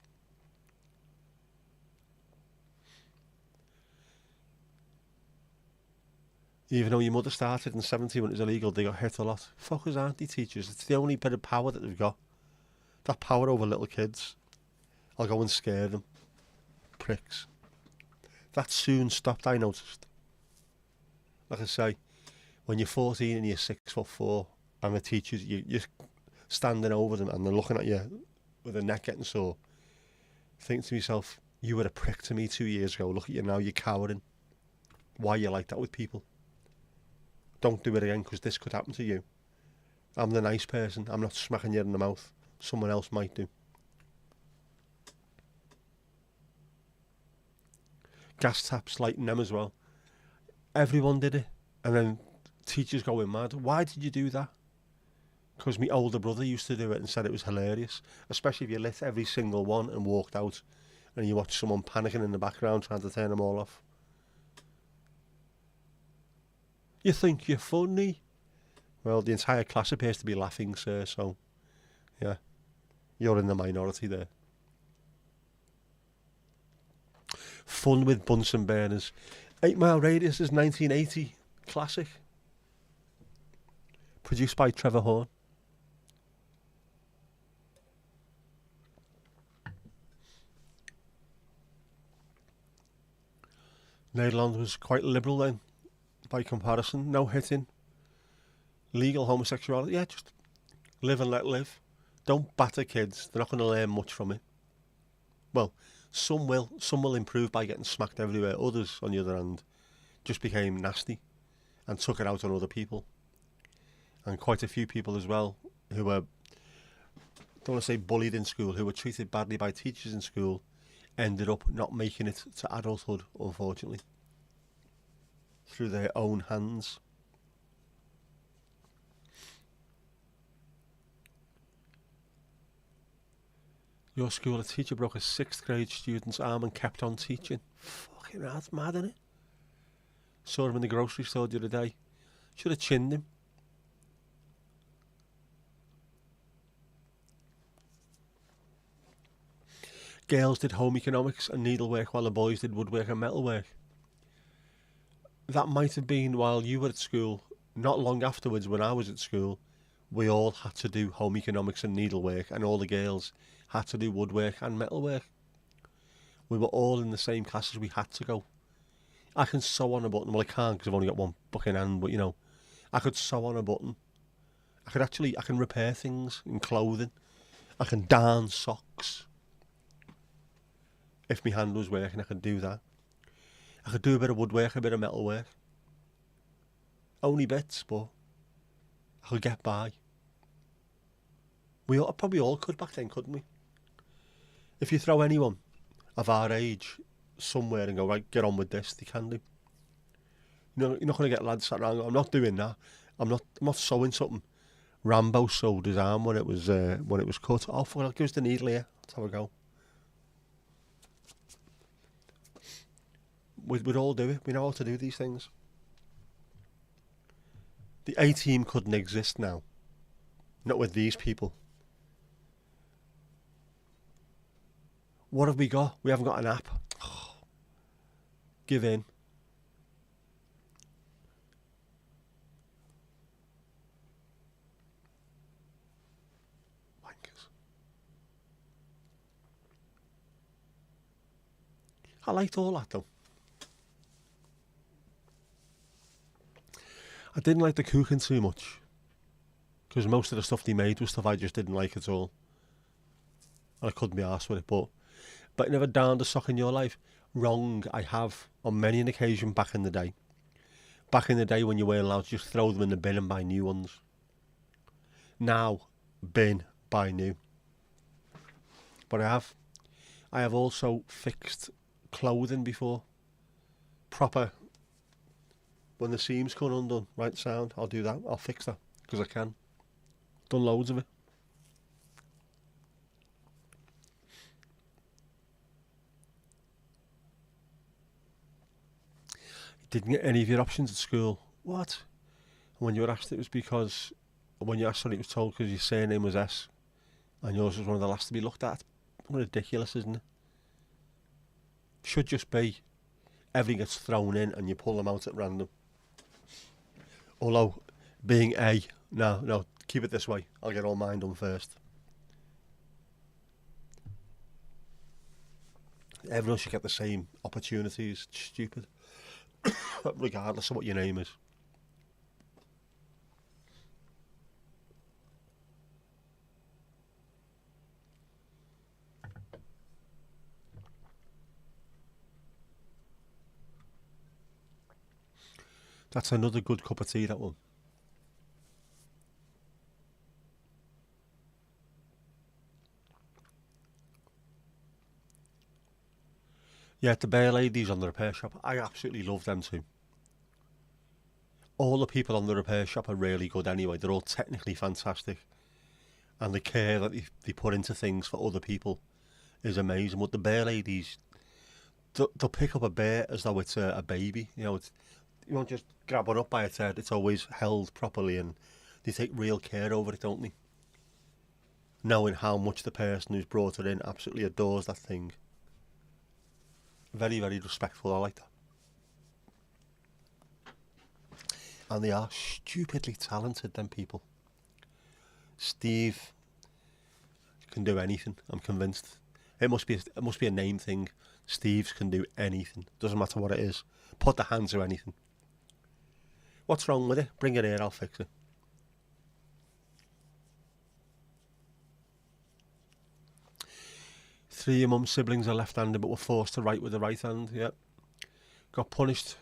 Even though your mother started in 70 when it was illegal, they got hit a lot. Fuckers, aren't they, teachers? It's the only bit of power that they've got. That power over little kids. I'll go and scare them. Pricks. That soon stopped, I noticed. Like I say, when you're 14 and you're 6'4", and the teachers, you're standing over them and they're looking at you with their neck getting sore. Think to myself, you were a prick to me 2 years ago. Look at you now, you're cowering. Why are you like that with people? Don't do it again, because this could happen to you. I'm the nice person. I'm not smacking you in the mouth. Someone else might do. Gas taps, lighting them as well. Everyone did it. And then teachers going mad. Why did you do that? Because my older brother used to do it and said it was hilarious. Especially if you lit every single one and walked out and you watched someone panicking in the background trying to turn them all off. You think you're funny? Well, the entire class appears to be laughing, sir, so, yeah, you're in the minority there. Fun with Bunsen burners. 8 Mile Radius is 1980. Classic. Produced by Trevor Horn. Nederland was quite liberal then. By comparison, no hitting, legal homosexuality, yeah, just live and let live. Don't batter kids, they're not going to learn much from it. Well, some will improve by getting smacked everywhere. Others, on the other hand, just became nasty and took it out on other people. And quite a few people as well who were, don't want to say bullied in school, who were treated badly by teachers in school, ended up not making it to adulthood, unfortunately. Through their own hands. Your school, a teacher broke a 6th grade student's arm and kept on teaching. Fucking that's mad, isn't it? Saw him in the grocery store the other day. Should have chinned him. girls did home economics and needlework while the boys did woodwork and metalwork. That might have been while you were at school. Not long afterwards, when I was at school, we all had to do home economics and needlework, and all the girls had to do woodwork and metalwork. We were all in the same classes. We had to go. I can sew on a button. Well, I can't because I've only got one fucking hand, but you know, I could sew on a button. I can repair things in clothing. I can darn socks. If my hand was working, I could do that. I could do a bit of woodwork, a bit of metalwork. Only bits, but I could get by. Probably all could back then, couldn't we? If you throw anyone of our age somewhere and go, right, get on with this, they can do. You know, you're not going to get lads sat around. I'm not doing that. I'm not sewing something. Rambo sewed his arm when it was cut. Oh, fuck, I'll give us the needle here. Let's have a go. We'd all do it. We know how to do these things. The A-team couldn't exist now. Not with these people. What have we got? We haven't got an app. Give in. Wankers. I liked all that though. I didn't like the cooking too much, because most of the stuff they made was stuff I just didn't like at all. And I couldn't be arsed with it, but never darned a sock in your life. Wrong, I have on many an occasion back in the day. Back in the day when you weren't allowed to just throw them in the bin and buy new ones. Now, bin, buy new. But I have also fixed clothing before. Proper. When the seams come undone, right sound, I'll do that. I'll fix that, because I can. Done loads of it. Didn't get any of your options at school. What? And when you were asked, it was because, when you asked what it was told, because your surname was S, and yours was one of the last to be looked at. Ridiculous, isn't it? Should just be, everything gets thrown in and you pull them out at random. Although, being A, no, keep it this way. I'll get all mine done first. Everyone should get the same opportunities. It's stupid. Regardless of what your name is. That's another good cup of tea, that one. Yeah, the bear ladies on the repair shop, I absolutely love them too. All the people on the repair shop are really good anyway. They're all technically fantastic. And the care that they put into things for other people is amazing. But the bear ladies, they'll pick up a bear as though it's a baby. You know, you won't just grab one up by its head. It's always held properly, and they take real care over it, don't they? Knowing how much the person who's brought it in absolutely adores that thing. Very, very respectful. I like that. And they are stupidly talented, them people. Steve can do anything, I'm convinced. It must be a name thing. Steves can do anything. Doesn't matter what it is. Put the hands to anything. What's wrong with it? Bring it here, I'll fix it. Three of your mum's siblings are left-handed but were forced to write with the right hand. Yep. Got punished.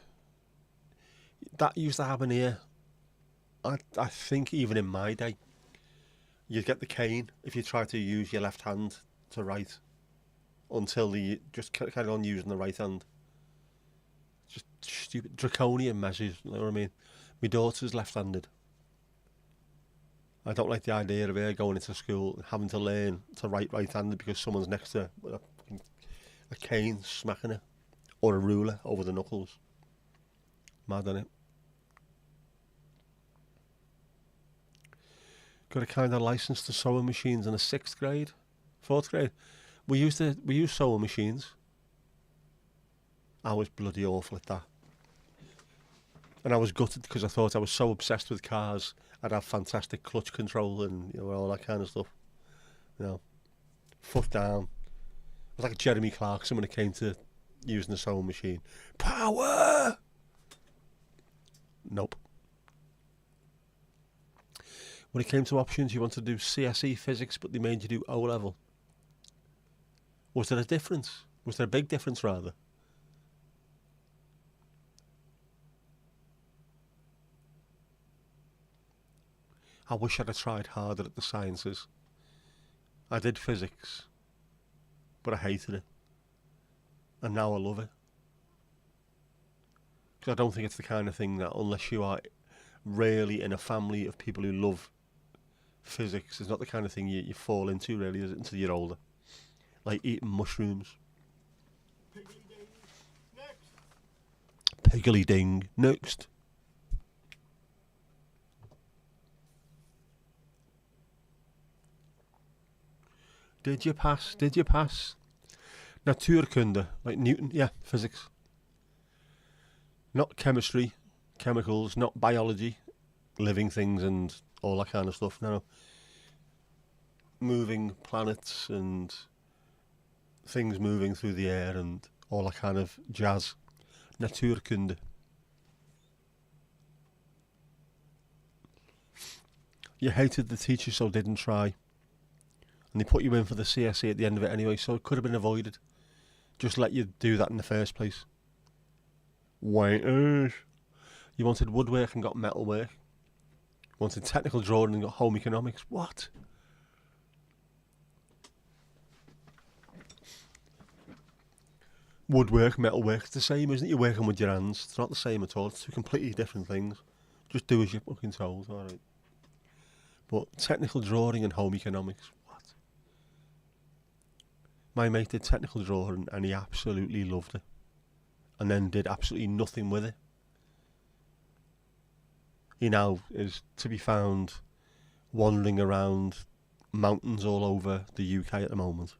That used to happen here. I think even in my day, you'd get the cane if you tried to use your left hand to write, until you just carry on using the right hand. Just stupid, draconian measures, you know what I mean? My daughter's left-handed. I don't like the idea of her going into school and having to learn to write right-handed because someone's next to her with a cane smacking her, or a ruler over the knuckles. Mad, innit? Got a kind of license to sewing machines in the 4th grade. We used sewing machines. I was bloody awful at that. And I was gutted because I thought I was so obsessed with cars. I'd have fantastic clutch control and all that kind of stuff. Foot down. I was like Jeremy Clarkson when it came to using the sewing machine. Power! Nope. When it came to options, you wanted to do CSE physics, but they made you do O level. Was there a difference? Was there a big difference, rather? I wish I'd have tried harder at the sciences. I did physics, but I hated it. And now I love it. Because I don't think it's the kind of thing that, unless you are really in a family of people who love physics, it's not the kind of thing you fall into, really, is it, until you're older. Like eating mushrooms. Piggly ding. Next. Piggly ding. Next. Did you pass? Did you pass? Natuurkunde, like Newton, yeah, physics. Not chemistry, chemicals, not biology, living things and all that kind of stuff, no. Moving planets and things moving through the air and all that kind of jazz. Natuurkunde. You hated the teacher, so didn't try. And they put you in for the CSE at the end of it anyway, so it could have been avoided. Just let you do that in the first place. Waiters. You wanted woodwork and got metalwork. You wanted technical drawing and got home economics. What? Woodwork, metalwork, it's the same, isn't it? You're working with your hands. It's not the same at all. It's two completely different things. Just do as you're fucking told, alright. But technical drawing and home economics, what? My mate did technical drawing and he absolutely loved it. And then did absolutely nothing with it. He now is to be found wandering around mountains all over the UK at the moment.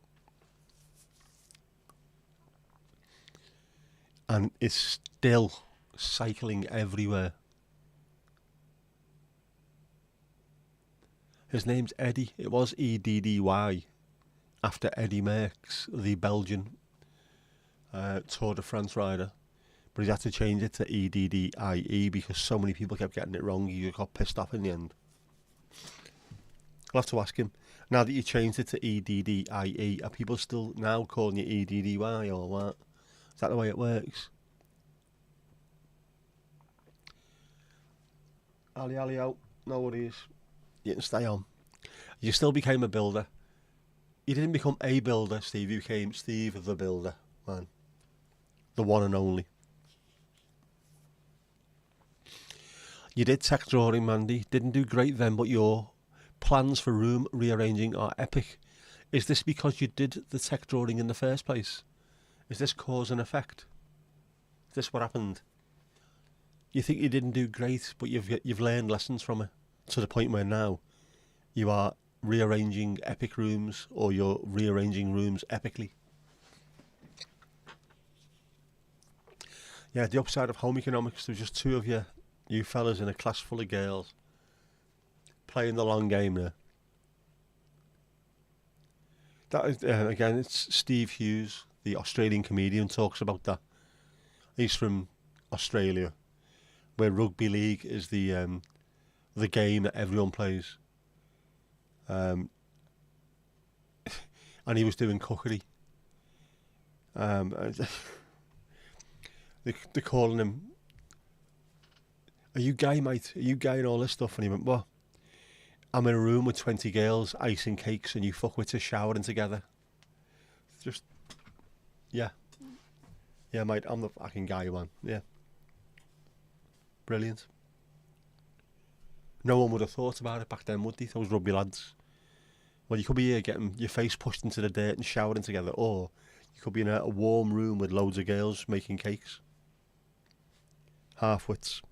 And is still cycling everywhere. His name's Eddie. It was Eddy, after Eddie Merckx, the Belgian Tour de France rider. But he's had to change it to Eddie because so many people kept getting it wrong. He got pissed off in the end. I'll have to ask him. Now that you changed it to Eddie, are people still now calling you Eddy or what? Is that the way it works? Ali out. No worries. You can stay on. You still became a builder. You didn't become a builder, Steve. You became Steve the Builder, man. The one and only. You did tech drawing, Mandy. Didn't do great then, but your plans for room rearranging are epic. Is this because you did the tech drawing in the first place? Is this cause and effect? Is this what happened? You think you didn't do great, but you've learned lessons from it to the point where now you are rearranging epic rooms, or you're rearranging rooms epically. Yeah, the upside of home economics, there's just two of you fellas in a class full of girls playing the long game there. That is, again, it's Steve Hughes, the Australian comedian, talks about that. He's from Australia, where rugby league is the game that everyone plays. And he was doing cookery. They're calling him, "Are you gay, mate? Are you gay?" and all this stuff. And he went, "What? I'm in a room with 20 girls icing cakes and you fuckwits showering together." Just, yeah. Yeah, mate, I'm the fucking guy, man. Yeah. Brilliant. No one would have thought about it back then, would they? Those rugby lads. Well, you could be here getting your face pushed into the dirt and showering together, or you could be in a warm room with loads of girls making cakes. Half-wits.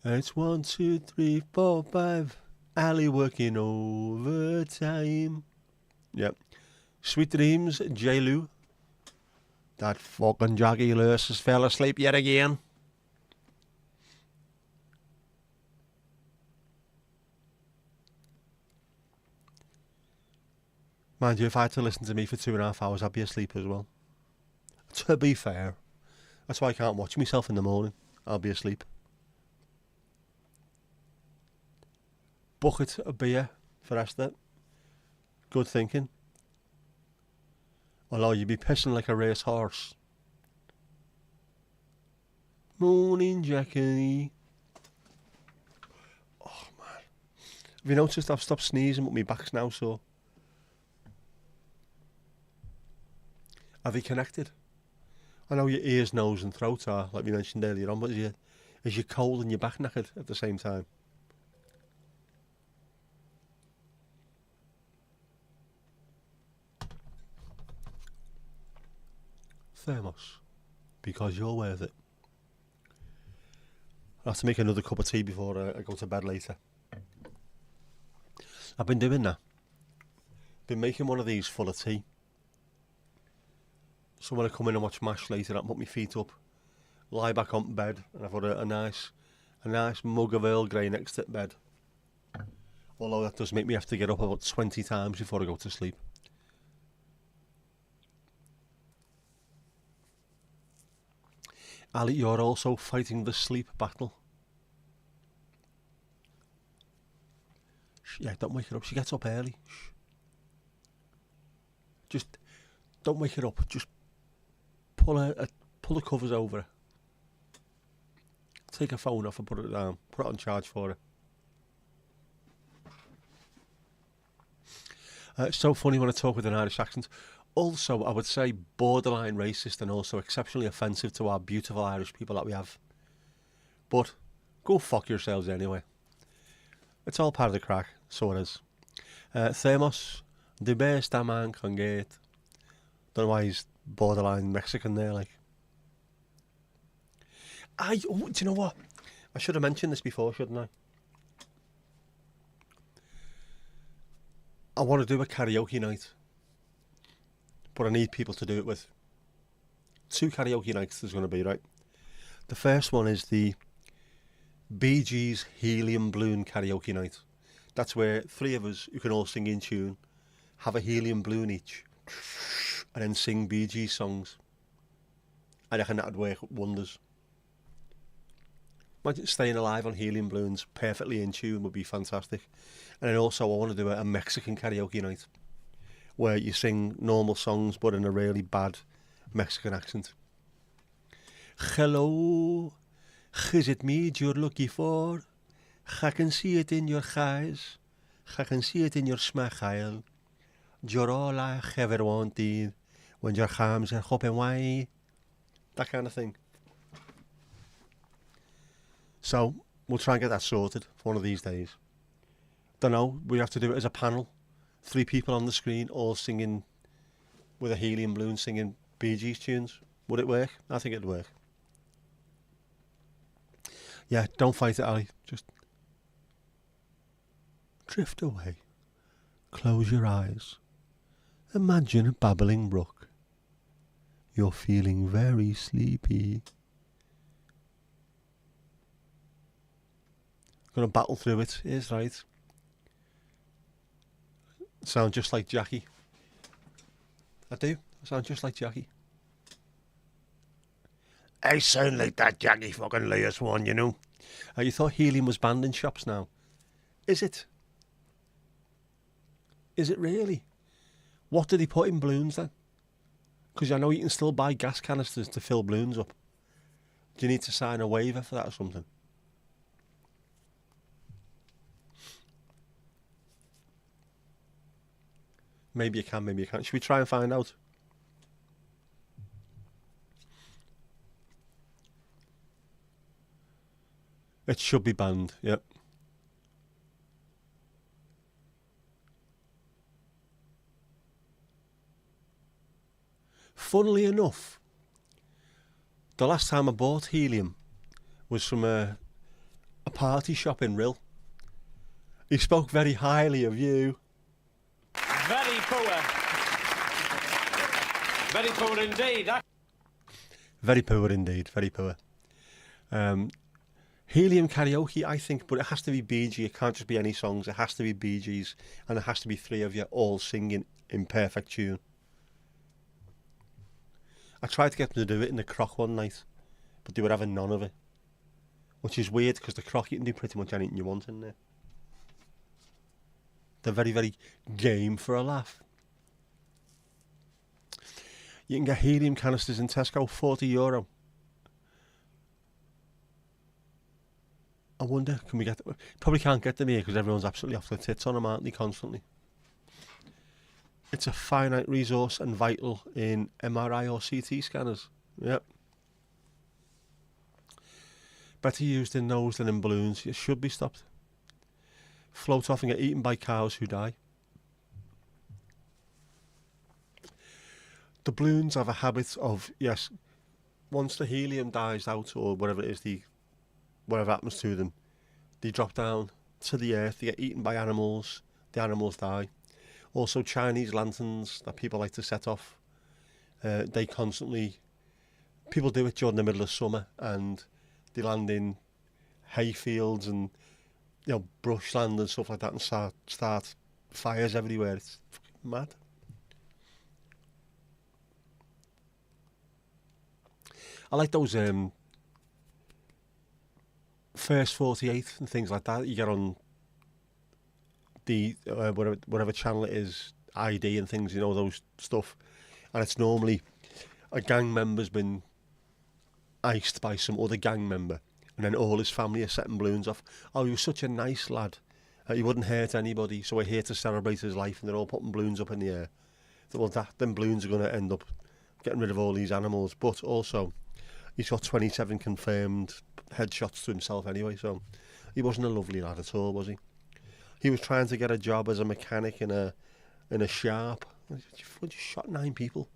It's 1, 2, 3, 4, 5. Ali working overtime. Yep. Sweet dreams, J. Lou. That fucking Jackie Lewis has fell asleep yet again. Mind you, if I had to listen to me for 2.5 hours, I'd be asleep as well. To be fair. That's why I can't watch myself in the morning. I'll be asleep. Bucket of beer for Esther. Good thinking. Although you'd be pissing like a racehorse. Morning, Jackie. Oh, man. Have you noticed I've stopped sneezing, but my back's now sore? Are they connected? I know your ears, nose and throat are, like we mentioned earlier on, but is your cold and your back knackered at the same time? Thermos, because you're worth it. I'll have to make another cup of tea before I go to bed later. I've been doing that. Been making one of these full of tea. So when I come in and watch MASH later, I'll put my feet up, lie back on bed, and I've got a nice mug of Earl Grey next to the bed. Although that does make me have to get up about 20 times before I go to sleep. Ali, you're also fighting the sleep battle. Yeah, don't wake her up. She gets up early. Shh. Just don't wake her up. Just pull the covers over her. Take her phone off and put it down. Put it on charge for her. It's so funny when I talk with an Irish accent. Also, I would say borderline racist and also exceptionally offensive to our beautiful Irish people that we have. But go fuck yourselves anyway. It's all part of the crack, so it is. Thermos, the best a man can get. Don't know why he's borderline Mexican there, like. Do you know what? I should have mentioned this before, shouldn't I? I want to do a karaoke night. But I need people to do it with. 2 karaoke nights there's going to be, right? The first one is the Bee Gees Helium Balloon karaoke night. That's where 3 of us, who can all sing in tune, have a helium balloon each, and then sing Bee Gees songs. I reckon that'd work wonders. Imagine staying alive on helium balloons, perfectly in tune, would be fantastic. And then also I want to do a Mexican karaoke night, where you sing normal songs but in a really bad Mexican accent. Hello, is it me you're looking for? I can see it in your eyes, I can see it in your smile. You're all I ever wanted when your arms are open wide. That kind of thing. So, we'll try and get that sorted for one of these days. Don't know, we have to do it as a panel. 3 people on the screen, all singing with a helium balloon, singing Bee Gees tunes. Would it work? I think it'd work. Yeah, don't fight it, Ali. Just drift away. Close your eyes. Imagine a babbling brook. You're feeling very sleepy. Gonna battle through it, is right. Sound just like Jackie. I do. I sound just like Jackie. I sound like that Jackie fucking Lewis one, you know. You thought helium was banned in shops now? Is it? Is it really? What did he put in balloons then? Because I know you can still buy gas canisters to fill balloons up. Do you need to sign a waiver for that or something? Maybe you can, maybe you can't. Should we try and find out? It should be banned, yep. Funnily enough, the last time I bought helium was from a party shop in Rill. He spoke very highly of you. Very poor. Very poor indeed. Very poor indeed, very poor. Helium karaoke, I think, but it has to be Bee Gees. It can't just be any songs. It has to be Bee Gees, and it has to be three of you all singing in perfect tune. I tried to get them to do it in the Croc one night, but they were having none of it, which is weird because the Croc, you can do pretty much anything you want in there. They're very, very game for a laugh. You can get helium canisters in Tesco, €40. I wonder, can we get them? Probably can't get them here because everyone's absolutely off their tits on them, aren't they, constantly? It's a finite resource and vital in MRI or CT scanners. Yep. Better used in nose than in balloons. It should be stopped. Float off and get eaten by cows who die. The balloons have a habit of, yes, once the helium dies out or whatever it is, whatever happens to them, they drop down to the earth, they get eaten by animals, the animals die. Also Chinese lanterns that people like to set off, they constantly, people do it during the middle of summer and they land in hay fields and brushland and stuff like that and start fires everywhere. It's fucking mad. I like those First 48 and things like that. You get on the whatever channel it is, ID and things, those stuff, and it's normally a gang member's been iced by some other gang member, and then all his family are setting balloons off. Oh, he was such a nice lad. He wouldn't hurt anybody, so we're here to celebrate his life, and they're all putting balloons up in the air. Well, them balloons are going to end up getting rid of all these animals, but also he's got 27 confirmed headshots to himself anyway, so he wasn't a lovely lad at all, was he? He was trying to get a job as a mechanic in a shop. He just shot 9 people.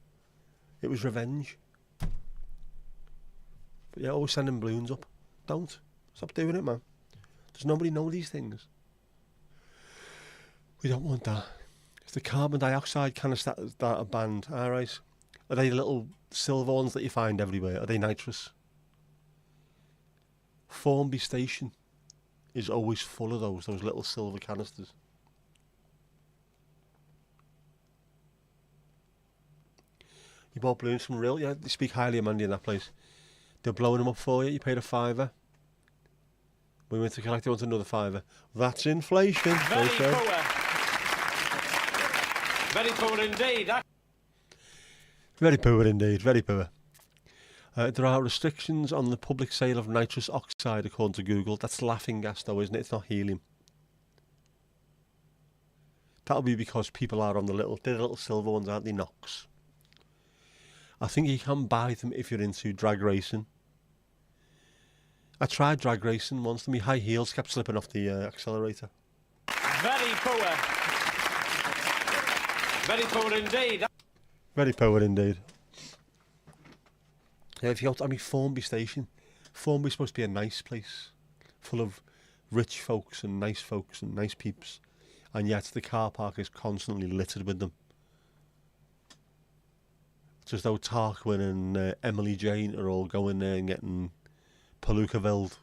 It was revenge. But yeah, always sending balloons up. Don't. Stop doing it, man. Does nobody know these things? We don't want that. If the carbon dioxide canister that are banned, alright. Are they the little silver ones that you find everywhere? Are they nitrous? Formby Station is always full of those little silver canisters. You bought balloons from real? Yeah, they speak highly of Mandy in that place. They're blowing them up for you. You paid £5. We went to collect, they want another £5. That's inflation. Very poor. Very poor indeed. Very poor indeed, very poor. There are restrictions on the public sale of nitrous oxide, according to Google. That's laughing gas, though, isn't it? It's not helium. That'll be because people are on they're the little silver ones, aren't they? NOx. I think you can buy them if you're into drag racing. I tried drag racing once, and my high heels kept slipping off the accelerator. Very poor. Very poor indeed. Very poor indeed. Yeah, if you go to Formby Station, Formby's supposed to be a nice place, full of rich folks and nice peeps, and yet the car park is constantly littered with them. It's as though Tarquin and Emily Jane are all going there and getting palooka-villed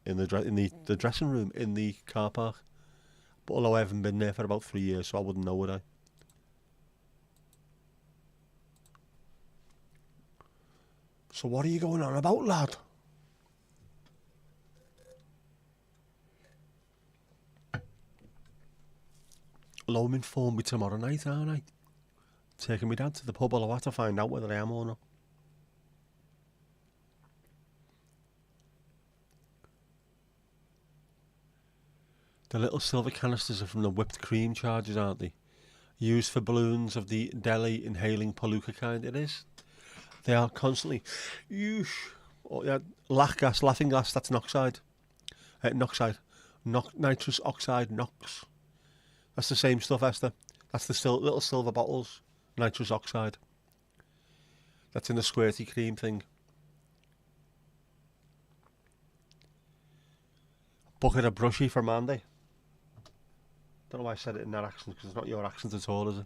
in the dressing room in the car park. But although I haven't been there for about 3 years, so I wouldn't know, would I? So what are you going on about, lad? Although I'm in Formby tomorrow night, aren't I? Taking my dad to the pub, I'll have to find out whether I am or not. The little silver canisters are from the whipped cream charges, aren't they? Used for balloons of the deli inhaling palooka kind, it is. They are constantly, oh yeah, laughing gas, that's noxide. Nitrous oxide, NOx. That's the same stuff, Esther. That's the little silver bottles, nitrous oxide. That's in the squirty cream thing. Bucket of brushy for Mandy. Don't know why I said it in that accent, because it's not your accent at all, is it?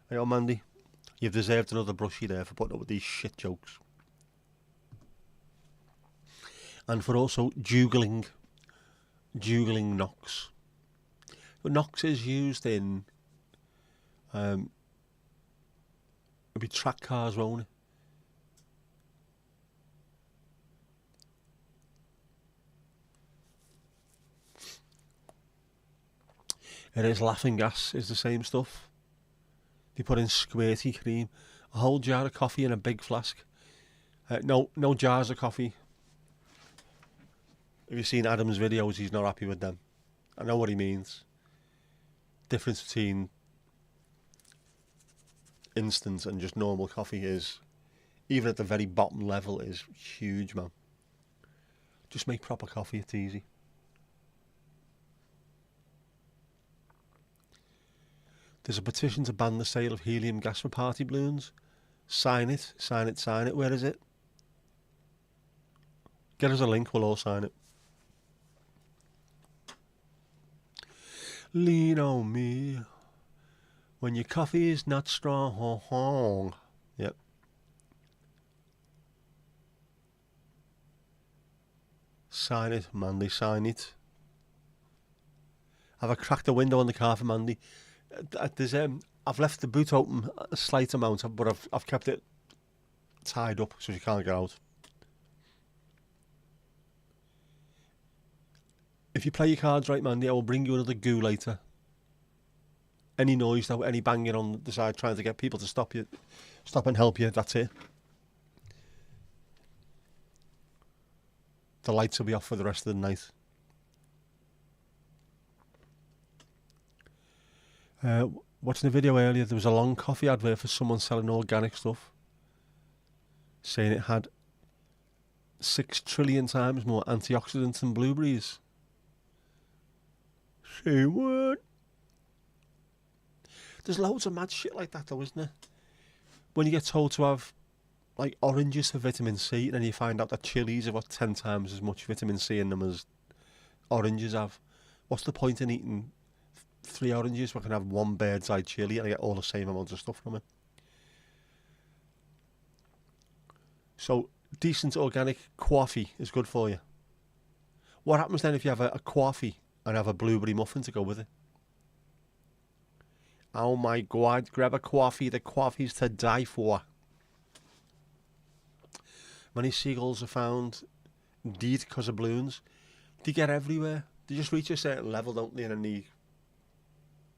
Hey, oh, Mandy, you've deserved another brushy there for putting up with these shit jokes. And for also jugling knocks. But knocks is used in it'd be track cars, won't it? It is laughing gas, is the same stuff. They put in squirty cream, a whole jar of coffee in a big flask. No jars of coffee. If you've seen Adam's videos, he's not happy with them. I know what he means. Difference between instant and just normal coffee is, even at the very bottom level, is huge, man. Just make proper coffee, it's easy. There's a petition to ban the sale of helium gas for party balloons. Sign it, sign it, sign it. Where is it? Get us a link, we'll all sign it. Lean on me when your coffee is not strong. Yep. Sign it, Mandy, sign it. Have I cracked the window on the car for Mandy? I've left the boot open a slight amount, but I've kept it tied up so she can't get out. If you play your cards right, Mandy, I will bring you another goo later. Any noise though, any banging on the side trying to get people to stop and help you, that's it. The lights will be off for the rest of the night. Watching the video earlier, there was a long coffee advert for someone selling organic stuff, saying it had 6 trillion times more antioxidants than blueberries. Say what? There's loads of mad shit like that though, isn't there? When you get told to have like oranges for vitamin C, and then you find out that chilies have got 10 times as much vitamin C in them as oranges have. What's the point in eating 3 oranges when I can have 1 bird's eye chili and I get all the same amount of stuff from it? So decent organic coffee is good for you. What happens then if you have a coffee and have a blueberry muffin to go with it? Oh my God, grab a coffee. The coffee's to die for. Many seagulls are found dead because of balloons. They get everywhere. They just reach a certain level, don't they? And then they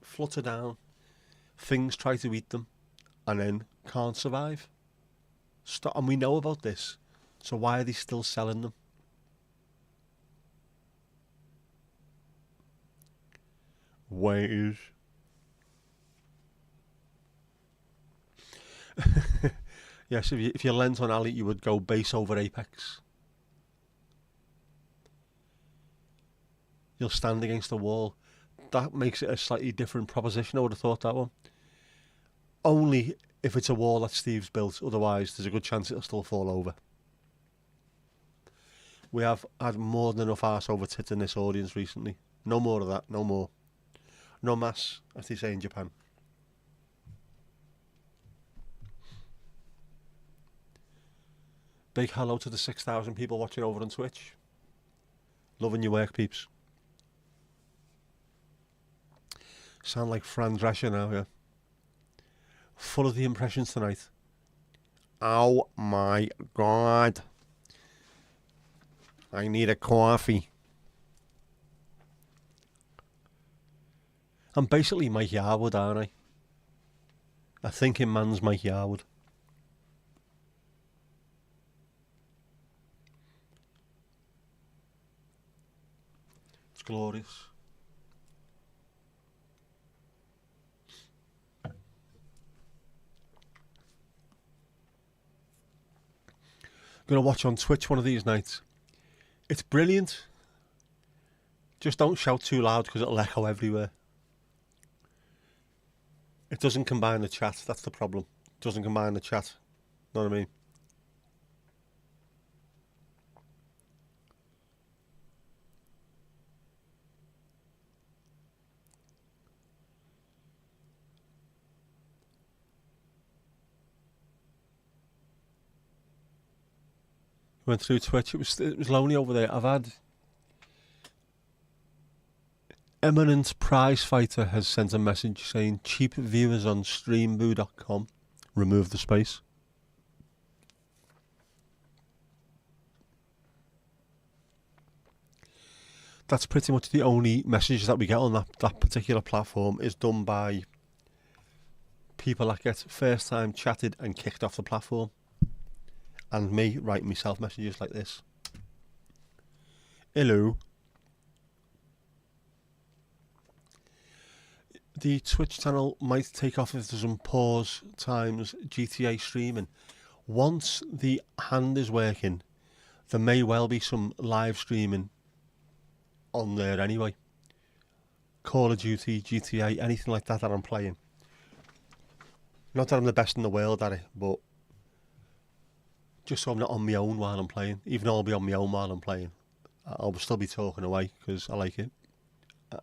flutter down. Things try to eat them and then can't survive. Stop. And we know about this. So why are they still selling them? Ways. Yes, if you lent on Ali, you would go base over apex. You'll stand against the wall. That makes it a slightly different proposition. I would have thought that one. Only if it's a wall that Steve's built. Otherwise, there's a good chance it'll still fall over. We have had more than enough arse over tit in this audience recently. No more of that. No more. No mas, as they say in Japan. Big hello to the 6,000 people watching over on Twitch. Loving your work, peeps. Sound like Fran Drescher now, yeah. Full of the impressions tonight. Oh my God. I need a coffee. I'm basically Mike Yarwood, aren't I? A thinking man's Mike Yarwood. It's glorious. Gonna watch on Twitch one of these nights. It's brilliant. Just don't shout too loud because it'll echo everywhere. It doesn't combine the chat, that's the problem. It doesn't combine the chat. Know what I mean? Went through Twitch. It was lonely over there. I've had eminent prize fighter has sent a message saying cheap viewers on streamboo.com. Remove the space. That's pretty much the only messages that we get on that particular platform is done by people that get first time chatted and kicked off the platform. And me writing myself messages like this. Hello. The Twitch channel might take off if there's some pause times GTA streaming. Once the hand is working, there may well be some live streaming on there anyway. Call of Duty, GTA, anything like that I'm playing. Not that I'm the best in the world at it, but just so I'm not on my own while I'm playing. Even though I'll be on my own while I'm playing, I'll still be talking away because I like it.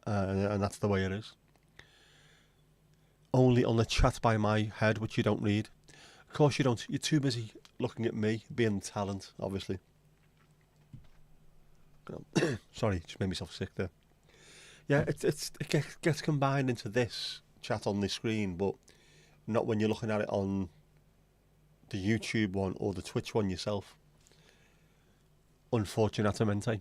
And that's the way it is. Only on the chat by my head, which you don't read. Of course you don't. You're too busy looking at me, being the talent, obviously. Sorry, just made myself sick there. Yeah, it gets combined into this chat on this screen, but not when you're looking at it on the YouTube one or the Twitch one yourself. Unfortunatamente.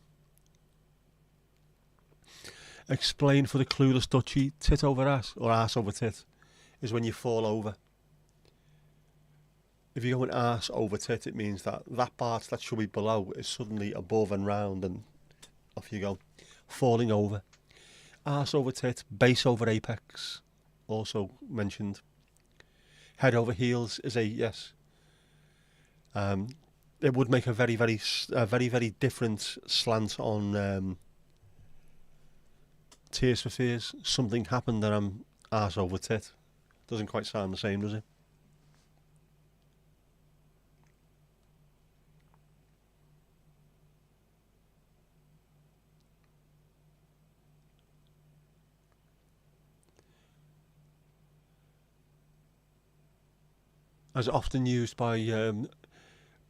Explain for the clueless Dutchie, tit over ass or ass over tit is when you fall over. If you go an ass over tit, it means that part that should be below is suddenly above and round, and off you go. Falling over. Ass over tit, base over apex, also mentioned. Head over heels is a yes. It would make a very, very different slant on Tears for Fears. Something happened and I'm arse over tit. Doesn't quite sound the same, does it? As often used by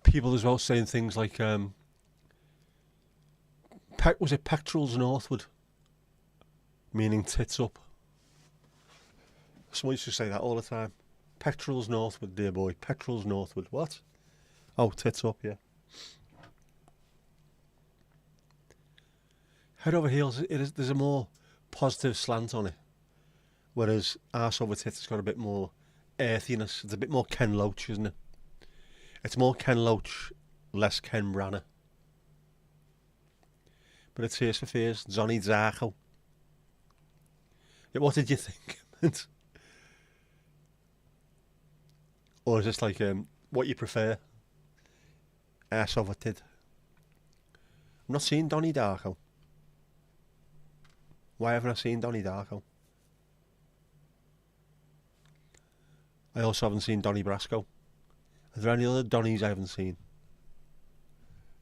people as well, saying things like was it pectorals northward, meaning tits up. Someone used to say that all the time. Pectorals northward, dear boy. Pectorals northward. What? Oh, tits up, yeah. Head over heels, there's a more positive slant on it. Whereas arse over tits has got a bit more earthiness. It's a bit more Ken Loach, isn't it? It's more Ken Loach, less Ken Branagh. But it's Tears for Fears, Johnny Zarco. Yeah, what did you think? Or is this like what you prefer? Ass over tit. I'm not seeing Donnie Darko. Why haven't I seen Donnie Darko? I also haven't seen Donnie Brasco. Are there any other Donnies I haven't seen?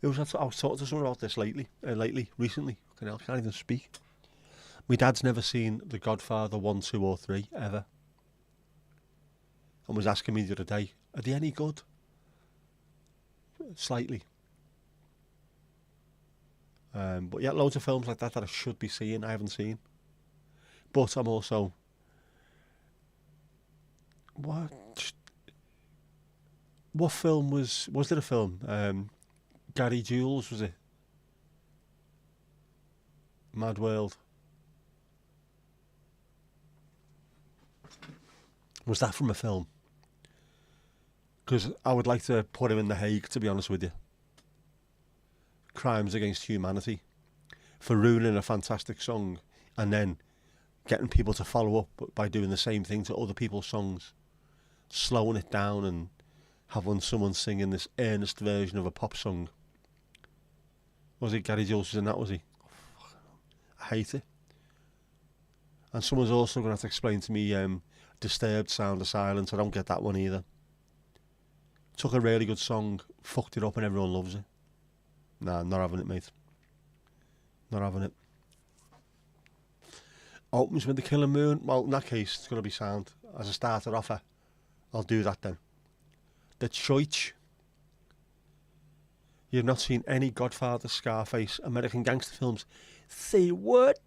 I was talking to someone about this recently. I can't even speak. My dad's never seen The Godfather 1, 2 or 3, ever. And was asking me the other day, are they any good? Slightly. But yeah, loads of films like that I should be seeing, I haven't seen. But I'm also... What film was there a film? Gary Jules, was it? Mad World. Was that from a film? Because I would like to put him in The Hague, to be honest with you. Crimes against humanity. For ruining a fantastic song and then getting people to follow up by doing the same thing to other people's songs. Slowing it down and having someone singing this earnest version of a pop song. Was it Gary Jules was in that, was he? I hate it. And someone's also going to have to explain to me Disturbed Sound of Silence. I don't get that one either. Took a really good song, fucked it up and everyone loves it. Nah, not having it, mate. Not having it. Opens with The Killing Moon. Well, in that case, it's going to be sound. As a starter offer, I'll do that then. The Church. You've not seen any Godfather, Scarface, American gangster films. Say what?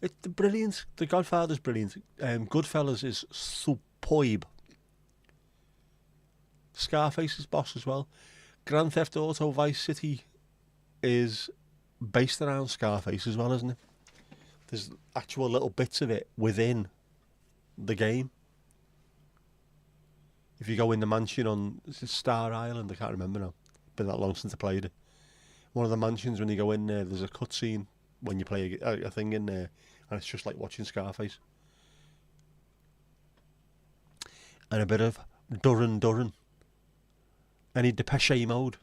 It's brilliant. The Godfather's brilliant. Goodfellas is superb. Scarface is boss as well. Grand Theft Auto Vice City is based around Scarface as well, isn't it? There's actual little bits of it within the game. If you go in the mansion on Star Island, I can't remember now. Been that long since I played it. One of the mansions, when you go in there, there's a cutscene when you play a thing in there, and it's just like watching Scarface. And a bit of Duran Duran. Any Depeche Mode.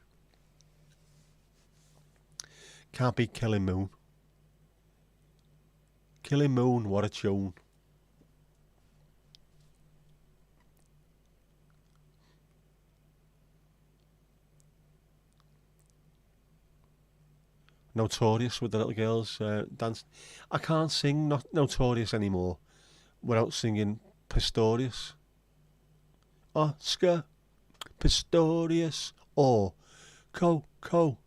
Can't beat Killing Moon. Killing Moon, what a tune. Notorious with the little girls dancing. I can't sing Notorious anymore without singing Pistorius. Oscar Pistorius or Cocodamol.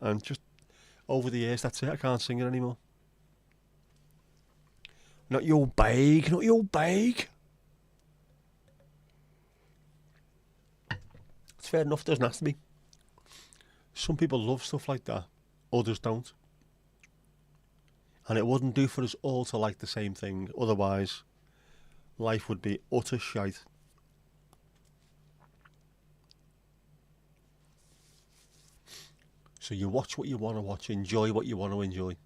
And just over the years, that's it. I can't sing it anymore. Not your bag, not your bag. It's fair enough, doesn't have to be. Some people love stuff like that, others don't. And it wouldn't do for us all to like the same thing, otherwise life would be utter shite. So you watch what you want to watch, enjoy what you want to enjoy.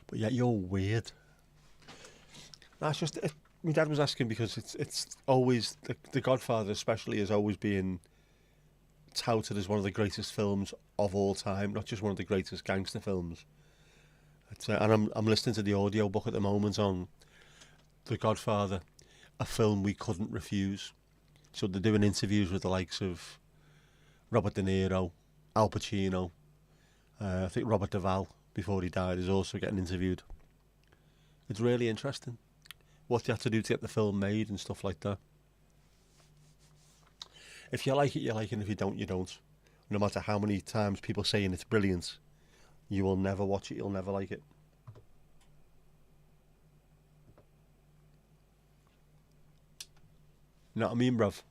But yet you're weird. That's just it. My dad was asking because it's always the Godfather especially is always being touted as one of the greatest films of all time, not just one of the greatest gangster films. And I'm listening to the audio book at the moment on The Godfather, a film we couldn't refuse. So they're doing interviews with the likes of Robert De Niro, Al Pacino. I think Robert Duvall, before he died, is also getting interviewed. It's really interesting what you have to do to get the film made and stuff like that. If you like it, you like it. If you don't, you don't. No matter how many times people saying it's brilliant, you will never watch it, you'll never like it. Know what I mean, bruv?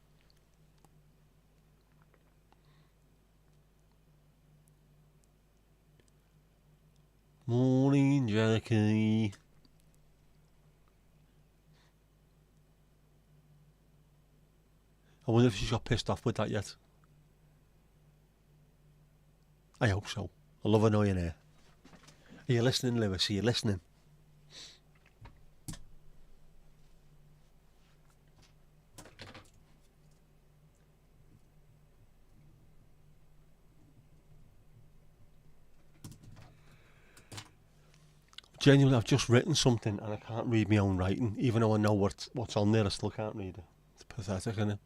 Morning, Jackie. I wonder if she's got pissed off with that yet. I hope so. I love annoying her. Are you listening, Lewis? Are you listening? Genuinely, I've just written something and I can't read my own writing. Even though I know what's on there, I still can't read it. It's pathetic, isn't it?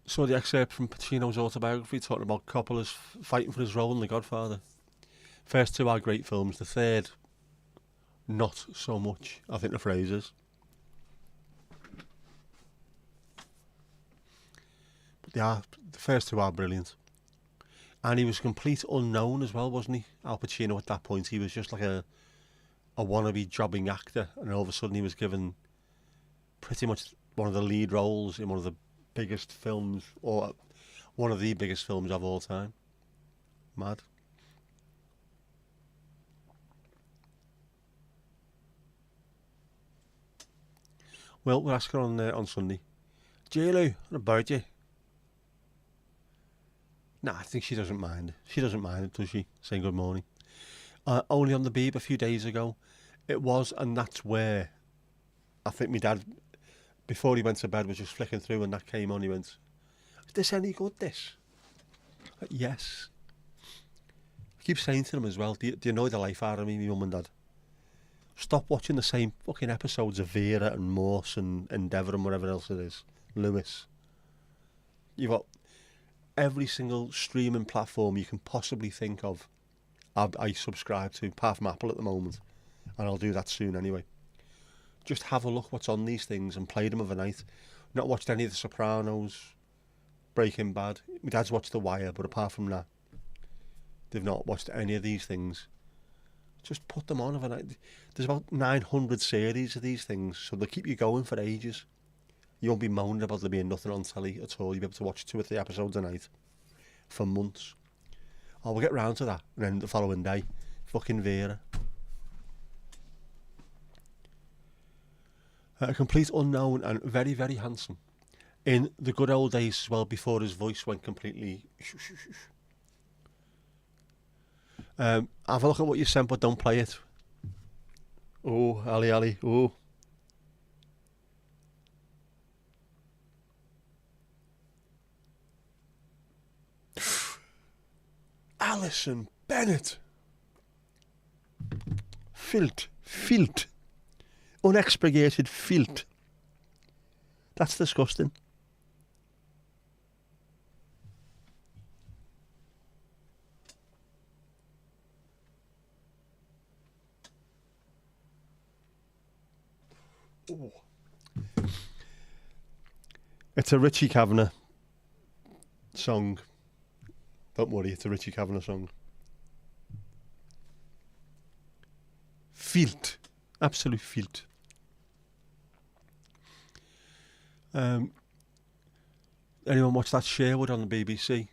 Saw the excerpt from Pacino's autobiography talking about Coppola's fighting for his role in The Godfather. First two are great films. The third, not so much, I think the phrase is. But the first two are brilliant. And he was a complete unknown as well, wasn't he? Al Pacino at that point. He was just like a wannabe jobbing actor. And all of a sudden he was given pretty much one of the lead roles in one of the biggest films, or one of the biggest films of all time. Mad. Well, we'll ask her on Sunday. JLo, what about you? Nah, I think she doesn't mind. She doesn't mind it, does she? Saying good morning. Only on the Beeb a few days ago. It was, and that's where I think my dad, before he went to bed, was just flicking through, and that came on. He went, "Is this any good, this?" Yes. I keep saying to them as well, do you know the life out of me, my mum and dad? Stop watching the same fucking episodes of Vera and Morse and Endeavour and whatever else it is. Lewis. You've got every single streaming platform you can possibly think of I subscribe to, apart from Apple at the moment, and I'll do that soon anyway. Just have a look what's on these things and play them overnight. Not watched any of The Sopranos, Breaking Bad. My dad's watched The Wire, but apart from that, they've not watched any of these things. Just put them on overnight. There's about 900 series of these things, so they'll keep you going for ages. You won't be moaning about there being nothing on telly at all. You'll be able to watch 2 or 3 episodes a night for months. Oh, we'll get round to that. And then the following day, fucking Vera. A complete unknown and very, very handsome. In the good old days as well, before his voice went completely... have a look at what you sent, but don't play it. Oh, Ali, oh. Alison Bennett. Filth. Unexpurgated filth. That's disgusting. Ooh. It's a Richie Kavanagh song. Don't worry, it's a Richie Kavanagh song. Filth. Absolute filth. Anyone watch that Sherwood on the BBC?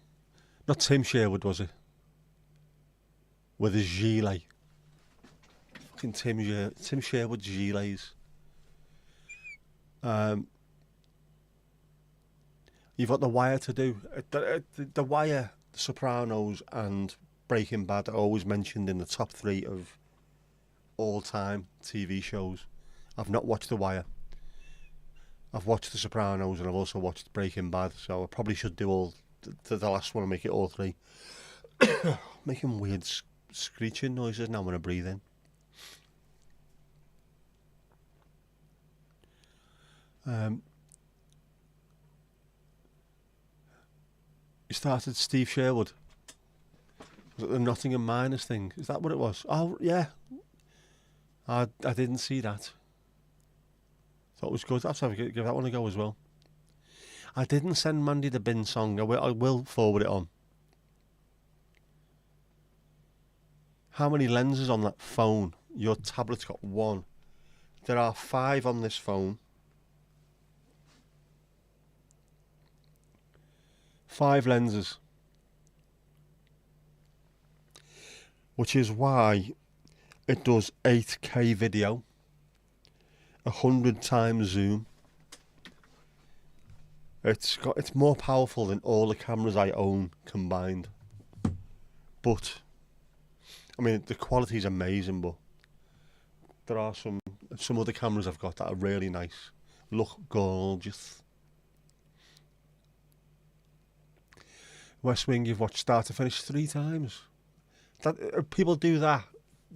Not Tim Sherwood, was it? With his gilet. Fucking Tim Sherwood gilets. You've got The Wire to do. The Wire, The Sopranos and Breaking Bad are always mentioned in the top 3 of all-time TV shows. I've not watched The Wire. I've watched The Sopranos and I've also watched Breaking Bad, so I probably should do all the last one and make it all 3. Making weird screeching noises now when I breathe in. You started Steve Sherwood. Was it the Nottingham Miners thing? Is that what it was? Oh, yeah. I didn't see that. Thought it was good. I'll have to give that one a go as well. I didn't send Mandy the bin song. I will forward it on. How many lenses on that phone? Your tablet's got 1. There are 5 on this phone. 5 lenses. Which is why it does 8K video, 100 times zoom. It's more powerful than all the cameras I own combined. But I mean, the quality is amazing, but there are some other cameras I've got that are really nice. Look gorgeous. West Wing, you've watched start to finish 3 times. That people do that.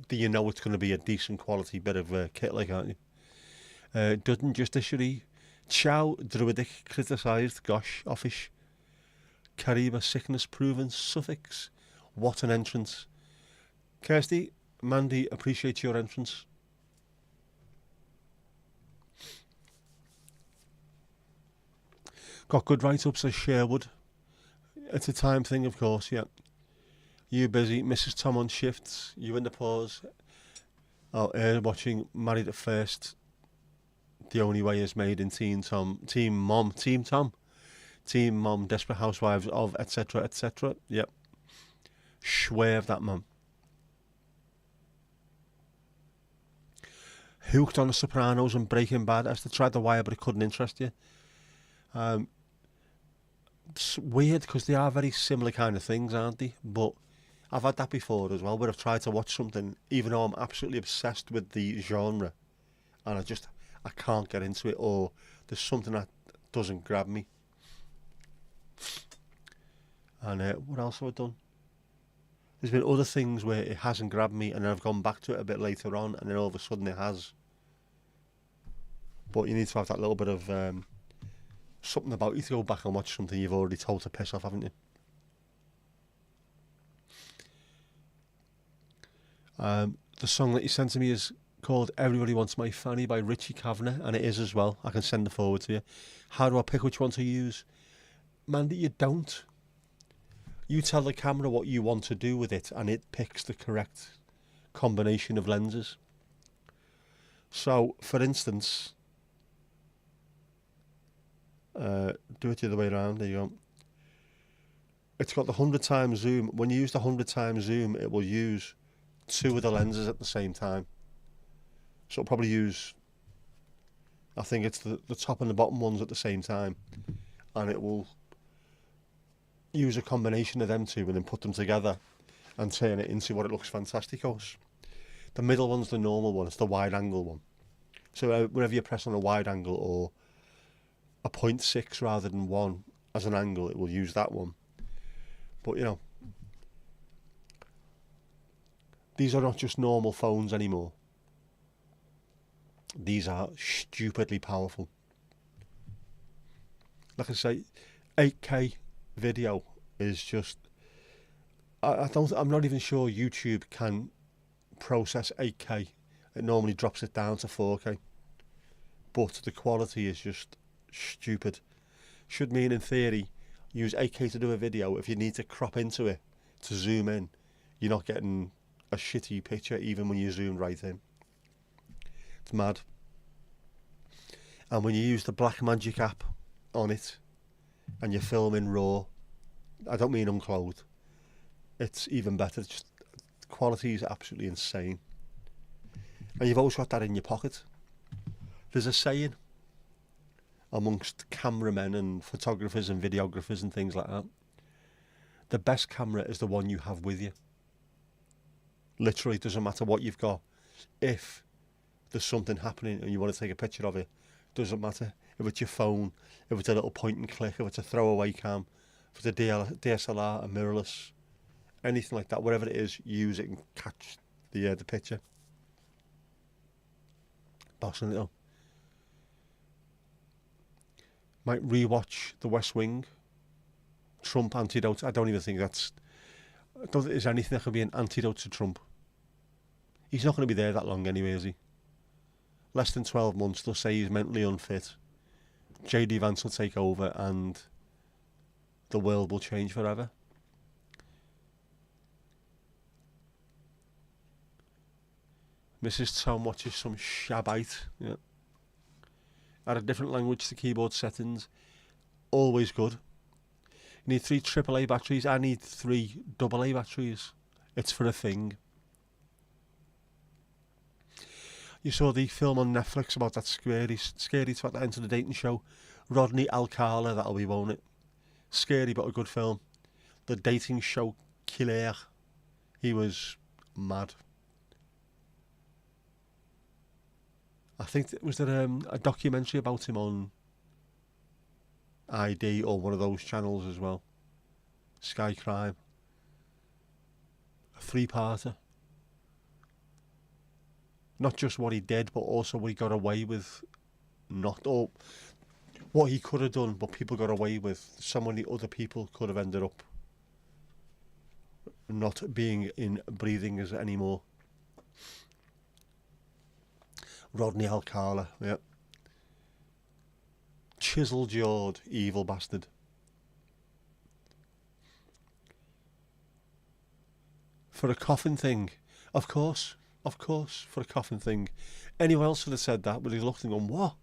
Do you know it's going to be a decent quality bit of kit, like, aren't you? Dudden Justiciary. Chow Druidic criticised. Gosh, offish. Kariba sickness proven. Suffix. What an entrance. Kirsty, Mandy, appreciate your entrance. Got good write-ups as Sherwood. It's a time thing, of course, yeah. You busy, Mrs. Tom on shifts, you in the pause. Out here watching Married at First. The Only Way Is Made in Team Tom, Team Mom, Desperate Housewives of, etc., etc. Yep. Swear of that, man. Hooked on The Sopranos and Breaking Bad. I still tried The Wire, but it couldn't interest you. It's weird because they are very similar kind of things, aren't they? But I've had that before as well, where I've tried to watch something, even though I'm absolutely obsessed with the genre, and I can't get into it, or there's something that doesn't grab me. And what else have I done? There's been other things where it hasn't grabbed me, and then I've gone back to it a bit later on, and then all of a sudden it has. But you need to have that little bit of something about you to go back and watch something you've already told to piss off, haven't you? The song that you sent to me is called Everybody Wants My Fanny by Richie Kavanagh, and it is as well. I can send it forward to you. How do I pick which one to use? Mandy, you don't. You tell the camera what you want to do with it, and it picks the correct combination of lenses. So, for instance, do it the other way around. There you go. It's got the 100 times zoom. When you use the 100 times zoom, it will use 2 of the lenses at the same time. So it'll probably use, I think it's the top and the bottom ones at the same time, and it will use a combination of them two and then put them together and turn it into what it looks fantasticos. The middle one's the normal one, it's the wide angle one. So whenever you press on a wide angle or a 0.6 rather than 1 as an angle, it will use that one. But you know, these are not just normal phones anymore. These are stupidly powerful. Like I say, 8K video is just, I'm not even sure YouTube can process 8K. It normally drops it down to 4K. But the quality is just stupid. Should mean in theory, use 8K to do a video. If you need to crop into it to zoom in, you're not getting a shitty picture even when you zoom right in. It's mad. And when you use the Blackmagic app on it and you film in RAW, I don't mean unclothed, it's even better. It's just, the quality is absolutely insane. And you've always got that in your pocket. There's a saying amongst cameramen and photographers and videographers and things like that. The best camera is the one you have with you. Literally, it doesn't matter what you've got. If there's something happening and you want to take a picture of it, doesn't matter. If it's your phone, if it's a little point and click, if it's a throwaway cam, if it's a DSLR, a mirrorless, anything like that, whatever it is, use it and catch the picture. Bossing it up. Might rewatch The West Wing. Trump antidote. I don't think there's anything that could be an antidote to Trump. He's not going to be there that long anyway, is he? Less than 12 months, they'll say he's mentally unfit. JD Vance will take over and the world will change forever. Mrs. Tom watches some shabite. Yeah. Add a different language to keyboard settings. Always good. You need 3 AAA batteries. I need 3 AA batteries. It's for a thing. You saw the film on Netflix about that scary twat that entered the dating show. Rodney Alcala, that'll be, won't it? Scary but a good film. The dating show killer. He was mad. I think was there a documentary about him on ID or one of those channels as well. Sky Crime. A 3-parter. Not just what he did, but also what he got away with. Not or what he could have done, but people got away with. So many other people could have ended up not being in breathing as anymore. Rodney Alcala, yeah. Chisel-jawed evil bastard. For a coffin thing, of course, for a coffin thing. Anyone else would have said that, but he's looked and gone, what?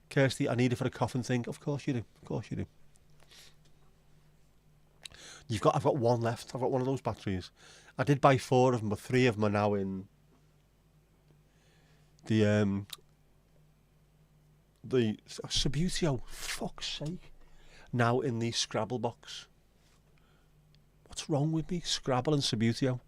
Kirsty, I need it for a coffin thing. Of course you do, I've got one left. I've got one of those batteries. I did buy 4 of them, but 3 of them are now in the Subutio, fuck's sake, now in the Scrabble box. What's wrong with me? Scrabble and Subutio.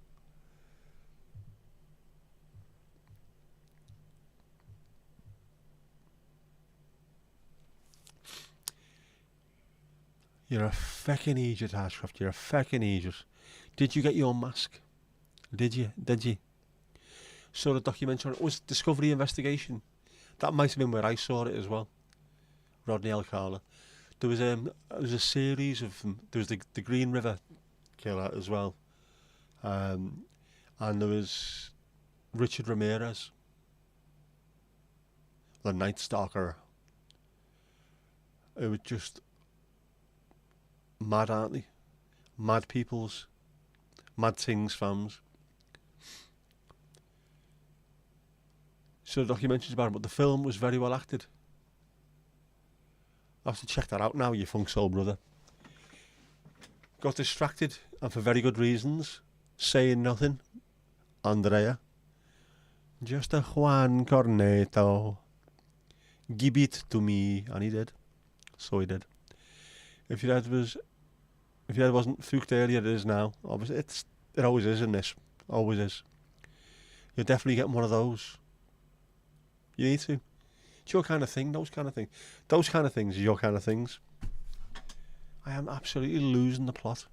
You're a feckin' idiot, Ashcroft. You're a feckin' idiot. Did you get your mask? Did you? Saw the documentary. It was Discovery Investigation. That might have been where I saw it as well. Rodney Alcala. There was a series of them. There was the Green River killer as well. And And there was Richard Ramirez, the Night Stalker. It was just mad, aren't they? Mad peoples, mad things fans. So the documentary's about it, but the film was very well acted. I have to check that out now, you funk soul brother. Got distracted, and for very good reasons. Saying nothing. Andrea. Just a Juan Corneto. Give it to me. And he did. So he did. If your head wasn't fucked earlier, it is now. Obviously, it always is in this. Always is. You're definitely getting one of those. You need to. It's your kind of thing, those kind of things. Those kind of things are your kind of things. I am absolutely losing the plot.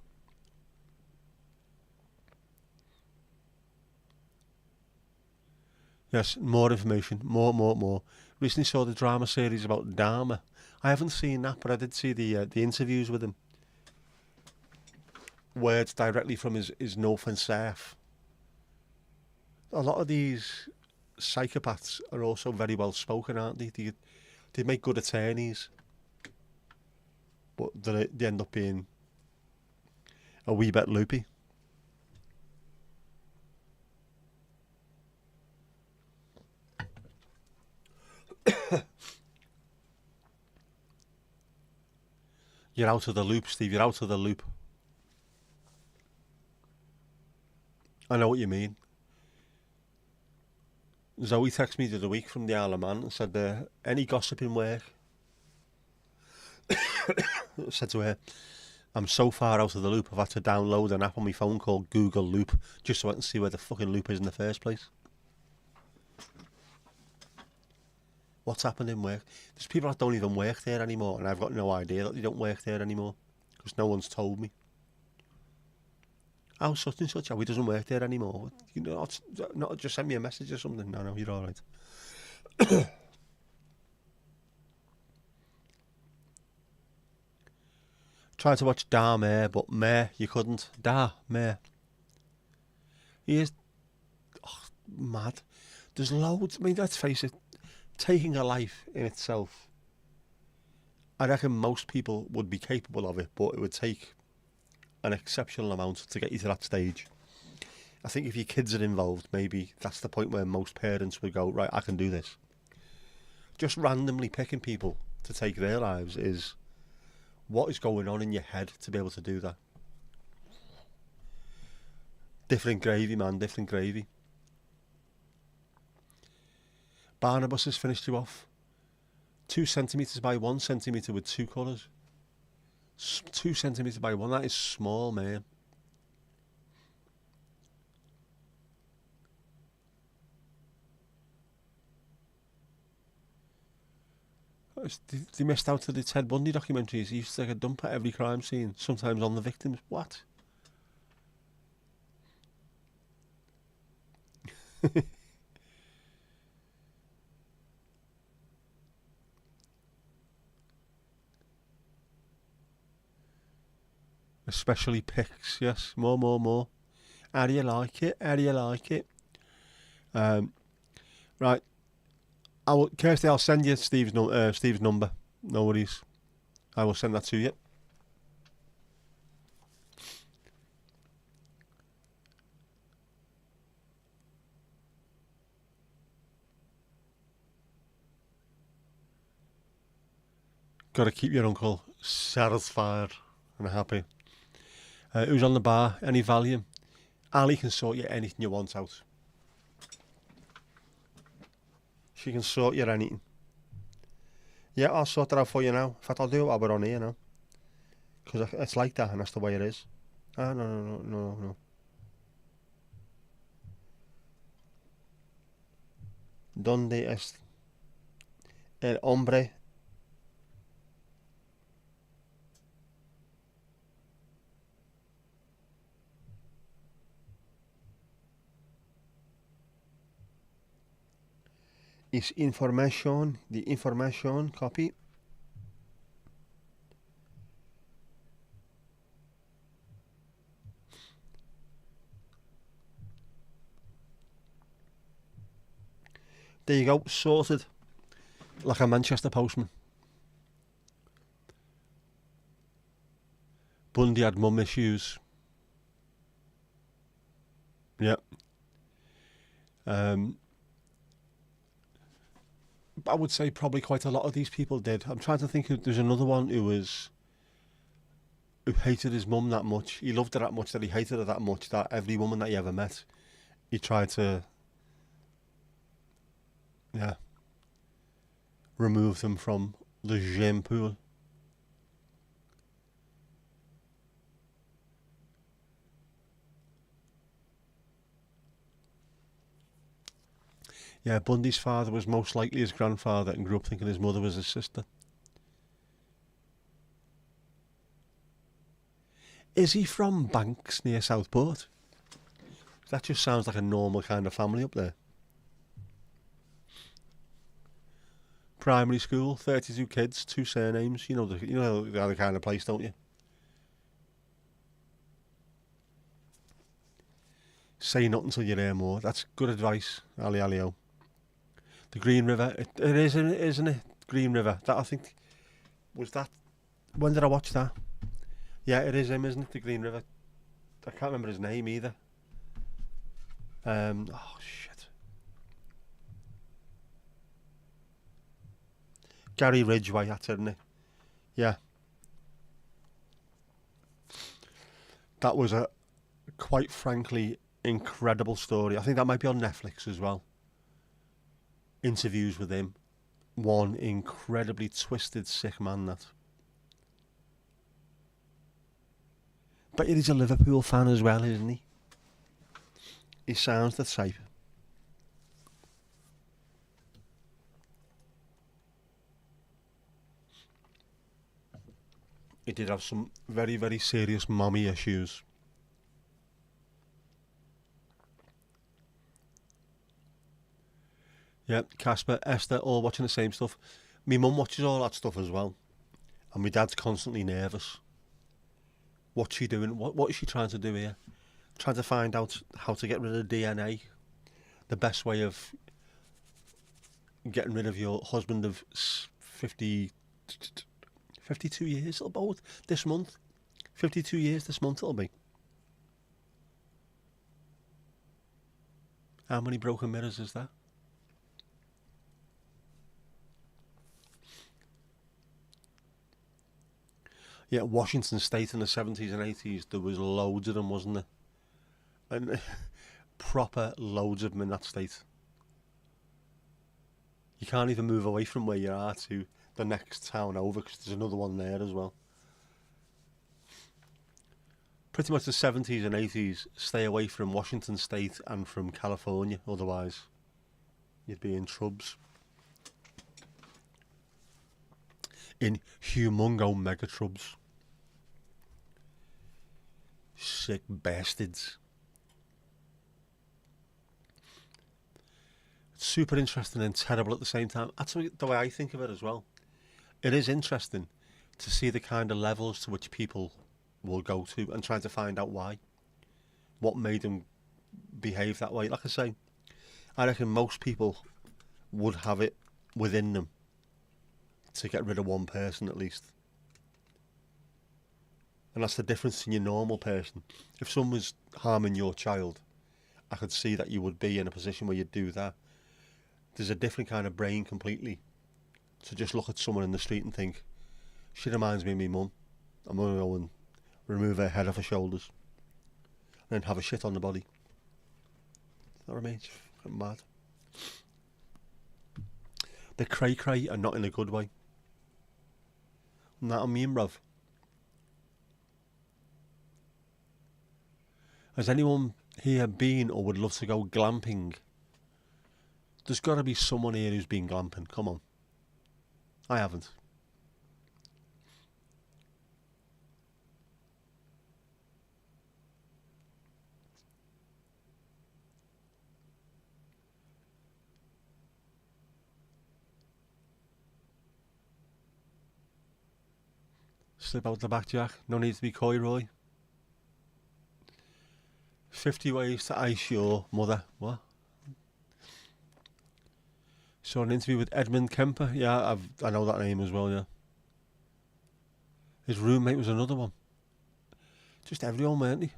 Yes, more information. More. Recently saw the drama series about Dharma. I haven't seen that, but I did see the interviews with him. Words directly from his north and south. A lot of these psychopaths are also very well spoken, aren't they? They make good attorneys, but they end up being a wee bit loopy. You're out of the loop, Steve. You're out of the loop. I know what you mean. Zoe texted me the other week from the Isle of Man and said, any gossiping work? I said to her, I'm so far out of the loop, I've had to download an app on my phone called Google Loop just so I can see where the fucking loop is in the first place. What's happened in work? There's people that don't even work there anymore, and I've got no idea that they don't work there anymore because no one's told me. Oh, such and such, he doesn't work there anymore. You know, not just send me a message or something. No, you're all right. Tried to watch Da Mare, but Mare, you couldn't. Da Mare. He is mad. There's loads. I mean, let's face it. Taking a life in itself, I reckon most people would be capable of it, but it would take an exceptional amount to get you to that stage. I think if your kids are involved, maybe that's the point where most parents would go, right, I can do this. Just randomly picking people to take their lives is what is going on in your head to be able to do that. Different gravy, man, different gravy. Barnabas has finished you off. 2 centimetres by 1 centimetre with 2 colours. 2 centimetres by 1, that is small, man. They missed out to the Ted Bundy documentaries. He used to take a dump at every crime scene, sometimes on the victims. What? Especially pics, yes. More. How do you like it? Right. Kirsty, I'll send you Steve's number. No worries. I will send that to you. Got to keep your uncle satisfied and happy. Who's on the bar? Any Valium? Ali can sort you anything you want out. She can sort you anything. Yeah, I'll sort that out for you now. In fact, I'll do it while we're on here now. Because it's like that and that's the way it is. Ah, no. ¿Dónde es el hombre? Is information, the information, copy. There you go, sorted. Like a Manchester postman. Bundy had mum issues. Yeah. I would say probably quite a lot of these people did. I'm trying to think. There's another one who hated his mum that much. He loved her that much that he hated her that much that every woman that he ever met, he tried to, remove them from the gem pool. Yeah, Bundy's father was most likely his grandfather and grew up thinking his mother was his sister. Is he from Banks near Southport? That just sounds like a normal kind of family up there. Primary school, 32 kids, 2 surnames. You know the other kind of place, don't you? Say nothing till you hear more. That's good advice, Ali Alio. The Green River, it is, isn't it? Green River. That I think was that. When did I watch that? Yeah, it is him, isn't it? The Green River. I can't remember his name either. Oh shit. Gary Ridgway, that's it, isn't it? Yeah. That was a quite frankly incredible story. I think that might be on Netflix as well. Interviews with him. One incredibly twisted, sick man, that. But he's a Liverpool fan as well, isn't he? He sounds the type. He did have some very, very serious mommy issues. Yeah, Casper, Esther, all watching the same stuff. My mum watches all that stuff as well. And my dad's constantly nervous. What's she doing? What is she trying to do here? Trying to find out how to get rid of DNA. The best way of getting rid of your husband of 52 years about this month. 52 years this month it'll be. How many broken mirrors is that? Yeah, Washington State in the 70s and 80s, there was loads of them, wasn't there? And proper loads of them in that state. You can't even move away from where you are to the next town over because there's another one there as well. Pretty much the 70s and 80s, stay away from Washington State and from California, otherwise you'd be in trubs. In humongo mega trubs. Sick bastards. It's super interesting and terrible at the same time. That's the way I think of it as well. It is interesting to see the kind of levels to which people will go to and trying to find out why. What made them behave that way. Like I say, I reckon most people would have it within them to get rid of one person at least. And that's the difference in your normal person. If someone was harming your child, I could see that you would be in a position where you'd do that. There's a different kind of brain completely to just look at someone in the street and think, she reminds me of me mum. I'm going to go and remove her head off her shoulders and then have a shit on the body. That remains fucking mad. They're cray-cray and not in a good way. And that I mean, bruv. Has anyone here been or would love to go glamping? There's got to be someone here who's been glamping. Come on. I haven't. Slip out the back, Jack. No need to be coy, Roy. 50 ways to ice your mother. What? Saw an interview with Edmund Kemper. Yeah, I know that name as well, yeah. His roommate was another one. Just everyone, weren't they?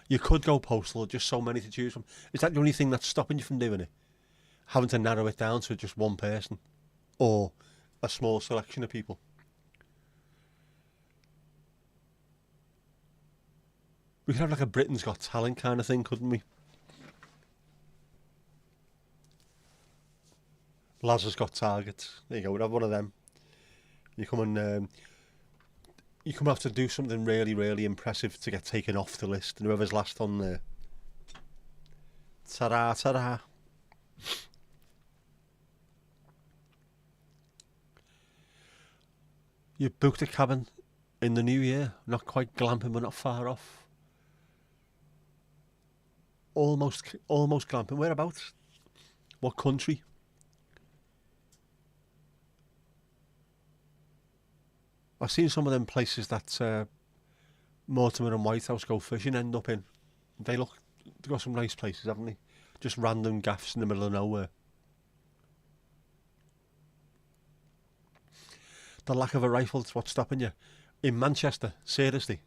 You could go postal, just so many to choose from. Is that the only thing that's stopping you from doing it? Having to narrow it down to just one person? Or a small selection of people? We could have like a Britain's Got Talent kind of thing, couldn't we? Laz has got targets. There you go, we'd have one of them. You come and you come have to do something really, really impressive to get taken off the list, and whoever's last on there. Ta-da, ta-da. You booked a cabin in the new year. Not quite glamping, but not far off. Almost glamping. Whereabouts? What country? I've seen some of them places that Mortimer and Whitehouse go fishing end up in. They've got some nice places, haven't they? Just random gaffs in the middle of nowhere. The lack of a rifle is what's stopping you. In Manchester, seriously.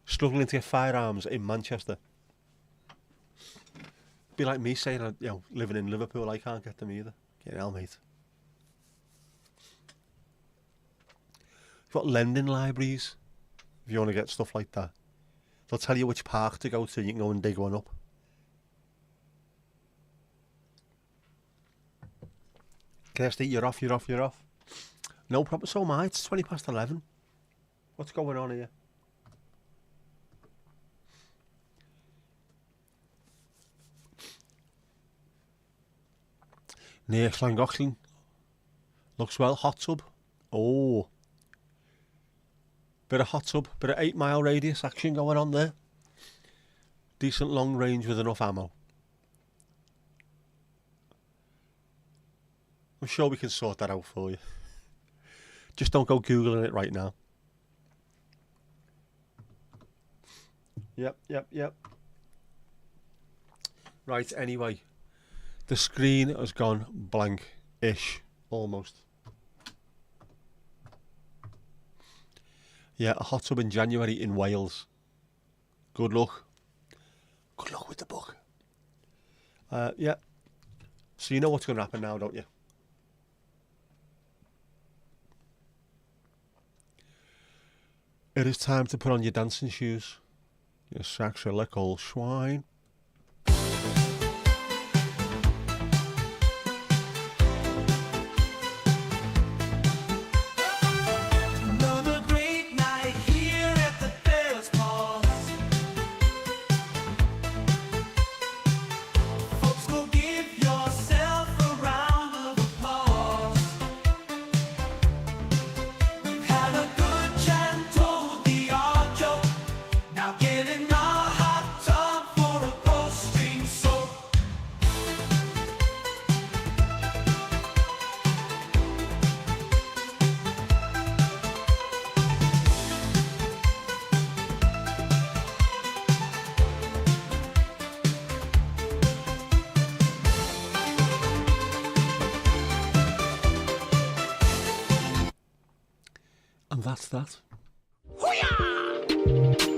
Struggling to get firearms in Manchester. Be like me saying, living in Liverpool, I can't get them either. Get hell, mate. You've got lending libraries, if you want to get stuff like that. They'll tell you which park to go to, you can go and dig one up. Kirsty, you're off. No problem, so am I, it's 11:20. What's going on here? Near Llangollen. Looks well, hot tub. Oh. Bit of hot tub, bit of 8 mile radius action going on there. Decent long range with enough ammo. I'm sure we can sort that out for you. Just don't go Googling it right now. Yep. Right, anyway. The screen has gone blank-ish, almost. Yeah, a hot tub in January in Wales. Good luck. Good luck with the book. Yeah. So you know what's going to happen now, don't you? It is time to put on your dancing shoes. You sacrilege old swine. And that's that. Hoo-yah!